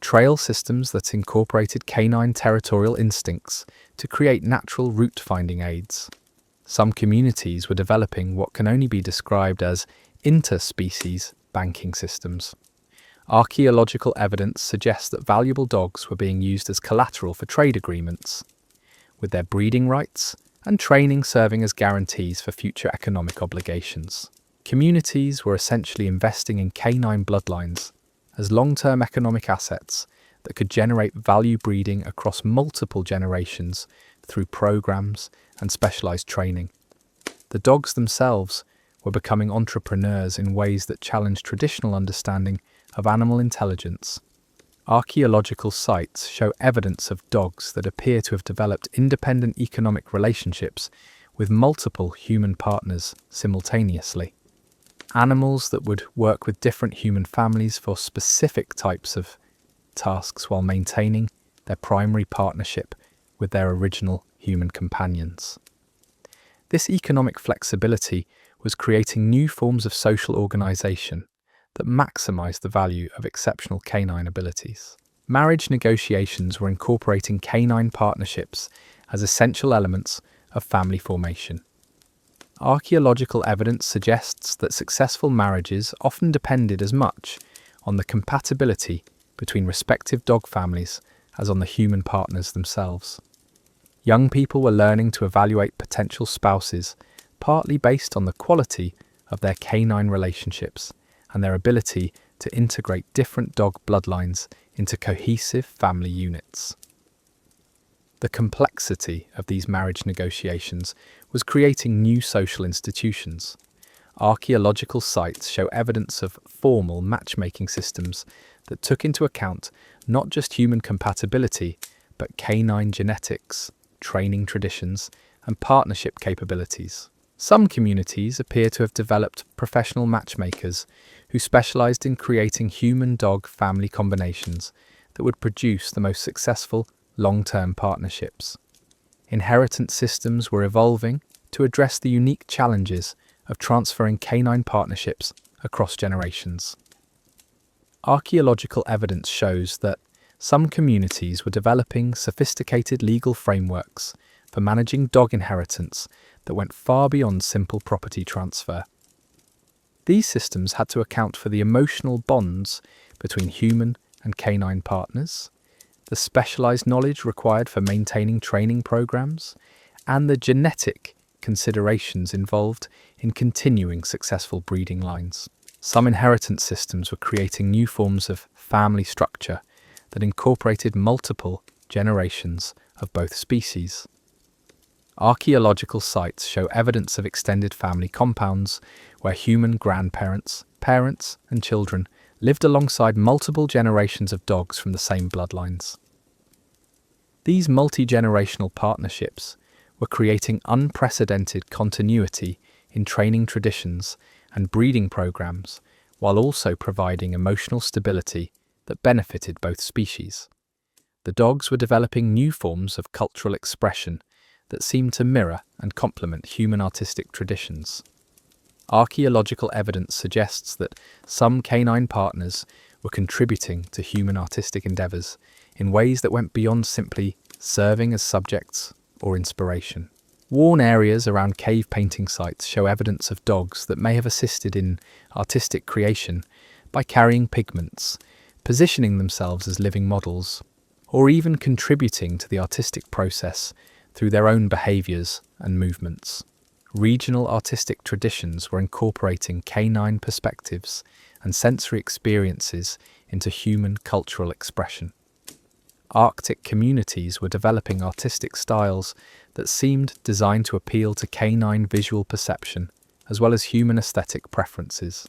Trail systems that incorporated canine territorial instincts to create natural route-finding aids. Some communities were developing what can only be described as interspecies banking systems. Archaeological evidence suggests that valuable dogs were being used as collateral for trade agreements, with their breeding rights and training serving as guarantees for future economic obligations. Communities were essentially investing in canine bloodlines as long-term economic assets that could generate value breeding across multiple generations through programs and specialized training. The dogs themselves were becoming entrepreneurs in ways that challenged traditional understanding of animal intelligence. Archaeological sites show evidence of dogs that appear to have developed independent economic relationships with multiple human partners simultaneously. Animals that would work with different human families for specific types of tasks while maintaining their primary partnership with their original human companions. This economic flexibility was creating new forms of social organization that maximized the value of exceptional canine abilities. Marriage negotiations were incorporating canine partnerships as essential elements of family formation. Archaeological evidence suggests that successful marriages often depended as much on the compatibility between respective dog families as on the human partners themselves. Young people were learning to evaluate potential spouses partly based on the quality of their canine relationships and their ability to integrate different dog bloodlines into cohesive family units. The complexity of these marriage negotiations was creating new social institutions. Archaeological sites show evidence of formal matchmaking systems that took into account not just human compatibility, but canine genetics, training traditions, and partnership capabilities. Some communities appear to have developed professional matchmakers who specialized in creating human-dog family combinations that would produce the most successful long-term partnerships. Inheritance systems were evolving to address the unique challenges of transferring canine partnerships across generations. Archaeological evidence shows that some communities were developing sophisticated legal frameworks for managing dog inheritance that went far beyond simple property transfer. These systems had to account for the emotional bonds between human and canine partners, the specialized knowledge required for maintaining training programs, and the genetic considerations involved in continuing successful breeding lines. Some inheritance systems were creating new forms of family structure that incorporated multiple generations of both species. Archaeological sites show evidence of extended family compounds where human grandparents, parents, and children lived alongside multiple generations of dogs from the same bloodlines. These multi-generational partnerships were creating unprecedented continuity in training traditions and breeding programs, while also providing emotional stability that benefited both species. The dogs were developing new forms of cultural expression that seem to mirror and complement human artistic traditions. Archaeological evidence suggests that some canine partners were contributing to human artistic endeavours in ways that went beyond simply serving as subjects or inspiration. Worn areas around cave painting sites show evidence of dogs that may have assisted in artistic creation by carrying pigments, positioning themselves as living models, or even contributing to the artistic process through their own behaviours and movements. Regional artistic traditions were incorporating canine perspectives and sensory experiences into human cultural expression. Arctic communities were developing artistic styles that seemed designed to appeal to canine visual perception as well as human aesthetic preferences.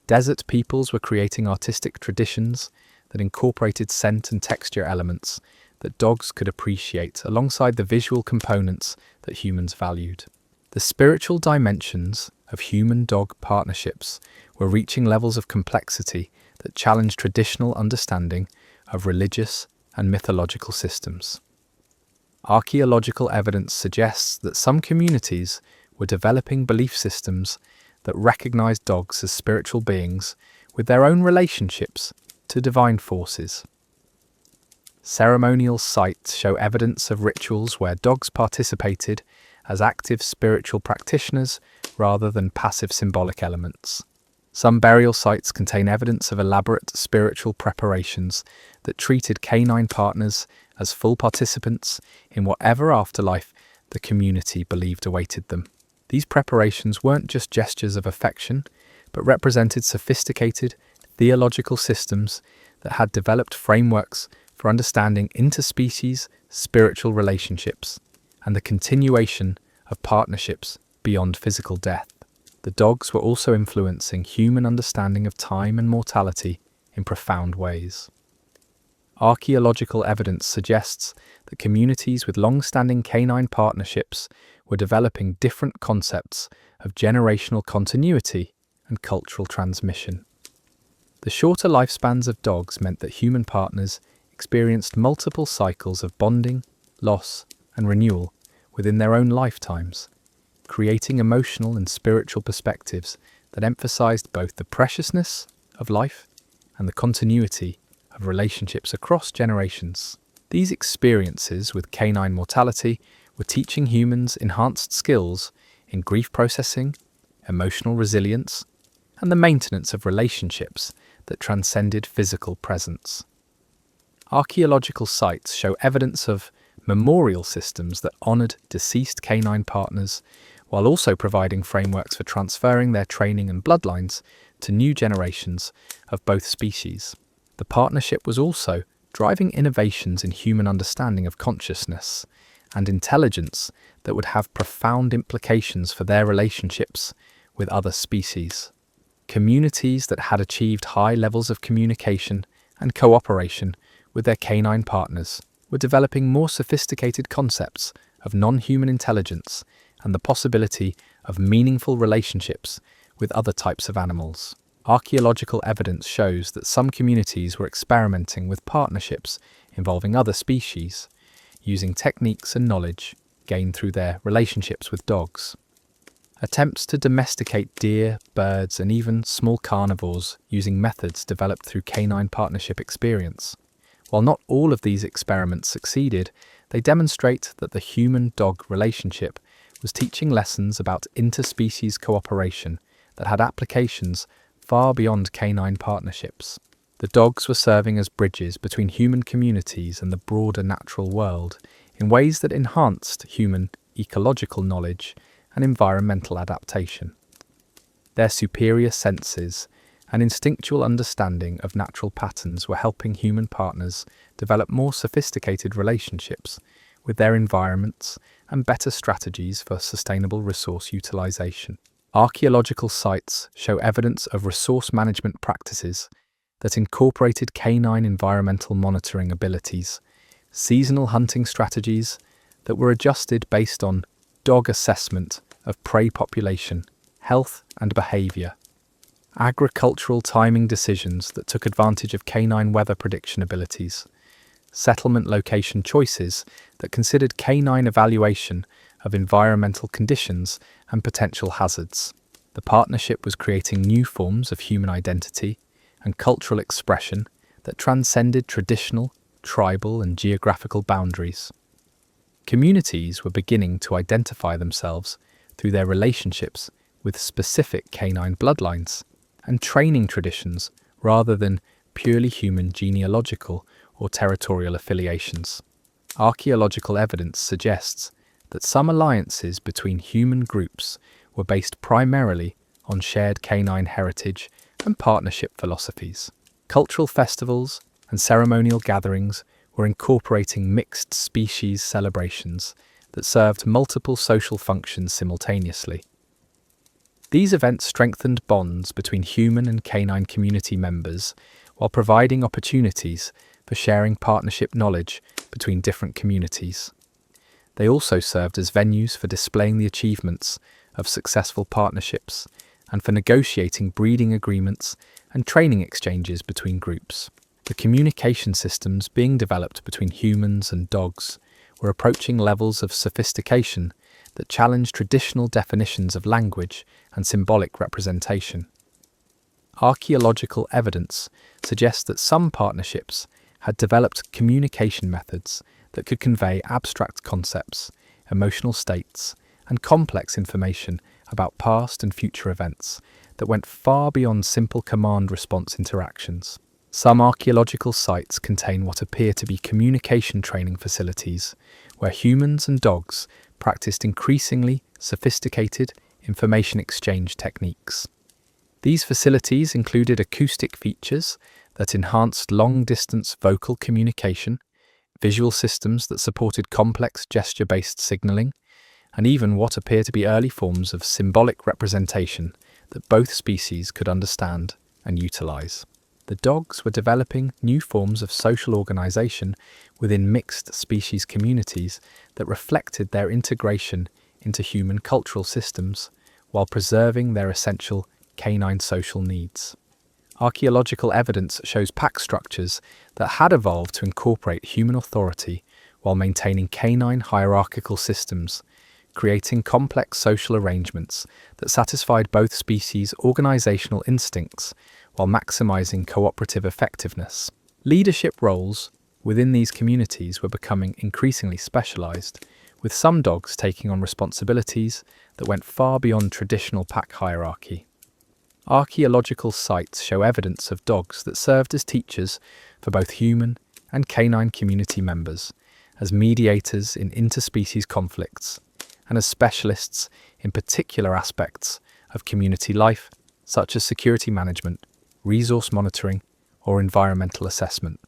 Desert peoples were creating artistic traditions that incorporated scent and texture elements that dogs could appreciate alongside the visual components that humans valued. The spiritual dimensions of human-dog partnerships were reaching levels of complexity that challenged traditional understanding of religious and mythological systems. Archaeological evidence suggests that some communities were developing belief systems that recognized dogs as spiritual beings with their own relationships to divine forces. Ceremonial sites show evidence of rituals where dogs participated as active spiritual practitioners rather than passive symbolic elements. Some burial sites contain evidence of elaborate spiritual preparations that treated canine partners as full participants in whatever afterlife the community believed awaited them. These preparations weren't just gestures of affection, but represented sophisticated theological systems that had developed frameworks for understanding interspecies spiritual relationships and the continuation of partnerships beyond physical death. The dogs were also influencing human understanding of time and mortality in profound ways. Archaeological evidence suggests that communities with long-standing canine partnerships were developing different concepts of generational continuity and cultural transmission. The shorter lifespans of dogs meant that human partners experienced multiple cycles of bonding, loss, and renewal within their own lifetimes, creating emotional and spiritual perspectives that emphasized both the preciousness of life and the continuity of relationships across generations. These experiences with canine mortality were teaching humans enhanced skills in grief processing, emotional resilience, and the maintenance of relationships that transcended physical presence. Archaeological sites show evidence of memorial systems that honored deceased canine partners while also providing frameworks for transferring their training and bloodlines to new generations of both species. The partnership was also driving innovations in human understanding of consciousness and intelligence that would have profound implications for their relationships with other species. Communities that had achieved high levels of communication and cooperation with their canine partners were developing more sophisticated concepts of non-human intelligence and the possibility of meaningful relationships with other types of animals. Archaeological evidence shows that some communities were experimenting with partnerships involving other species, using techniques and knowledge gained through their relationships with dogs. Attempts to domesticate deer, birds, and even small carnivores using methods developed through canine partnership experience. While not all of these experiments succeeded, they demonstrate that the human-dog relationship was teaching lessons about interspecies cooperation that had applications far beyond canine partnerships. The dogs were serving as bridges between human communities and the broader natural world in ways that enhanced human ecological knowledge and environmental adaptation. Their superior senses and instinctual understanding of natural patterns were helping human partners develop more sophisticated relationships with their environments and better strategies for sustainable resource utilization. Archaeological sites show evidence of resource management practices that incorporated canine environmental monitoring abilities, seasonal hunting strategies that were adjusted based on dog assessment of prey population, health and behavior, agricultural timing decisions that took advantage of canine weather prediction abilities, settlement location choices that considered canine evaluation of environmental conditions and potential hazards. The partnership was creating new forms of human identity and cultural expression that transcended traditional, tribal, and geographical boundaries. Communities were beginning to identify themselves through their relationships with specific canine bloodlines and training traditions rather than purely human genealogical or territorial affiliations. Archaeological evidence suggests that some alliances between human groups were based primarily on shared canine heritage and partnership philosophies. Cultural festivals and ceremonial gatherings were incorporating mixed species celebrations that served multiple social functions simultaneously. These events strengthened bonds between human and canine community members while providing opportunities for sharing partnership knowledge between different communities. They also served as venues for displaying the achievements of successful partnerships and for negotiating breeding agreements and training exchanges between groups. The communication systems being developed between humans and dogs were approaching levels of sophistication that challenged traditional definitions of language and symbolic representation. Archaeological evidence suggests that some partnerships had developed communication methods that could convey abstract concepts, emotional states, and complex information about past and future events that went far beyond simple command-response interactions. Some archaeological sites contain what appear to be communication training facilities, where humans and dogs practiced increasingly sophisticated information exchange techniques. These facilities included acoustic features that enhanced long-distance vocal communication, visual systems that supported complex gesture-based signaling, and even what appear to be early forms of symbolic representation that both species could understand and utilize. The dogs were developing new forms of social organization within mixed species communities that reflected their integration into human cultural systems while preserving their essential canine social needs. Archaeological evidence shows pack structures that had evolved to incorporate human authority while maintaining canine hierarchical systems, creating complex social arrangements that satisfied both species' organizational instincts while maximizing cooperative effectiveness. Leadership roles within these communities were becoming increasingly specialized, with some dogs taking on responsibilities that went far beyond traditional pack hierarchy. Archaeological sites show evidence of dogs that served as teachers for both human and canine community members, as mediators in interspecies conflicts, and as specialists in particular aspects of community life, such as security management, resource monitoring, or environmental assessment.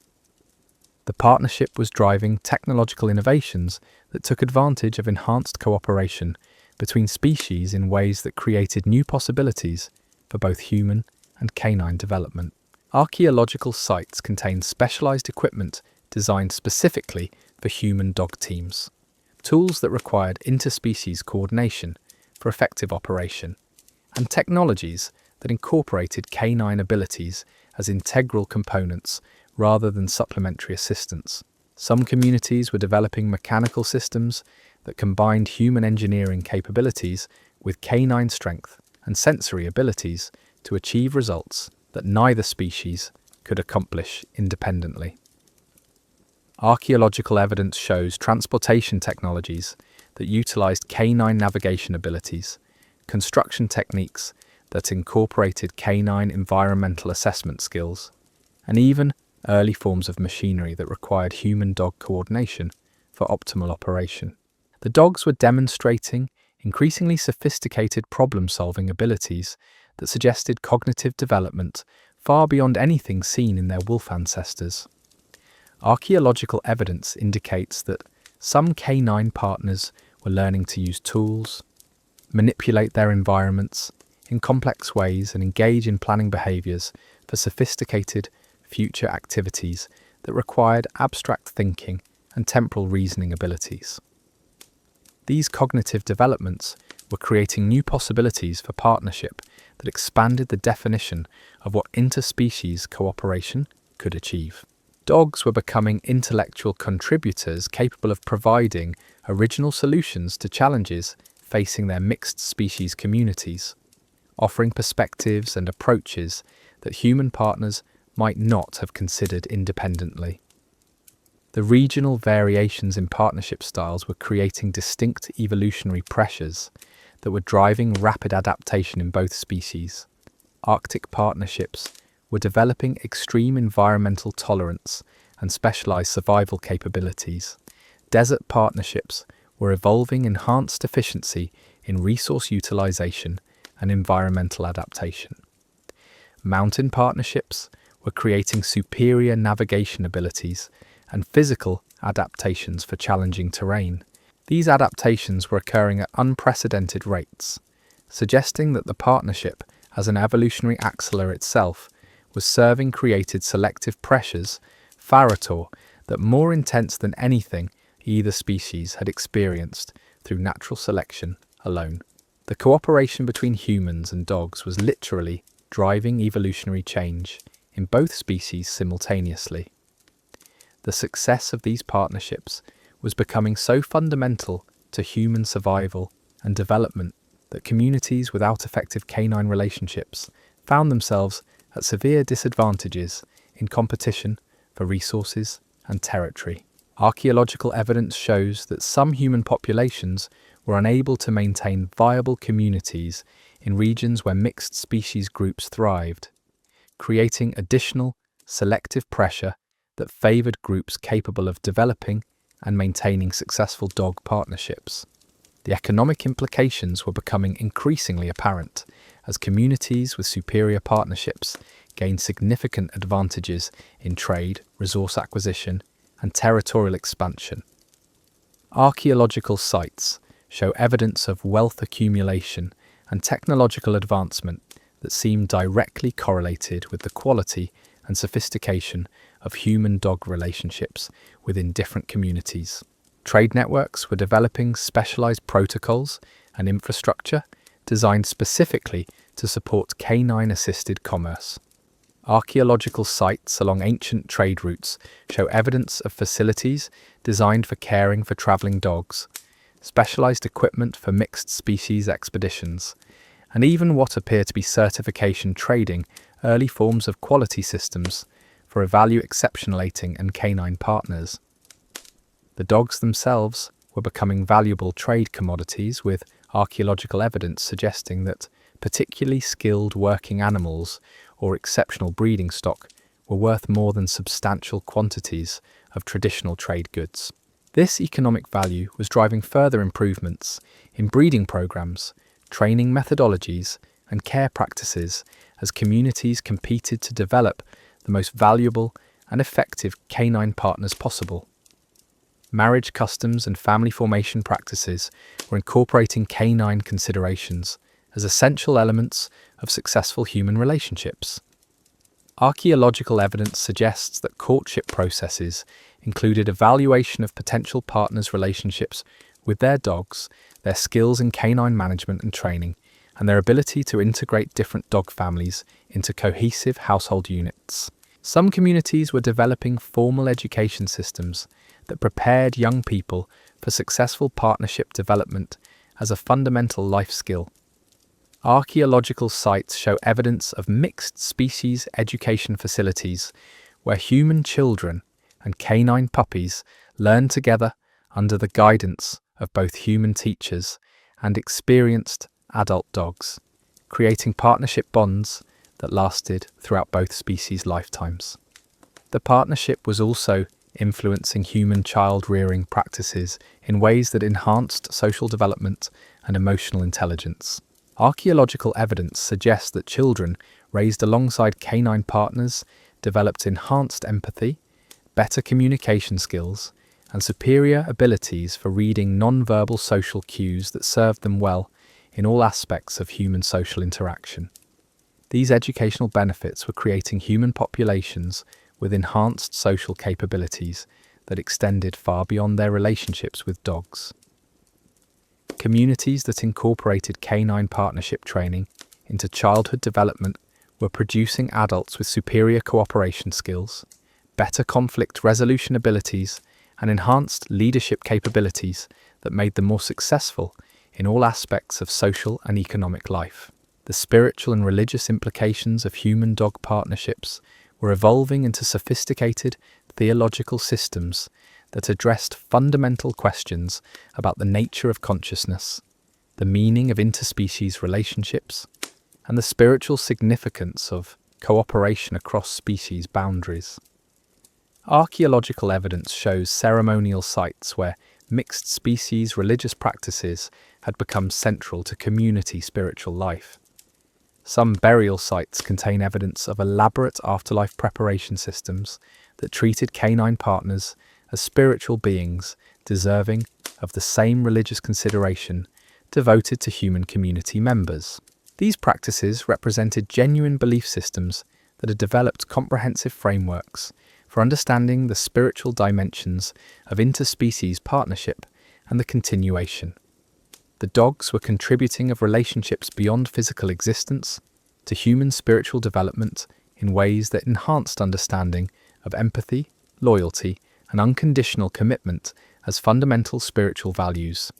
The partnership was driving technological innovations that took advantage of enhanced cooperation between species in ways that created new possibilities for both human and canine development. Archaeological sites contain specialized equipment designed specifically for human-dog teams, tools that required interspecies coordination for effective operation, and technologies that incorporated canine abilities as integral components rather than supplementary assistance. Some communities were developing mechanical systems that combined human engineering capabilities with canine strength and sensory abilities to achieve results that neither species could accomplish independently. Archaeological evidence shows transportation technologies that utilized canine navigation abilities, construction techniques that incorporated canine environmental assessment skills, and even early forms of machinery that required human-dog coordination for optimal operation. The dogs were demonstrating increasingly sophisticated problem-solving abilities that suggested cognitive development far beyond anything seen in their wolf ancestors. Archaeological evidence indicates that some canine partners were learning to use tools, manipulate their environments in complex ways, and engage in planning behaviors for sophisticated future activities that required abstract thinking and temporal reasoning abilities. These cognitive developments were creating new possibilities for partnership that expanded the definition of what interspecies cooperation could achieve. Dogs were becoming intellectual contributors capable of providing original solutions to challenges facing their mixed species communities, offering perspectives and approaches that human partners might not have considered independently. The regional variations in partnership styles were creating distinct evolutionary pressures that were driving rapid adaptation in both species. Arctic partnerships were developing extreme environmental tolerance and specialized survival capabilities. Desert partnerships were evolving enhanced efficiency in resource utilization and environmental adaptation. Mountain partnerships were creating superior navigation abilities and physical adaptations for challenging terrain. These adaptations were occurring at unprecedented rates, suggesting that the partnership, as an evolutionary axilla itself, was serving created selective pressures, Farator, that more intense than anything either species had experienced through natural selection alone. The cooperation between humans and dogs was literally driving evolutionary change in both species simultaneously. The success of these partnerships was becoming so fundamental to human survival and development that communities without effective canine relationships found themselves at severe disadvantages in competition for resources and territory. Archaeological evidence shows that some human populations were unable to maintain viable communities in regions where mixed species groups thrived, creating additional selective pressure that favored groups capable of developing and maintaining successful dog partnerships. The economic implications were becoming increasingly apparent as communities with superior partnerships gained significant advantages in trade, resource acquisition, and territorial expansion. Archaeological sites show evidence of wealth accumulation and technological advancement that seem directly correlated with the quality and sophistication of human-dog relationships within different communities. Trade networks were developing specialized protocols and infrastructure designed specifically to support canine-assisted commerce. Archaeological sites along ancient trade routes show evidence of facilities designed for caring for traveling dogs, specialized equipment for mixed species expeditions, and even what appear to be certification trading early forms of quality systems for exceptionalating and canine partners. The dogs themselves were becoming valuable trade commodities, with archaeological evidence suggesting that particularly skilled working animals or exceptional breeding stock were worth more than substantial quantities of traditional trade goods. This economic value was driving further improvements in breeding programs, training methodologies, and care practices as communities competed to develop the most valuable and effective canine partners possible. Marriage customs and family formation practices were incorporating canine considerations as essential elements of successful human relationships. Archaeological evidence suggests that courtship processes included evaluation of potential partners' relationships with their dogs, their skills in canine management and training, and their ability to integrate different dog families into cohesive household units. Some communities were developing formal education systems that prepared young people for successful partnership development as a fundamental life skill. Archaeological sites show evidence of mixed species education facilities where human children and canine puppies learn together under the guidance of both human teachers and experienced adult dogs, creating partnership bonds that lasted throughout both species' lifetimes. The partnership was also influencing human child rearing practices in ways that enhanced social development and emotional intelligence. Archaeological evidence suggests that children raised alongside canine partners developed enhanced empathy, better communication skills, and superior abilities for reading non-verbal social cues that served them well in all aspects of human social interaction. These educational benefits were creating human populations with enhanced social capabilities that extended far beyond their relationships with dogs. Communities that incorporated canine partnership training into childhood development were producing adults with superior cooperation skills, better conflict resolution abilities, and enhanced leadership capabilities that made them more successful in all aspects of social and economic life. The spiritual and religious implications of human-dog partnerships were evolving into sophisticated theological systems that addressed fundamental questions about the nature of consciousness, the meaning of interspecies relationships, and the spiritual significance of cooperation across species boundaries. Archaeological evidence shows ceremonial sites where mixed species religious practices had become central to community spiritual life. Some burial sites contain evidence of elaborate afterlife preparation systems that treated canine partners as spiritual beings deserving of the same religious consideration devoted to human community members. These practices represented genuine belief systems that had developed comprehensive frameworks for understanding the spiritual dimensions of interspecies partnership and the continuation. The dogs were contributing of relationships beyond physical existence to human spiritual development in ways that enhanced understanding of empathy, loyalty, and unconditional commitment as fundamental spiritual values.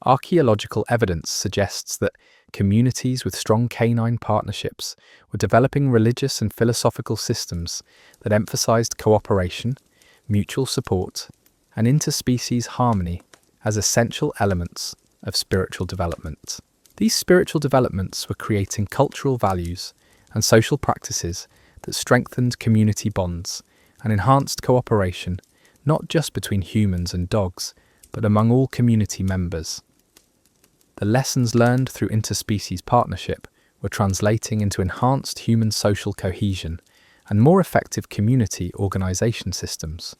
Archaeological evidence suggests that communities with strong canine partnerships were developing religious and philosophical systems that emphasized cooperation, mutual support, and interspecies harmony as essential elements of spiritual development. These spiritual developments were creating cultural values and social practices that strengthened community bonds and enhanced cooperation, not just between humans and dogs, but among all community members. The lessons learned through interspecies partnership were translating into enhanced human social cohesion and more effective community organization systems.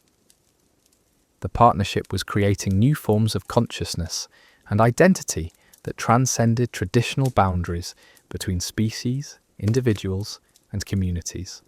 The partnership was creating new forms of consciousness and identity that transcended traditional boundaries between species, individuals, and communities.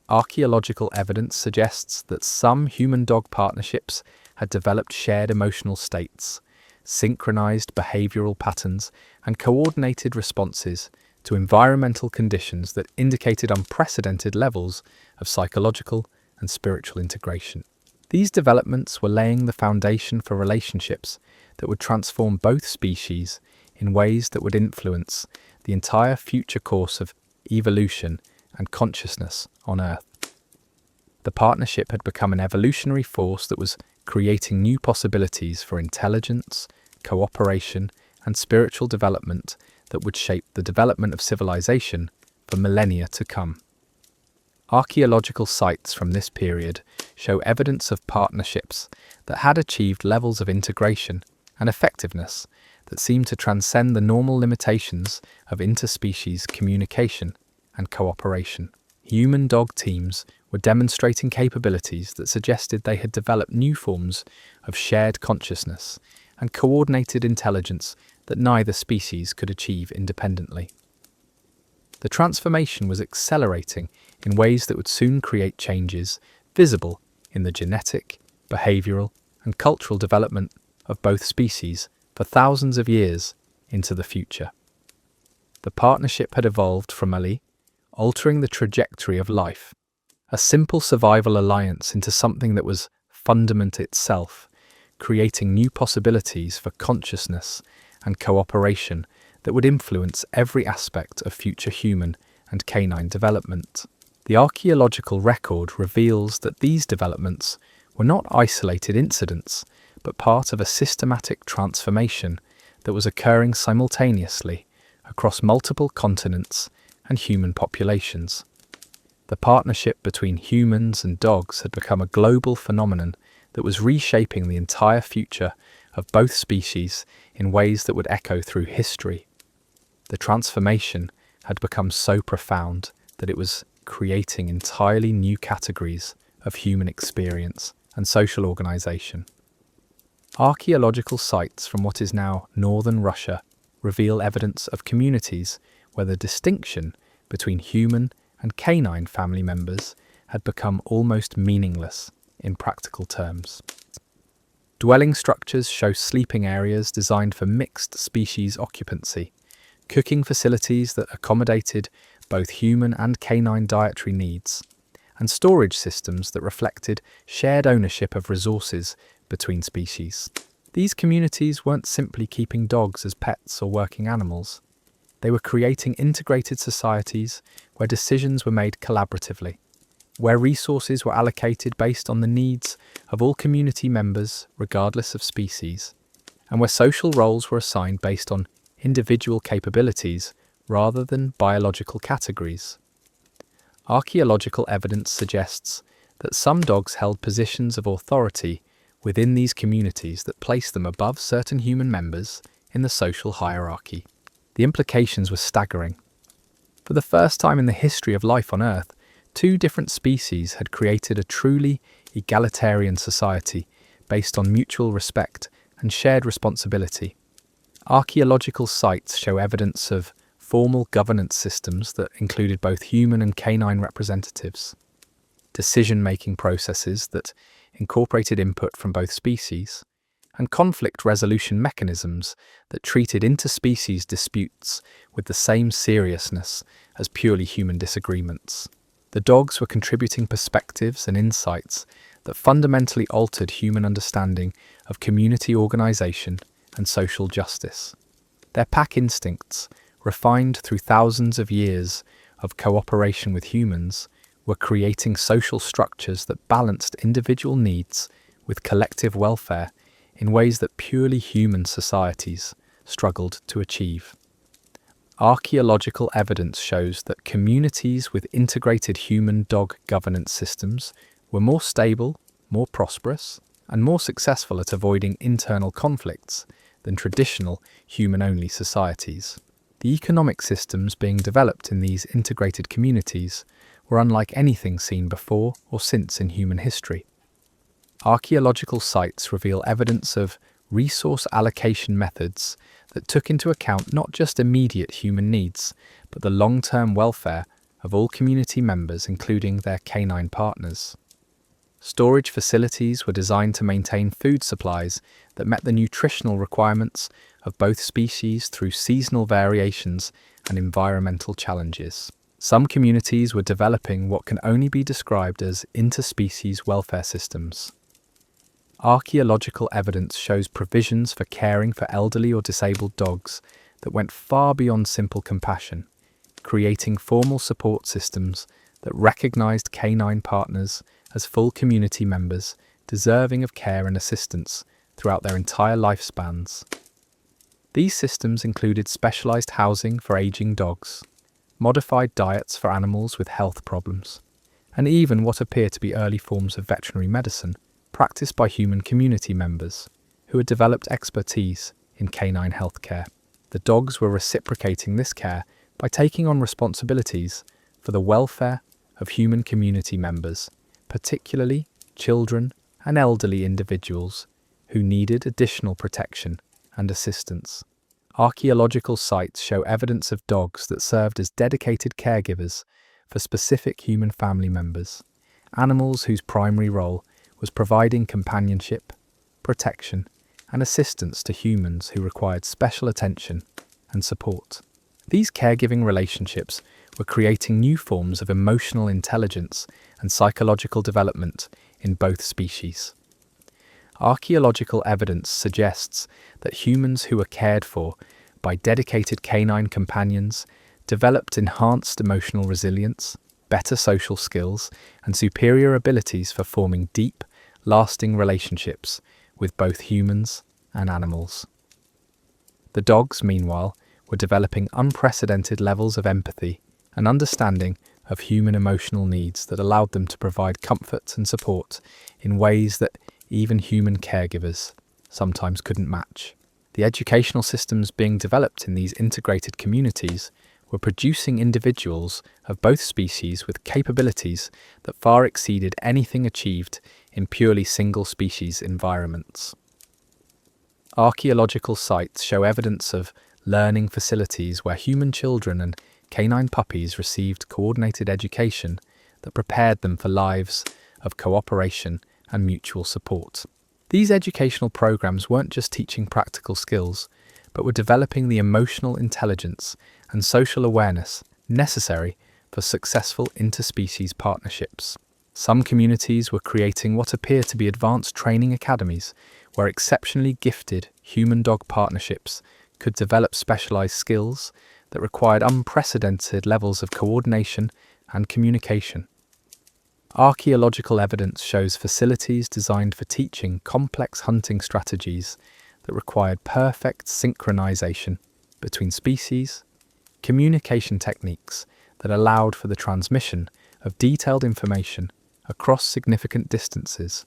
Archaeological evidence suggests that some human-dog partnerships had developed shared emotional states, synchronized behavioral patterns, and coordinated responses to environmental conditions that indicated unprecedented levels of psychological and spiritual integration. These developments were laying the foundation for relationships that would transform both species in ways that would influence the entire future course of evolution and consciousness on Earth. The partnership had become an evolutionary force that was creating new possibilities for intelligence, cooperation, and spiritual development that would shape the development of civilization for millennia to come. Archaeological sites from this period show evidence of partnerships that had achieved levels of integration and effectiveness that seemed to transcend the normal limitations of interspecies communication and cooperation. Human-dog teams were demonstrating capabilities that suggested they had developed new forms of shared consciousness and coordinated intelligence that neither species could achieve independently. The transformation was accelerating in ways that would soon create changes visible in the genetic, behavioral, and cultural development of both species for thousands of years into the future. The partnership had evolved from altering the trajectory of life, a simple survival alliance, into something that was fundament itself, creating new possibilities for consciousness and cooperation that would influence every aspect of future human and canine development. The archaeological record reveals that these developments were not isolated incidents, but part of a systematic transformation that was occurring simultaneously across multiple continents and human populations. The partnership between humans and dogs had become a global phenomenon that was reshaping the entire future of both species in ways that would echo through history. The transformation had become so profound that it was creating entirely new categories of human experience and social organization. Archaeological sites from what is now northern Russia reveal evidence of communities where the distinction between human and canine family members had become almost meaningless in practical terms. Dwelling structures show sleeping areas designed for mixed species occupancy, cooking facilities that accommodated both human and canine dietary needs, and storage systems that reflected shared ownership of resources between species. These communities weren't simply keeping dogs as pets or working animals. They were creating integrated societies where decisions were made collaboratively, where resources were allocated based on the needs of all community members regardless of species, and where social roles were assigned based on individual capabilities rather than biological categories. Archaeological evidence suggests that some dogs held positions of authority within these communities that placed them above certain human members in the social hierarchy. The implications were staggering. For the first time in the history of life on Earth, two different species had created a truly egalitarian society based on mutual respect and shared responsibility. Archaeological sites show evidence of formal governance systems that included both human and canine representatives, decision-making processes that incorporated input from both species, and conflict resolution mechanisms that treated interspecies disputes with the same seriousness as purely human disagreements. The dogs were contributing perspectives and insights that fundamentally altered human understanding of community organization and social justice. Their pack instincts, refined through thousands of years of cooperation with humans, were creating social structures that balanced individual needs with collective welfare in ways that purely human societies struggled to achieve. Archaeological evidence shows that communities with integrated human-dog governance systems were more stable, more prosperous, and more successful at avoiding internal conflicts than traditional human-only societies. The economic systems being developed in these integrated communities were unlike anything seen before or since in human history. Archaeological sites reveal evidence of resource allocation methods that took into account not just immediate human needs, but the long-term welfare of all community members, including their canine partners. Storage facilities were designed to maintain food supplies that met the nutritional requirements of both species through seasonal variations and environmental challenges. Some communities were developing what can only be described as interspecies welfare systems. Archaeological evidence shows provisions for caring for elderly or disabled dogs that went far beyond simple compassion, creating formal support systems that recognized canine partners as full community members deserving of care and assistance throughout their entire lifespans. These systems included specialized housing for aging dogs, modified diets for animals with health problems, and even what appear to be early forms of veterinary medicine practiced by human community members who had developed expertise in canine healthcare. The dogs were reciprocating this care by taking on responsibilities for the welfare of human community members, particularly children and elderly individuals who needed additional protection and assistance. Archaeological sites show evidence of dogs that served as dedicated caregivers for specific human family members, animals whose primary role was providing companionship, protection, and assistance to humans who required special attention and support. These caregiving relationships were creating new forms of emotional intelligence and psychological development in both species. Archaeological evidence suggests that humans who were cared for by dedicated canine companions developed enhanced emotional resilience, better social skills, and superior abilities for forming deep, lasting relationships with both humans and animals. The dogs, meanwhile, were developing unprecedented levels of empathy and understanding of human emotional needs that allowed them to provide comfort and support in ways that even human caregivers sometimes couldn't match. The educational systems being developed in these integrated communities were producing individuals of both species with capabilities that far exceeded anything achieved in purely single-species environments. Archaeological sites show evidence of learning facilities where human children and canine puppies received coordinated education that prepared them for lives of cooperation and mutual support. These educational programs weren't just teaching practical skills, but were developing the emotional intelligence and social awareness necessary for successful interspecies partnerships. Some communities were creating what appear to be advanced training academies, where exceptionally gifted human-dog partnerships could develop specialized skills that required unprecedented levels of coordination and communication. Archaeological evidence shows facilities designed for teaching complex hunting strategies that required perfect synchronization between species, communication techniques that allowed for the transmission of detailed information across significant distances,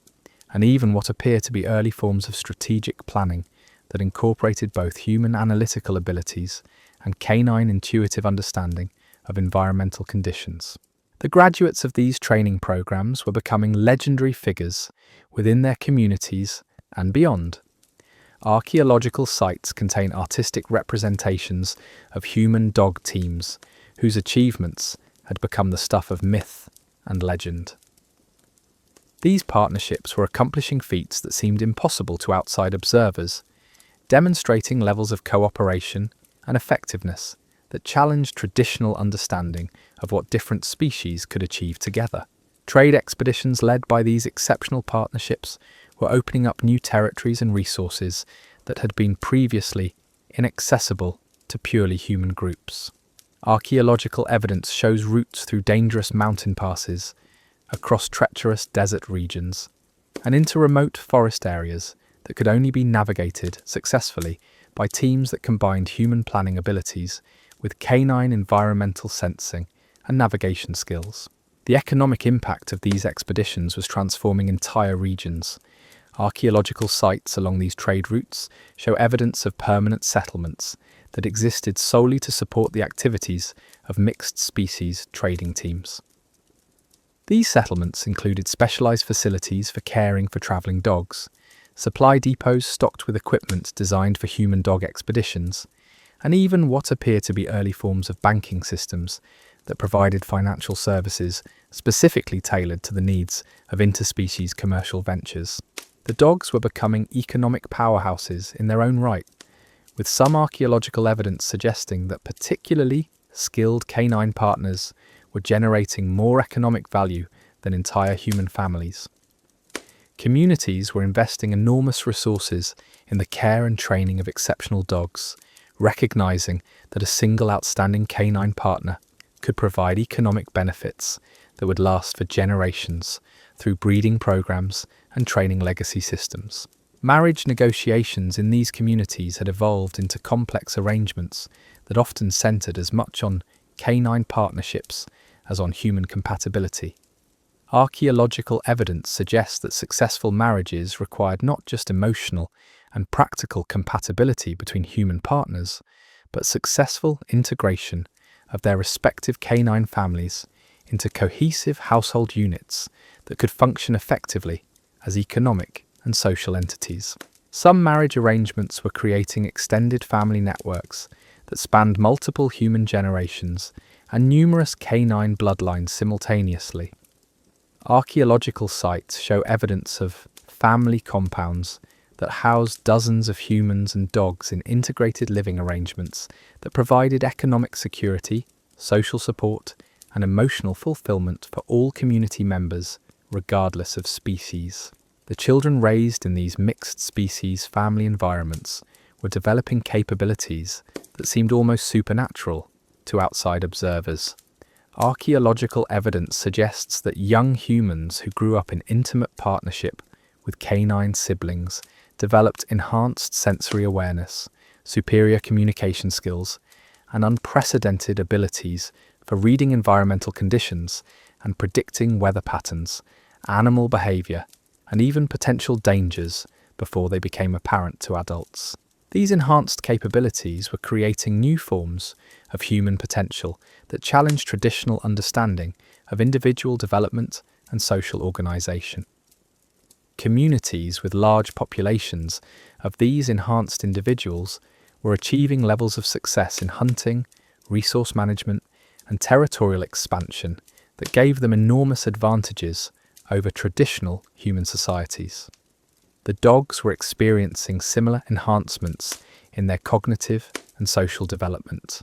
and even what appear to be early forms of strategic planning that incorporated both human analytical abilities and canine intuitive understanding of environmental conditions. The graduates of these training programs were becoming legendary figures within their communities and beyond. Archaeological sites contain artistic representations of human-dog teams whose achievements had become the stuff of myth and legend. These partnerships were accomplishing feats that seemed impossible to outside observers, demonstrating levels of cooperation and effectiveness that challenged traditional understanding of what different species could achieve together. Trade expeditions led by these exceptional partnerships were opening up new territories and resources that had been previously inaccessible to purely human groups. Archaeological evidence shows routes through dangerous mountain passes, across treacherous desert regions, and into remote forest areas that could only be navigated successfully by teams that combined human planning abilities with canine environmental sensing and navigation skills. The economic impact of these expeditions was transforming entire regions. Archaeological sites along these trade routes show evidence of permanent settlements that existed solely to support the activities of mixed species trading teams. These settlements included specialized facilities for caring for traveling dogs, supply depots stocked with equipment designed for human-dog expeditions, and even what appear to be early forms of banking systems that provided financial services specifically tailored to the needs of interspecies commercial ventures. The dogs were becoming economic powerhouses in their own right, with some archaeological evidence suggesting that particularly skilled canine partners were generating more economic value than entire human families. Communities were investing enormous resources in the care and training of exceptional dogs, recognizing that a single outstanding canine partner could provide economic benefits that would last for generations through breeding programs and training legacy systems. Marriage negotiations in these communities had evolved into complex arrangements that often centered as much on canine partnerships as on human compatibility. Archaeological evidence suggests that successful marriages required not just emotional and practical compatibility between human partners, but successful integration of their respective canine families into cohesive household units that could function effectively as economic and social entities. Some marriage arrangements were creating extended family networks that spanned multiple human generations and numerous canine bloodlines simultaneously. Archaeological sites show evidence of family compounds that housed dozens of humans and dogs in integrated living arrangements that provided economic security, social support, and emotional fulfillment for all community members, regardless of species. The children raised in these mixed species family environments were developing capabilities that seemed almost supernatural to outside observers. Archaeological evidence suggests that young humans who grew up in intimate partnership with canine siblings developed enhanced sensory awareness, superior communication skills, and unprecedented abilities for reading environmental conditions and predicting weather patterns, animal behavior, and even potential dangers before they became apparent to adults. These enhanced capabilities were creating new forms of human potential that challenged traditional understanding of individual development and social organization. Communities with large populations of these enhanced individuals were achieving levels of success in hunting, resource management, and territorial expansion that gave them enormous advantages over traditional human societies. The dogs were experiencing similar enhancements in their cognitive and social development.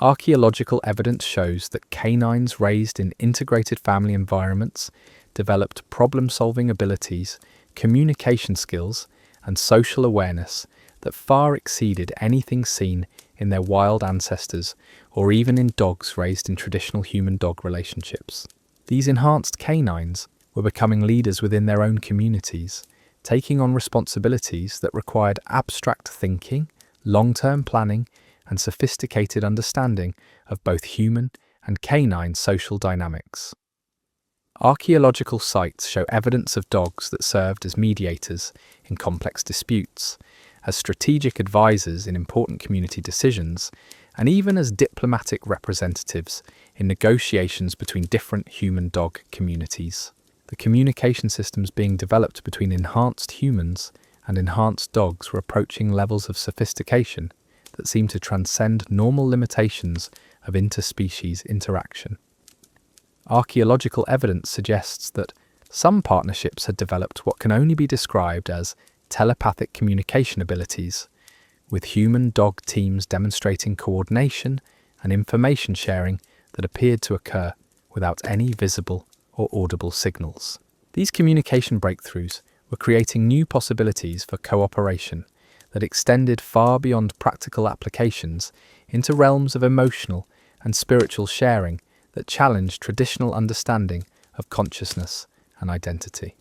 Archaeological evidence shows that canines raised in integrated family environments developed problem-solving abilities, communication skills, and social awareness that far exceeded anything seen in their wild ancestors or even in dogs raised in traditional human-dog relationships. These enhanced canines were becoming leaders within their own communities, taking on responsibilities that required abstract thinking, long-term planning, and sophisticated understanding of both human and canine social dynamics. Archaeological sites show evidence of dogs that served as mediators in complex disputes, as strategic advisors in important community decisions, and even as diplomatic representatives in negotiations between different human-dog communities. The communication systems being developed between enhanced humans and enhanced dogs were approaching levels of sophistication that seemed to transcend normal limitations of interspecies interaction. Archaeological evidence suggests that some partnerships had developed what can only be described as telepathic communication abilities, with human-dog teams demonstrating coordination and information sharing that appeared to occur without any visible or audible signals. These communication breakthroughs were creating new possibilities for cooperation that extended far beyond practical applications into realms of emotional and spiritual sharing that challenged traditional understanding of consciousness and identity.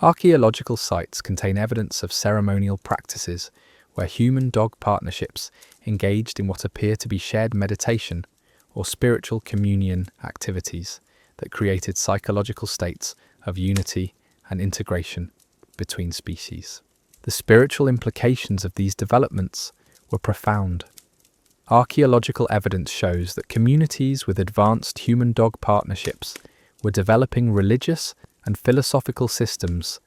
Archaeological sites contain evidence of ceremonial practices where human-dog partnerships engaged in what appear to be shared meditation or spiritual communion activities that created psychological states of unity and integration between species. The spiritual implications of these developments were profound. Archaeological evidence shows that communities with advanced human-dog partnerships were developing religious and philosophical systems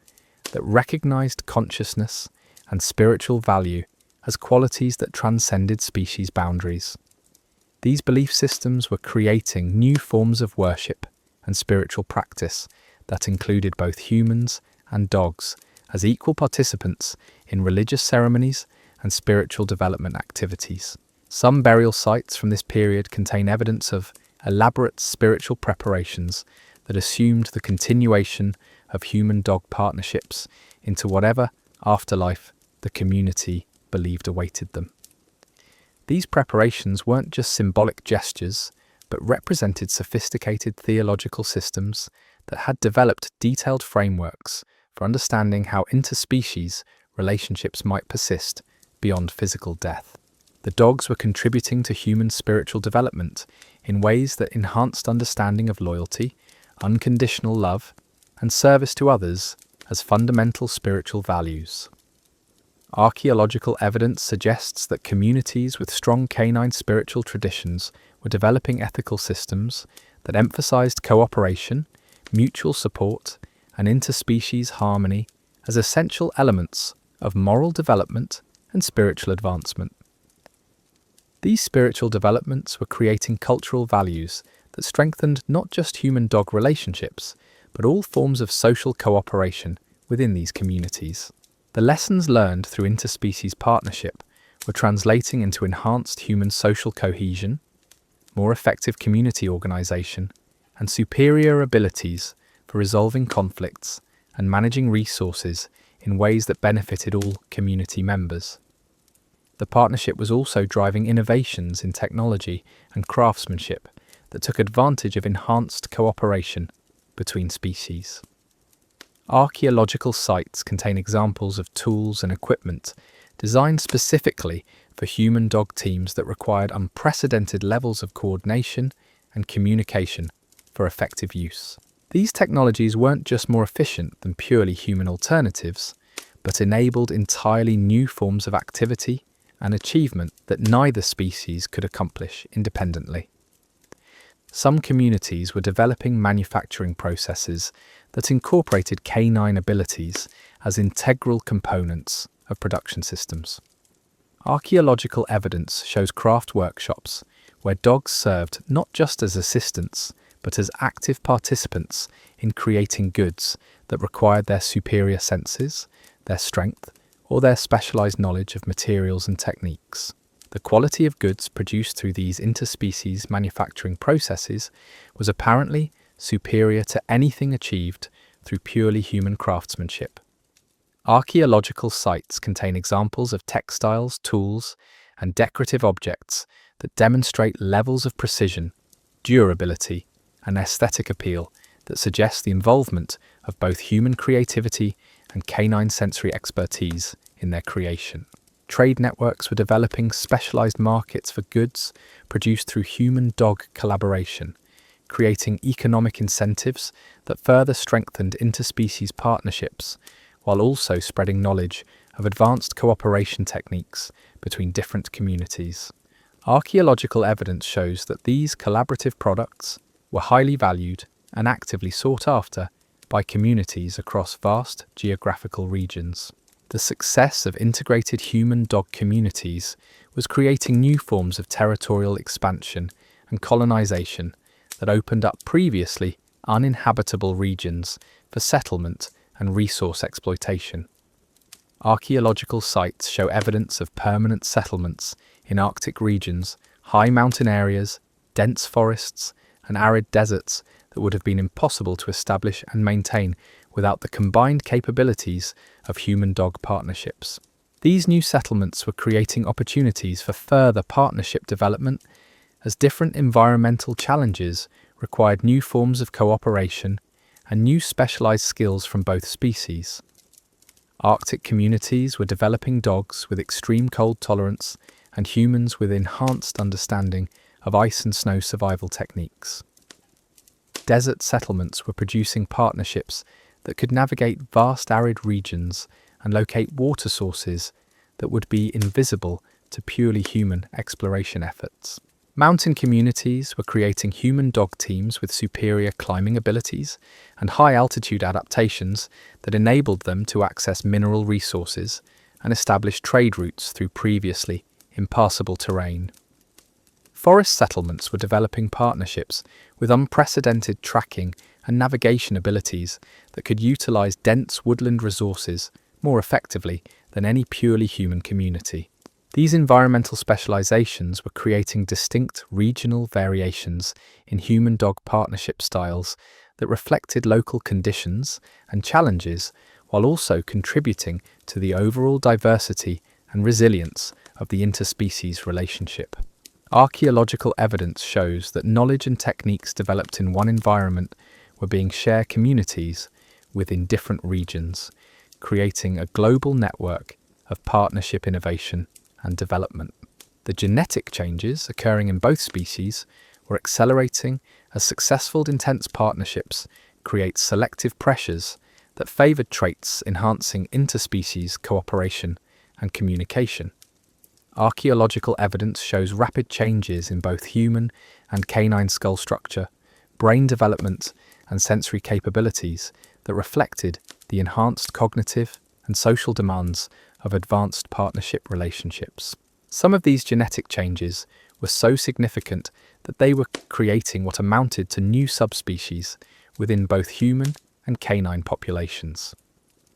that recognized consciousness and spiritual value as qualities that transcended species boundaries. These belief systems were creating new forms of worship and spiritual practice that included both humans and dogs as equal participants in religious ceremonies and spiritual development activities. Some burial sites from this period contain evidence of elaborate spiritual preparations that assumed the continuation of human-dog partnerships into whatever afterlife the community believed awaited them. These preparations weren't just symbolic gestures, but represented sophisticated theological systems that had developed detailed frameworks for understanding how interspecies relationships might persist beyond physical death. The dogs were contributing to human spiritual development in ways that enhanced understanding of loyalty, unconditional love, and service to others as fundamental spiritual values. Archaeological evidence suggests that communities with strong canine spiritual traditions were developing ethical systems that emphasized cooperation, mutual support, and interspecies harmony as essential elements of moral development and spiritual advancement. These spiritual developments were creating cultural values that strengthened not just human-dog relationships, but all forms of social cooperation within these communities. The lessons learned through interspecies partnership were translating into enhanced human social cohesion, more effective community organization, and superior abilities for resolving conflicts and managing resources in ways that benefited all community members. The partnership was also driving innovations in technology and craftsmanship that took advantage of enhanced cooperation between species. Archaeological sites contain examples of tools and equipment designed specifically for human-dog teams that required unprecedented levels of coordination and communication for effective use. These technologies weren't just more efficient than purely human alternatives, but enabled entirely new forms of activity and achievement that neither species could accomplish independently. Some communities were developing manufacturing processes that incorporated canine abilities as integral components of production systems. Archaeological evidence shows craft workshops where dogs served not just as assistants, but as active participants in creating goods that required their superior senses, their strength, or their specialized knowledge of materials and techniques. The quality of goods produced through these interspecies manufacturing processes was apparently superior to anything achieved through purely human craftsmanship. Archaeological sites contain examples of textiles, tools, and decorative objects that demonstrate levels of precision, durability, and aesthetic appeal that suggest the involvement of both human creativity and canine sensory expertise in their creation. Trade networks were developing specialized markets for goods produced through human-dog collaboration, creating economic incentives that further strengthened interspecies partnerships, while also spreading knowledge of advanced cooperation techniques between different communities. Archaeological evidence shows that these collaborative products were highly valued and actively sought after by communities across vast geographical regions. The success of integrated human-dog communities was creating new forms of territorial expansion and colonization that opened up previously uninhabitable regions for settlement and resource exploitation. Archaeological sites show evidence of permanent settlements in Arctic regions, high mountain areas, dense forests, and arid deserts that would have been impossible to establish and maintain without the combined capabilities of human-dog partnerships. These new settlements were creating opportunities for further partnership development as different environmental challenges required new forms of cooperation and new specialized skills from both species. Arctic communities were developing dogs with extreme cold tolerance and humans with enhanced understanding of ice and snow survival techniques. Desert settlements were producing partnerships that could navigate vast arid regions and locate water sources that would be invisible to purely human exploration efforts. Mountain communities were creating human-dog teams with superior climbing abilities and high-altitude adaptations that enabled them to access mineral resources and establish trade routes through previously impassable terrain. Forest settlements were developing partnerships with unprecedented tracking and navigation abilities that could utilize dense woodland resources more effectively than any purely human community. These environmental specializations were creating distinct regional variations in human-dog partnership styles that reflected local conditions and challenges while also contributing to the overall diversity and resilience of the interspecies relationship. Archaeological evidence shows that knowledge and techniques developed in one environment were being shared communities within different regions, creating a global network of partnership innovation and development. The genetic changes occurring in both species were accelerating as successful intense partnerships create selective pressures that favored traits enhancing interspecies cooperation and communication. Archaeological evidence shows rapid changes in both human and canine skull structure, brain development, and sensory capabilities that reflected the enhanced cognitive and social demands of advanced partnership relationships. Some of these genetic changes were so significant that they were creating what amounted to new subspecies within both human and canine populations.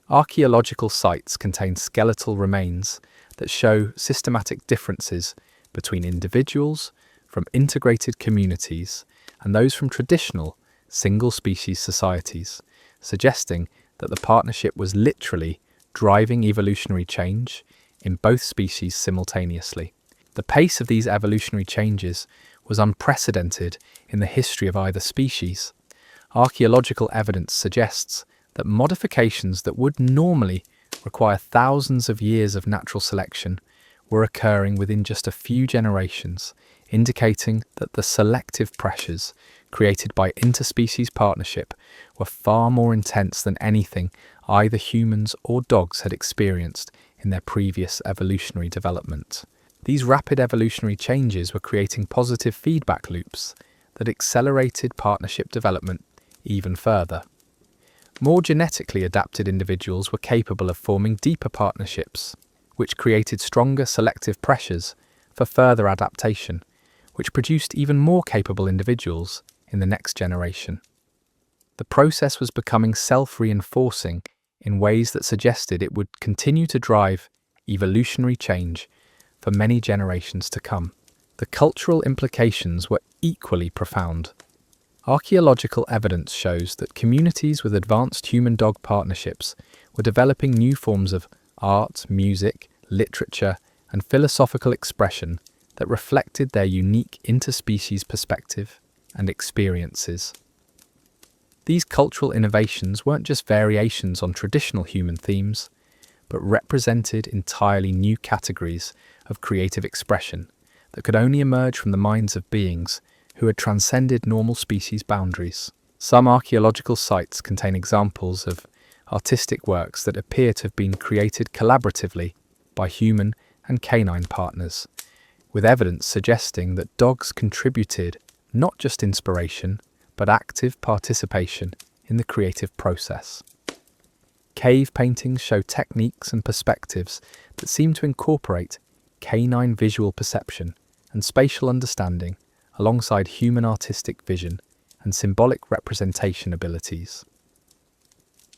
Archaeological sites contain skeletal remains that show systematic differences between individuals from integrated communities and those from traditional single-species societies, suggesting that the partnership was literally driving evolutionary change in both species simultaneously. The pace of these evolutionary changes was unprecedented in the history of either species. Archaeological evidence suggests that modifications that would normally require thousands of years of natural selection were occurring within just a few generations, indicating that the selective pressures created by interspecies partnership were far more intense than anything either humans or dogs had experienced in their previous evolutionary development. These rapid evolutionary changes were creating positive feedback loops that accelerated partnership development even further. More genetically adapted individuals were capable of forming deeper partnerships, which created stronger selective pressures for further adaptation, which produced even more capable individuals in the next generation. The process was becoming self-reinforcing in ways that suggested it would continue to drive evolutionary change for many generations to come. The cultural implications were equally profound. Archaeological evidence shows that communities with advanced human-dog partnerships were developing new forms of art, music, literature, and philosophical expression that reflected their unique interspecies perspective and experiences. These cultural innovations weren't just variations on traditional human themes, but represented entirely new categories of creative expression that could only emerge from the minds of beings who had transcended normal species boundaries. Some archaeological sites contain examples of artistic works that appear to have been created collaboratively by human and canine partners, with evidence suggesting that dogs contributed not just inspiration, but active participation in the creative process. Cave paintings show techniques and perspectives that seem to incorporate canine visual perception and spatial understanding alongside human artistic vision and symbolic representation abilities.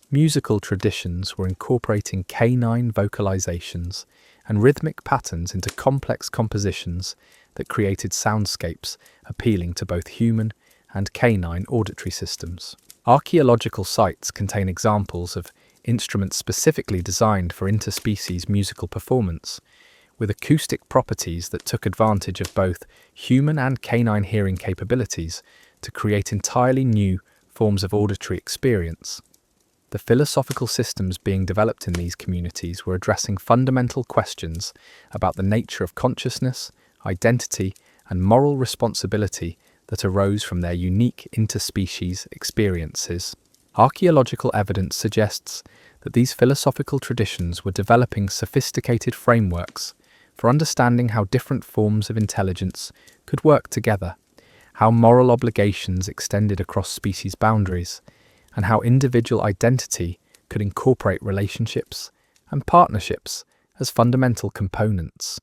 Musical traditions were incorporating canine vocalizations and rhythmic patterns into complex compositions that created soundscapes appealing to both human and canine auditory systems. Archaeological sites contain examples of instruments specifically designed for interspecies musical performance, with acoustic properties that took advantage of both human and canine hearing capabilities to create entirely new forms of auditory experience. The philosophical systems being developed in these communities were addressing fundamental questions about the nature of consciousness, identity, and moral responsibility that arose from their unique interspecies experiences. Archaeological evidence suggests that these philosophical traditions were developing sophisticated frameworks for understanding how different forms of intelligence could work together, how moral obligations extended across species boundaries, and how individual identity could incorporate relationships and partnerships as fundamental components.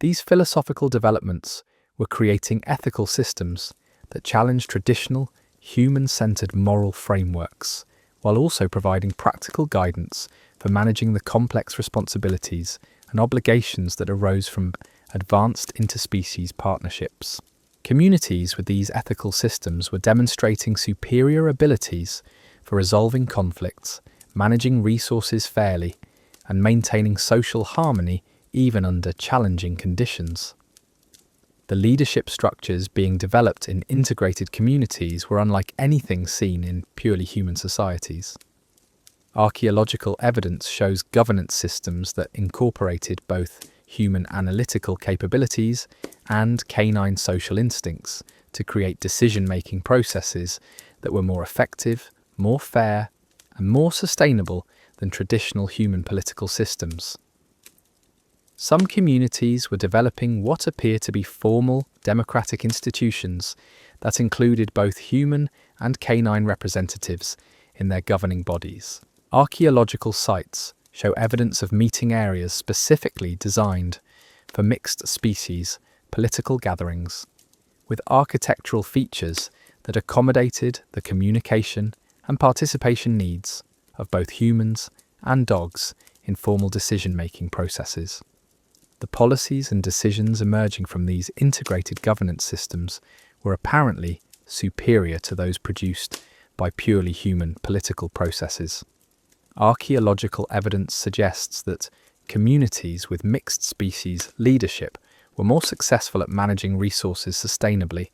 These philosophical developments were creating ethical systems that challenged traditional, human-centered moral frameworks, while also providing practical guidance for managing the complex responsibilities and obligations that arose from advanced interspecies partnerships. Communities with these ethical systems were demonstrating superior abilities for resolving conflicts, managing resources fairly, and maintaining social harmony even under challenging conditions. The leadership structures being developed in integrated communities were unlike anything seen in purely human societies. Archaeological evidence shows governance systems that incorporated both human analytical capabilities and canine social instincts to create decision-making processes that were more effective, more fair, and more sustainable than traditional human political systems. Some communities were developing what appear to be formal democratic institutions that included both human and canine representatives in their governing bodies. Archaeological sites show evidence of meeting areas specifically designed for mixed species political gatherings, with architectural features that accommodated the communication and participation needs of both humans and dogs in formal decision-making processes. The policies and decisions emerging from these integrated governance systems were apparently superior to those produced by purely human political processes. Archaeological evidence suggests that communities with mixed species leadership were more successful at managing resources sustainably,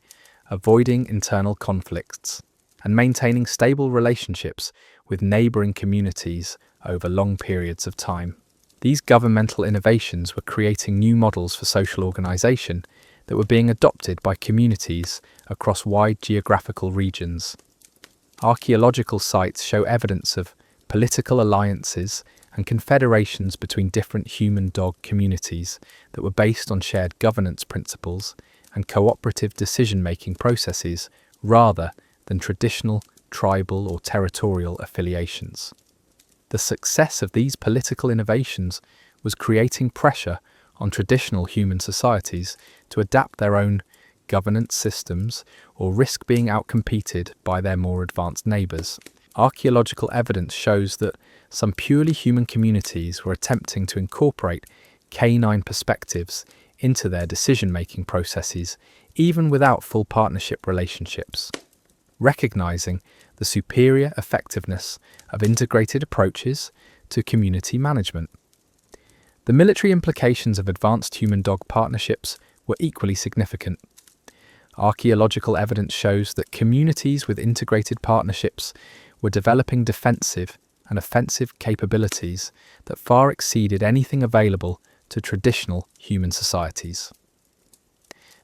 avoiding internal conflicts, and maintaining stable relationships with neighbouring communities over long periods of time. These governmental innovations were creating new models for social organisation that were being adopted by communities across wide geographical regions. Archaeological sites show evidence of political alliances and confederations between different human-dog communities that were based on shared governance principles and cooperative decision-making processes rather than traditional tribal or territorial affiliations. The success of these political innovations was creating pressure on traditional human societies to adapt their own governance systems or risk being outcompeted by their more advanced neighbours. Archaeological evidence shows that some purely human communities were attempting to incorporate canine perspectives into their decision-making processes, even without full partnership relationships. Recognizing the superior effectiveness of integrated approaches to community management. The military implications of advanced human-dog partnerships were equally significant. Archaeological evidence shows that communities with integrated partnerships were developing defensive and offensive capabilities that far exceeded anything available to traditional human societies.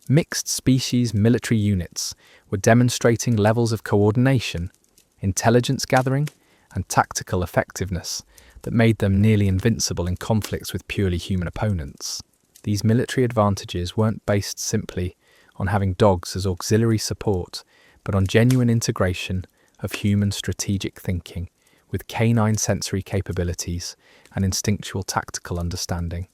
Mixed species military units were demonstrating levels of coordination, intelligence gathering, and tactical effectiveness that made them nearly invincible in conflicts with purely human opponents. These military advantages weren't based simply on having dogs as auxiliary support, but on genuine integration of human strategic thinking with canine sensory capabilities and instinctual tactical understanding.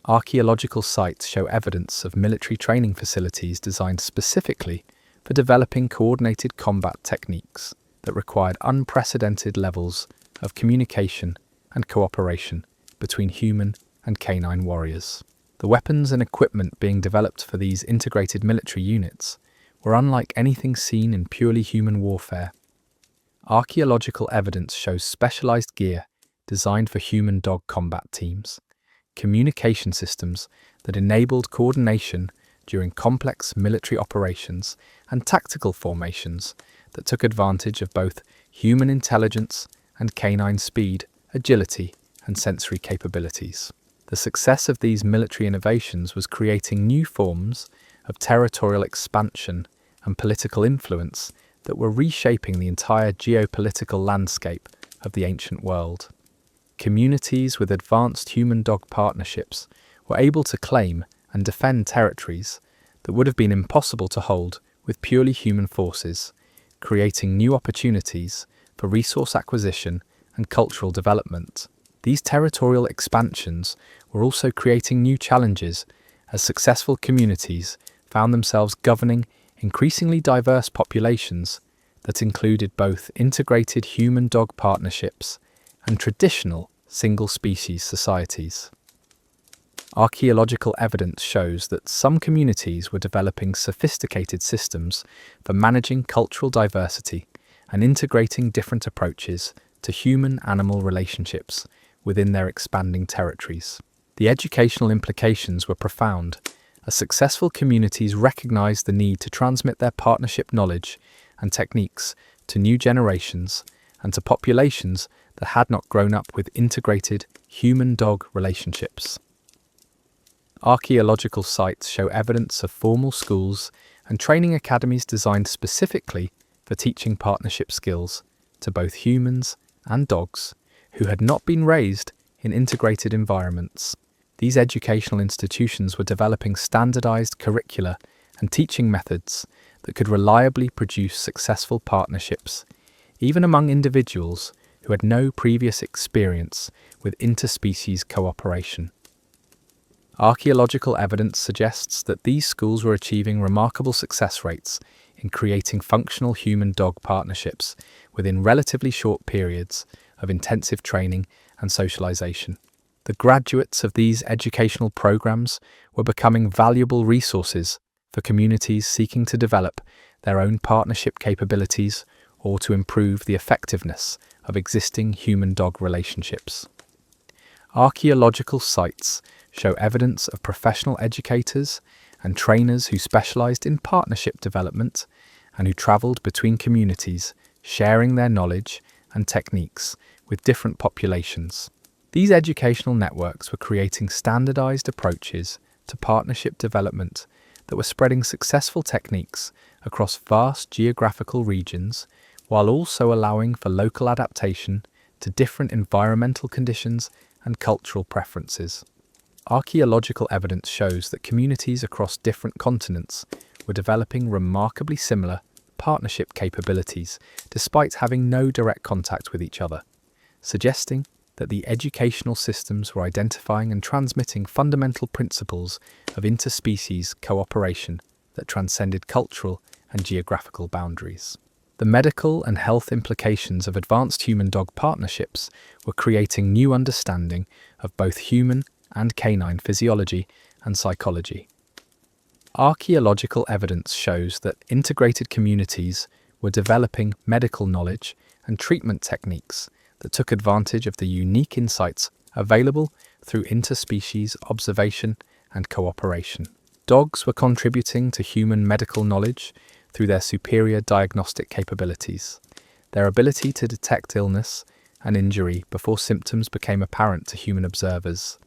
Archaeological sites show evidence of military training facilities designed specifically for developing coordinated combat techniques that required unprecedented levels of communication and cooperation between human and canine warriors. The weapons and equipment being developed for these integrated military units were unlike anything seen in purely human warfare. Archaeological evidence shows specialized gear designed for human-dog combat teams, communication systems that enabled coordination during complex military operations, and tactical formations that took advantage of both human intelligence and canine speed, agility, and sensory capabilities. The success of these military innovations was creating new forms of territorial expansion and political influence that were reshaping the entire geopolitical landscape of the ancient world. Communities with advanced human-dog partnerships were able to claim and defend territories that would have been impossible to hold with purely human forces, creating new opportunities for resource acquisition and cultural development. These territorial expansions were also creating new challenges as successful communities found themselves governing increasingly diverse populations that included both integrated human-dog partnerships and traditional single-species societies. Archaeological evidence shows that some communities were developing sophisticated systems for managing cultural diversity and integrating different approaches to human-animal relationships within their expanding territories. The educational implications were profound, as successful communities recognized the need to transmit their partnership knowledge and techniques to new generations and to populations that had not grown up with integrated human-dog relationships. Archaeological sites show evidence of formal schools and training academies designed specifically for teaching partnership skills to both humans and dogs who had not been raised in integrated environments. These educational institutions were developing standardized curricula and teaching methods that could reliably produce successful partnerships, even among individuals who had no previous experience with interspecies cooperation. Archaeological evidence suggests that these schools were achieving remarkable success rates in creating functional human-dog partnerships within relatively short periods of intensive training and socialization. The graduates of these educational programs were becoming valuable resources for communities seeking to develop their own partnership capabilities or to improve the effectiveness of existing human-dog relationships. Archaeological sites show evidence of professional educators and trainers who specialized in partnership development and who traveled between communities, sharing their knowledge and techniques with different populations. These educational networks were creating standardized approaches to partnership development that were spreading successful techniques across vast geographical regions, while also allowing for local adaptation to different environmental conditions and cultural preferences. Archaeological evidence shows that communities across different continents were developing remarkably similar partnership capabilities despite having no direct contact with each other, suggesting that the educational systems were identifying and transmitting fundamental principles of interspecies cooperation that transcended cultural and geographical boundaries. The medical and health implications of advanced human-dog partnerships were creating new understanding of both human and canine physiology and psychology. Archaeological evidence shows that integrated communities were developing medical knowledge and treatment techniques that took advantage of the unique insights available through interspecies observation and cooperation. Dogs were contributing to human medical knowledge through their superior diagnostic capabilities, their ability to detect illness and injury before symptoms became apparent to human observers,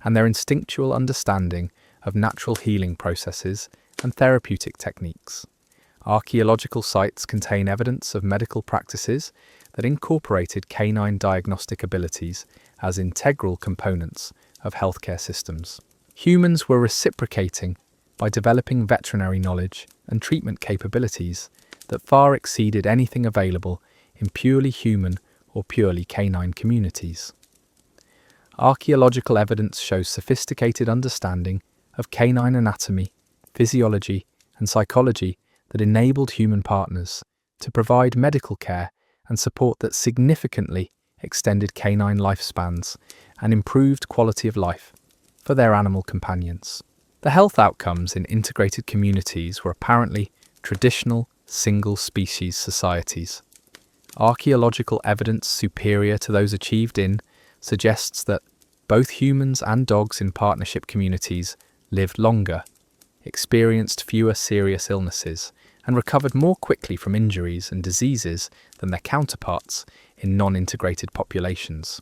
and their instinctual understanding of natural healing processes and therapeutic techniques. Archaeological sites contain evidence of medical practices that incorporated canine diagnostic abilities as integral components of healthcare systems. Humans were reciprocating by developing veterinary knowledge and treatment capabilities that far exceeded anything available in purely human or purely canine communities. Archaeological evidence shows sophisticated understanding of canine anatomy, physiology, and psychology that enabled human partners to provide medical care and support that significantly extended canine lifespans and improved quality of life for their animal companions. The health outcomes in integrated communities were apparently traditional single-species societies. Archaeological evidence superior to those achieved in suggests that both humans and dogs in partnership communities lived longer, experienced fewer serious illnesses, and recovered more quickly from injuries and diseases than their counterparts in non-integrated populations.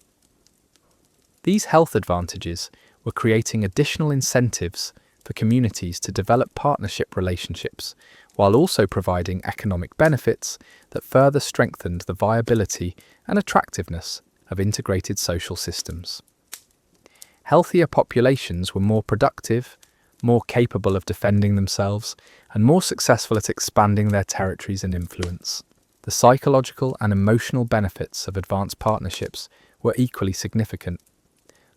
These health advantages were creating additional incentives for communities to develop partnership relationships, while also providing economic benefits that further strengthened the viability and attractiveness of integrated social systems. Healthier populations were more productive, more capable of defending themselves, and more successful at expanding their territories and influence. The psychological and emotional benefits of advanced partnerships were equally significant.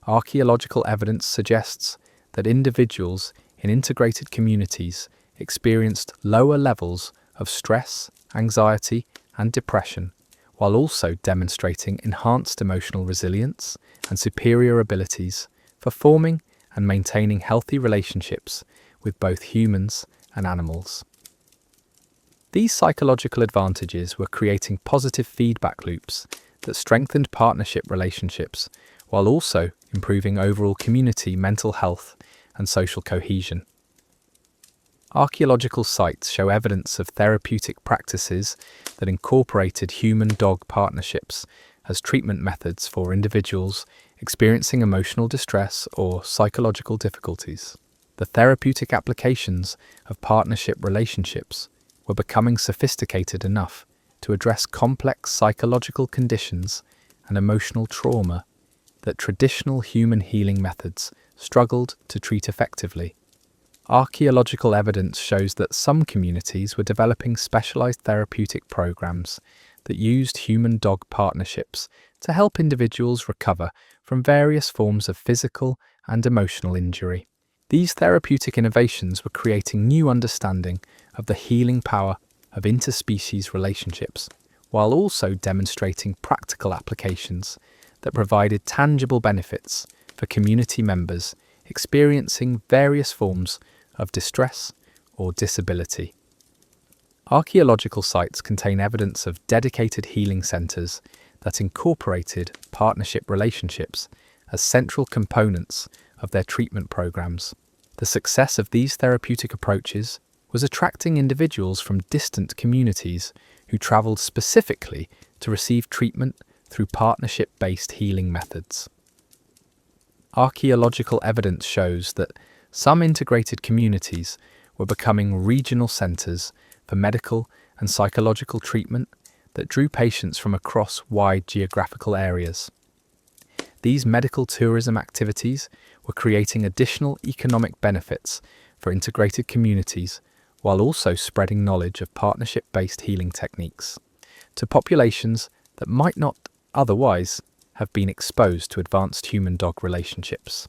Archaeological evidence suggests that individuals in integrated communities experienced lower levels of stress, anxiety, and depression, while also demonstrating enhanced emotional resilience and superior abilities for forming and maintaining healthy relationships with both humans and animals. These psychological advantages were creating positive feedback loops that strengthened partnership relationships while also improving overall community mental health and social cohesion. Archaeological sites show evidence of therapeutic practices that incorporated human-dog partnerships as treatment methods for individuals experiencing emotional distress or psychological difficulties. The therapeutic applications of partnership relationships were becoming sophisticated enough to address complex psychological conditions and emotional trauma that traditional human healing methods struggled to treat effectively. Archaeological evidence shows that some communities were developing specialized therapeutic programs that used human-dog partnerships to help individuals recover from various forms of physical and emotional injury. These therapeutic innovations were creating new understanding of the healing power of interspecies relationships, while also demonstrating practical applications that provided tangible benefits for community members experiencing various forms of distress or disability. Archaeological sites contain evidence of dedicated healing centers that incorporated partnership relationships as central components of their treatment programs. The success of these therapeutic approaches was attracting individuals from distant communities who traveled specifically to receive treatment through partnership-based healing methods. Archaeological evidence shows that some integrated communities were becoming regional centers for medical and psychological treatment that drew patients from across wide geographical areas. These medical tourism activities were creating additional economic benefits for integrated communities while also spreading knowledge of partnership-based healing techniques to populations that might not otherwise have been exposed to advanced human-dog relationships.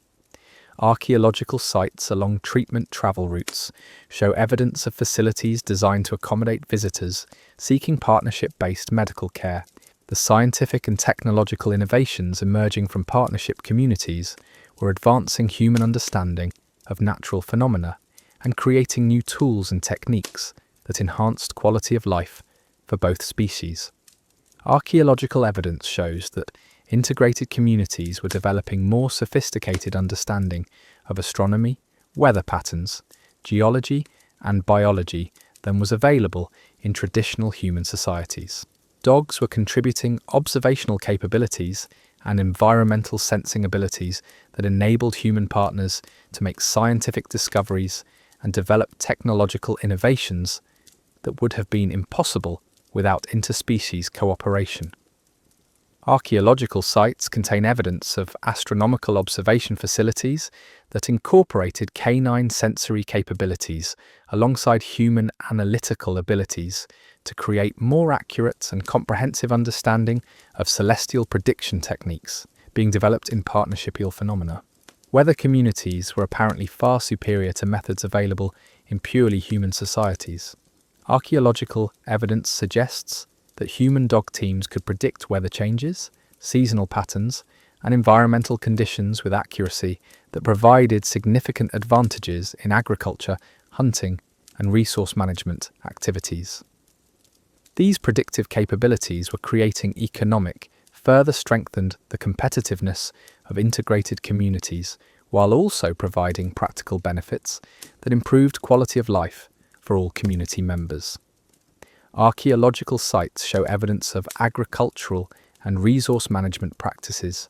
Archaeological sites along treatment travel routes show evidence of facilities designed to accommodate visitors seeking partnership-based medical care. The scientific and technological innovations emerging from partnership communities were advancing human understanding of natural phenomena and creating new tools and techniques that enhanced quality of life for both species. Archaeological evidence shows that integrated communities were developing more sophisticated understanding of astronomy, weather patterns, geology, and biology than was available in traditional human societies. Dogs were contributing observational capabilities and environmental sensing abilities that enabled human partners to make scientific discoveries and develop technological innovations that would have been impossible without interspecies cooperation. Archaeological sites contain evidence of astronomical observation facilities that incorporated canine sensory capabilities alongside human analytical abilities to create more accurate and comprehensive understanding of celestial prediction techniques being developed in partnershipal phenomena. Weather communities were apparently far superior to methods available in purely human societies. Archaeological evidence suggests that human dog teams could predict weather changes, seasonal patterns, and environmental conditions with accuracy that provided significant advantages in agriculture, hunting, and resource management activities. These predictive capabilities were creating further strengthened the competitiveness of integrated communities, while also providing practical benefits that improved quality of life for all community members. Archaeological sites show evidence of agricultural and resource management practices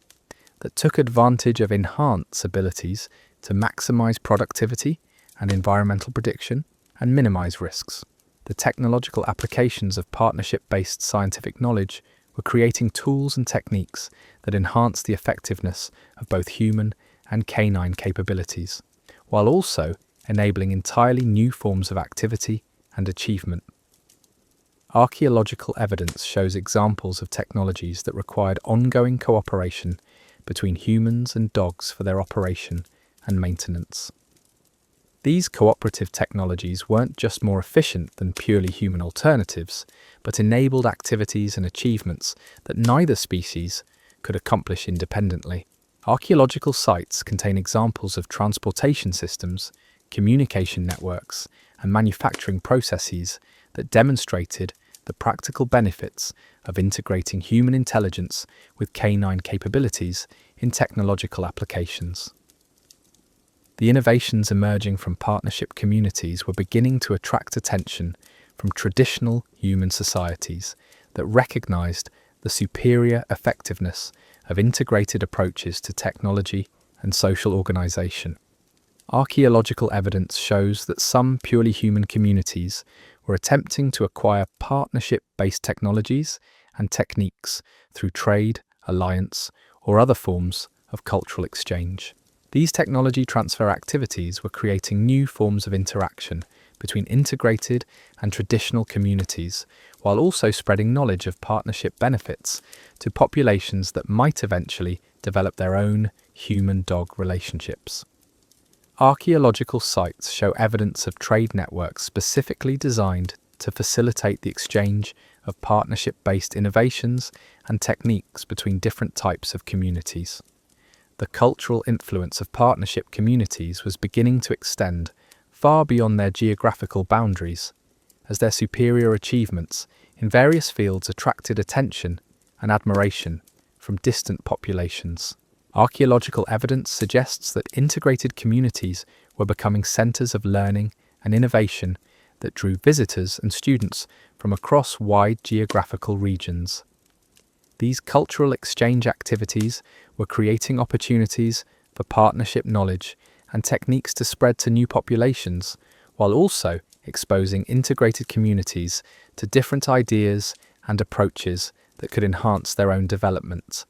that took advantage of enhanced abilities to maximize productivity and environmental prediction and minimize risks. The technological applications of partnership-based scientific knowledge were creating tools and techniques that enhance the effectiveness of both human and canine capabilities, while also enabling entirely new forms of activity and achievement. Archaeological evidence shows examples of technologies that required ongoing cooperation between humans and dogs for their operation and maintenance. These cooperative technologies weren't just more efficient than purely human alternatives, but enabled activities and achievements that neither species could accomplish independently. Archaeological sites contain examples of transportation systems, communication networks, and manufacturing processes that demonstrated the practical benefits of integrating human intelligence with canine capabilities in technological applications. The innovations emerging from partnership communities were beginning to attract attention from traditional human societies that recognized the superior effectiveness of integrated approaches to technology and social organization. Archaeological evidence shows that some purely human communities were attempting to acquire partnership-based technologies and techniques through trade, alliance, or other forms of cultural exchange. These technology transfer activities were creating new forms of interaction between integrated and traditional communities, while also spreading knowledge of partnership benefits to populations that might eventually develop their own human-dog relationships. Archaeological sites show evidence of trade networks specifically designed to facilitate the exchange of partnership-based innovations and techniques between different types of communities. The cultural influence of partnership communities was beginning to extend far beyond their geographical boundaries, as their superior achievements in various fields attracted attention and admiration from distant populations. Archaeological evidence suggests that integrated communities were becoming centers of learning and innovation that drew visitors and students from across wide geographical regions. These cultural exchange activities were creating opportunities for partnership knowledge and techniques to spread to new populations, while also exposing integrated communities to different ideas and approaches that could enhance their own development.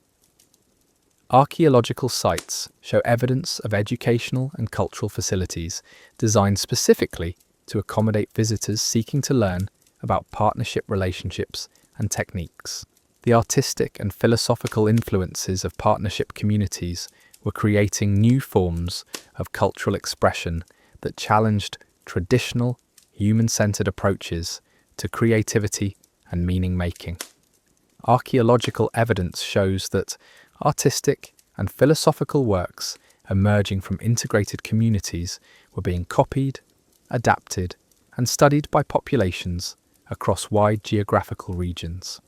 Archaeological sites show evidence of educational and cultural facilities designed specifically to accommodate visitors seeking to learn about partnership relationships and techniques. The artistic and philosophical influences of partnership communities were creating new forms of cultural expression that challenged traditional, human-centered approaches to creativity and meaning-making. Archaeological evidence shows that artistic and philosophical works emerging from integrated communities were being copied, adapted, and studied by populations across wide geographical regions.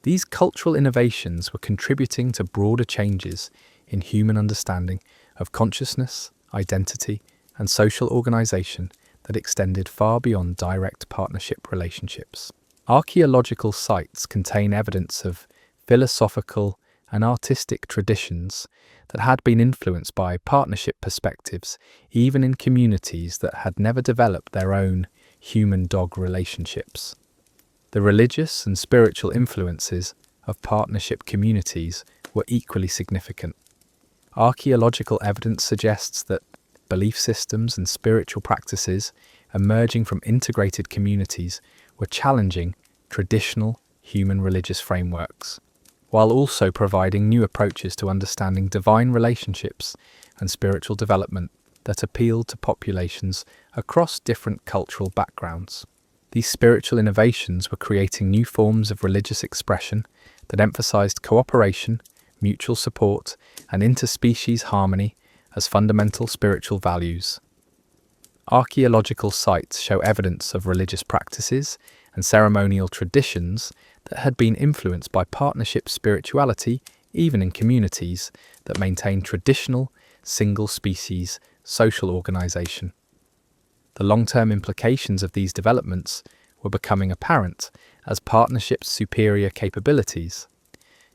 These cultural innovations were contributing to broader changes in human understanding of consciousness, identity, and social organization that extended far beyond direct partnership relationships. Archaeological sites contain evidence of philosophical and artistic traditions that had been influenced by partnership perspectives, even in communities that had never developed their own human-dog relationships. The religious and spiritual influences of partnership communities were equally significant. Archaeological evidence suggests that belief systems and spiritual practices emerging from integrated communities were challenging traditional human religious frameworks, while also providing new approaches to understanding divine relationships and spiritual development that appealed to populations across different cultural backgrounds. These spiritual innovations were creating new forms of religious expression that emphasized cooperation, mutual support, and interspecies harmony as fundamental spiritual values. Archaeological sites show evidence of religious practices and ceremonial traditions that had been influenced by partnership spirituality, even in communities that maintained traditional, single-species social organization. The long-term implications of these developments were becoming apparent as partnership's superior capabilities.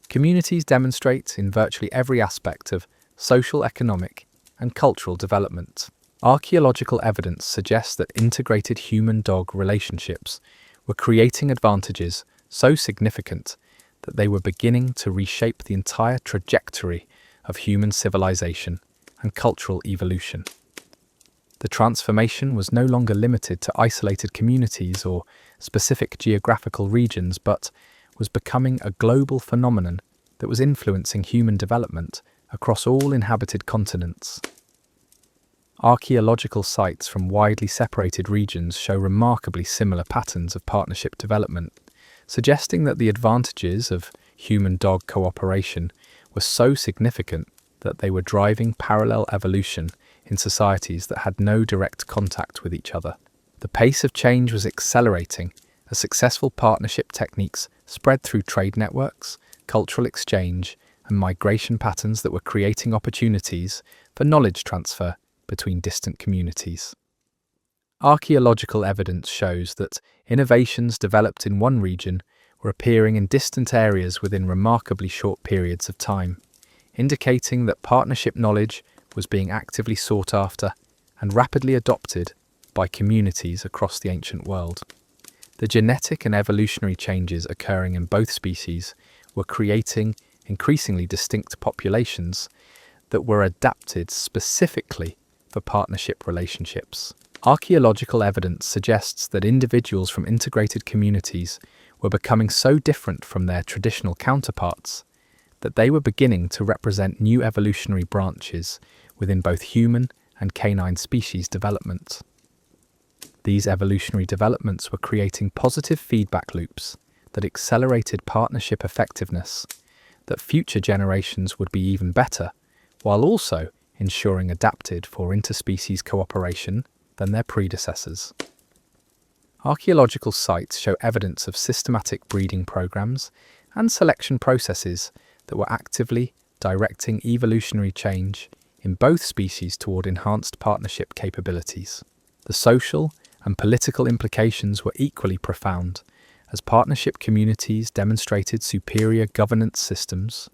Communities demonstrate in virtually every aspect of social, economic, and cultural development. Archaeological evidence suggests that integrated human-dog relationships were creating advantages so significant that they were beginning to reshape the entire trajectory of human civilization and cultural evolution. The transformation was no longer limited to isolated communities or specific geographical regions, but was becoming a global phenomenon that was influencing human development across all inhabited continents. Archaeological sites from widely separated regions show remarkably similar patterns of partnership development, suggesting that the advantages of human-dog cooperation were so significant that they were driving parallel evolution in societies that had no direct contact with each other. The pace of change was accelerating as successful partnership techniques spread through trade networks, cultural exchange, and migration patterns that were creating opportunities for knowledge transfer between distant communities. Archaeological evidence shows that innovations developed in one region were appearing in distant areas within remarkably short periods of time, indicating that partnership knowledge was being actively sought after and rapidly adopted by communities across the ancient world. The genetic and evolutionary changes occurring in both species were creating increasingly distinct populations that were adapted specifically for partnership relationships. Archaeological evidence suggests that individuals from integrated communities were becoming so different from their traditional counterparts that they were beginning to represent new evolutionary branches within both human and canine species development. These evolutionary developments were creating positive feedback loops that accelerated partnership effectiveness, that future generations would be even better, while also ensuring adapted for interspecies cooperation than their predecessors. Archaeological sites show evidence of systematic breeding programs and selection processes that were actively directing evolutionary change in both species toward enhanced partnership capabilities. The social and political implications were equally profound, as partnership communities demonstrated superior governance systems,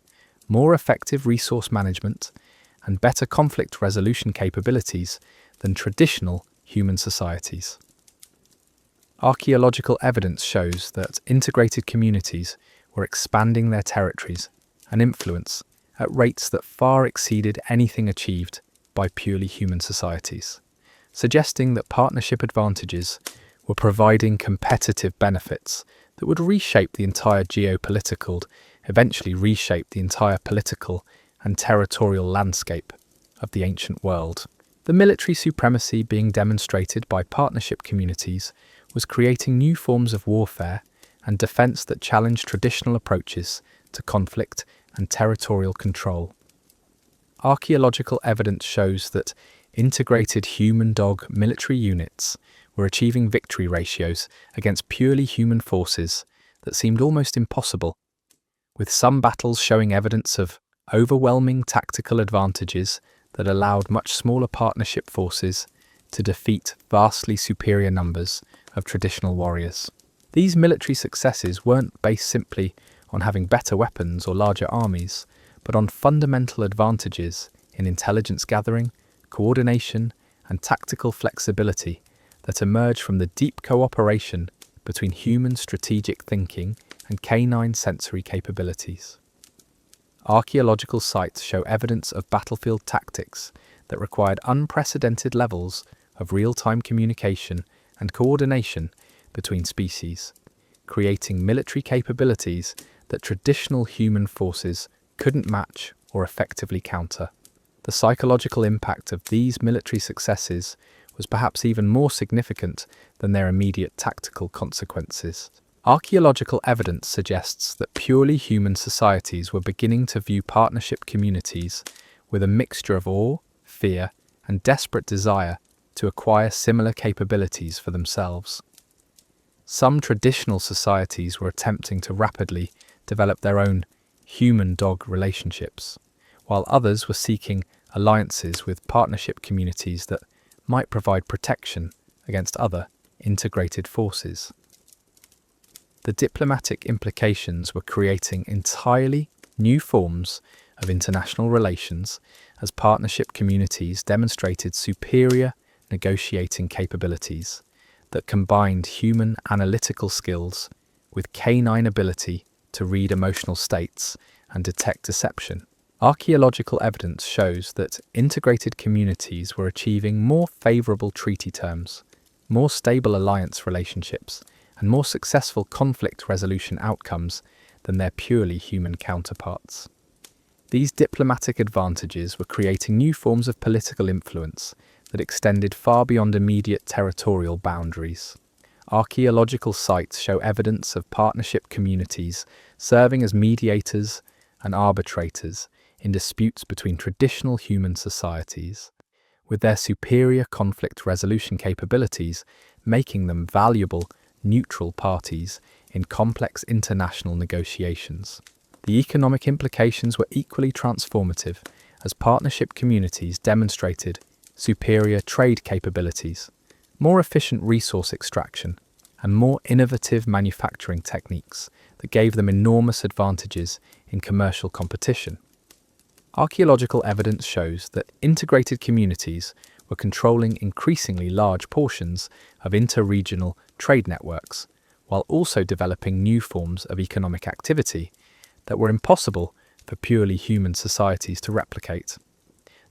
more effective resource management, and better conflict resolution capabilities than traditional human societies. Archaeological evidence shows that integrated communities were expanding their territories and influence at rates that far exceeded anything achieved by purely human societies, suggesting that partnership advantages were providing competitive benefits that would reshape the entire geopolitical, eventually reshape the entire political and territorial landscape of the ancient world. The military supremacy being demonstrated by partnership communities was creating new forms of warfare and defense that challenged traditional approaches to conflict and territorial control. Archaeological evidence shows that integrated human-dog military units were achieving victory ratios against purely human forces that seemed almost impossible, with some battles showing evidence of overwhelming tactical advantages that allowed much smaller partnership forces to defeat vastly superior numbers of traditional warriors. These military successes weren't based simply on having better weapons or larger armies, but on fundamental advantages in intelligence gathering, coordination, and tactical flexibility that emerge from the deep cooperation between human strategic thinking and canine sensory capabilities. Archaeological sites show evidence of battlefield tactics that required unprecedented levels of real-time communication and coordination between species, creating military capabilities that traditional human forces couldn't match or effectively counter. The psychological impact of these military successes was perhaps even more significant than their immediate tactical consequences. Archaeological evidence suggests that purely human societies were beginning to view partnership communities with a mixture of awe, fear, and desperate desire to acquire similar capabilities for themselves. Some traditional societies were attempting to rapidly develop their own human-dog relationships, while others were seeking alliances with partnership communities that might provide protection against other integrated forces. The diplomatic implications were creating entirely new forms of international relations as partnership communities demonstrated superior negotiating capabilities that combined human analytical skills with canine ability to read emotional states and detect deception. Archaeological evidence shows that integrated communities were achieving more favorable treaty terms, more stable alliance relationships, and more successful conflict resolution outcomes than their purely human counterparts. These diplomatic advantages were creating new forms of political influence that extended far beyond immediate territorial boundaries. Archaeological sites show evidence of partnership communities serving as mediators and arbitrators in disputes between traditional human societies, with their superior conflict resolution capabilities making them valuable neutral parties in complex international negotiations. The economic implications were equally transformative as partnership communities demonstrated superior trade capabilities, more efficient resource extraction, and more innovative manufacturing techniques that gave them enormous advantages in commercial competition. Archaeological evidence shows that integrated communities were controlling increasingly large portions of inter-regional trade networks, while also developing new forms of economic activity that were impossible for purely human societies to replicate.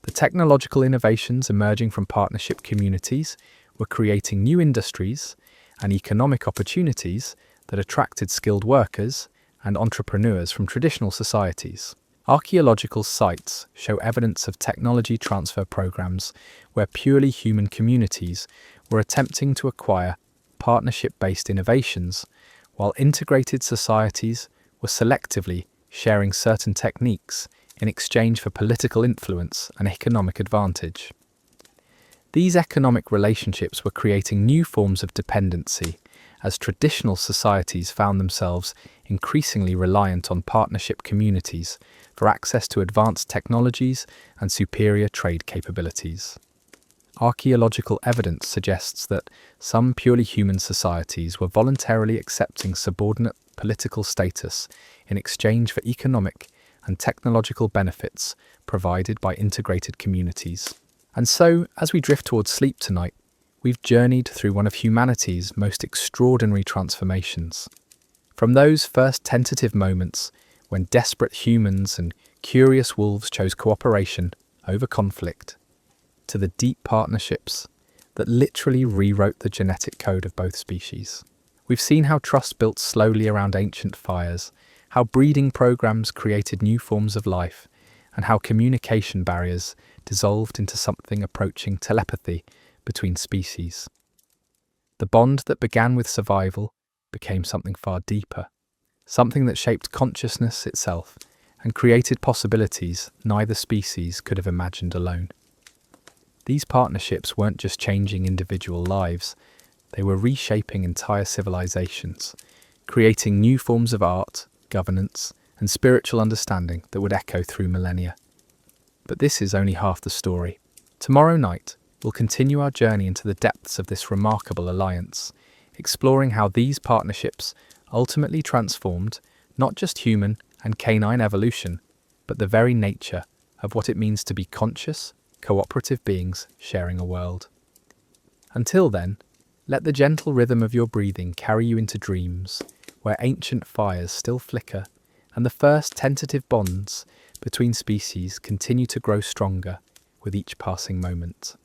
The technological innovations emerging from partnership communities were creating new industries and economic opportunities that attracted skilled workers and entrepreneurs from traditional societies. Archaeological sites show evidence of technology transfer programs where purely human communities were attempting to acquire partnership-based innovations, while integrated societies were selectively sharing certain techniques in exchange for political influence and economic advantage. These economic relationships were creating new forms of dependency as traditional societies found themselves increasingly reliant on partnership communities for access to advanced technologies and superior trade capabilities. Archaeological evidence suggests that some purely human societies were voluntarily accepting subordinate political status in exchange for economic and technological benefits provided by integrated communities. And so, as we drift towards sleep tonight, we've journeyed through one of humanity's most extraordinary transformations. From those first tentative moments when desperate humans and curious wolves chose cooperation over conflict, to the deep partnerships that literally rewrote the genetic code of both species. We've seen how trust built slowly around ancient fires, how breeding programs created new forms of life, and how communication barriers dissolved into something approaching telepathy between species. The bond that began with survival became something far deeper, something that shaped consciousness itself and created possibilities neither species could have imagined alone. These partnerships weren't just changing individual lives, they were reshaping entire civilizations, creating new forms of art, governance, and spiritual understanding that would echo through millennia. But this is only half the story. Tomorrow night, we'll continue our journey into the depths of this remarkable alliance, exploring how these partnerships ultimately transformed not just human and canine evolution, but the very nature of what it means to be conscious, cooperative beings sharing a world. Until then, let the gentle rhythm of your breathing carry you into dreams where ancient fires still flicker and the first tentative bonds between species continue to grow stronger with each passing moment.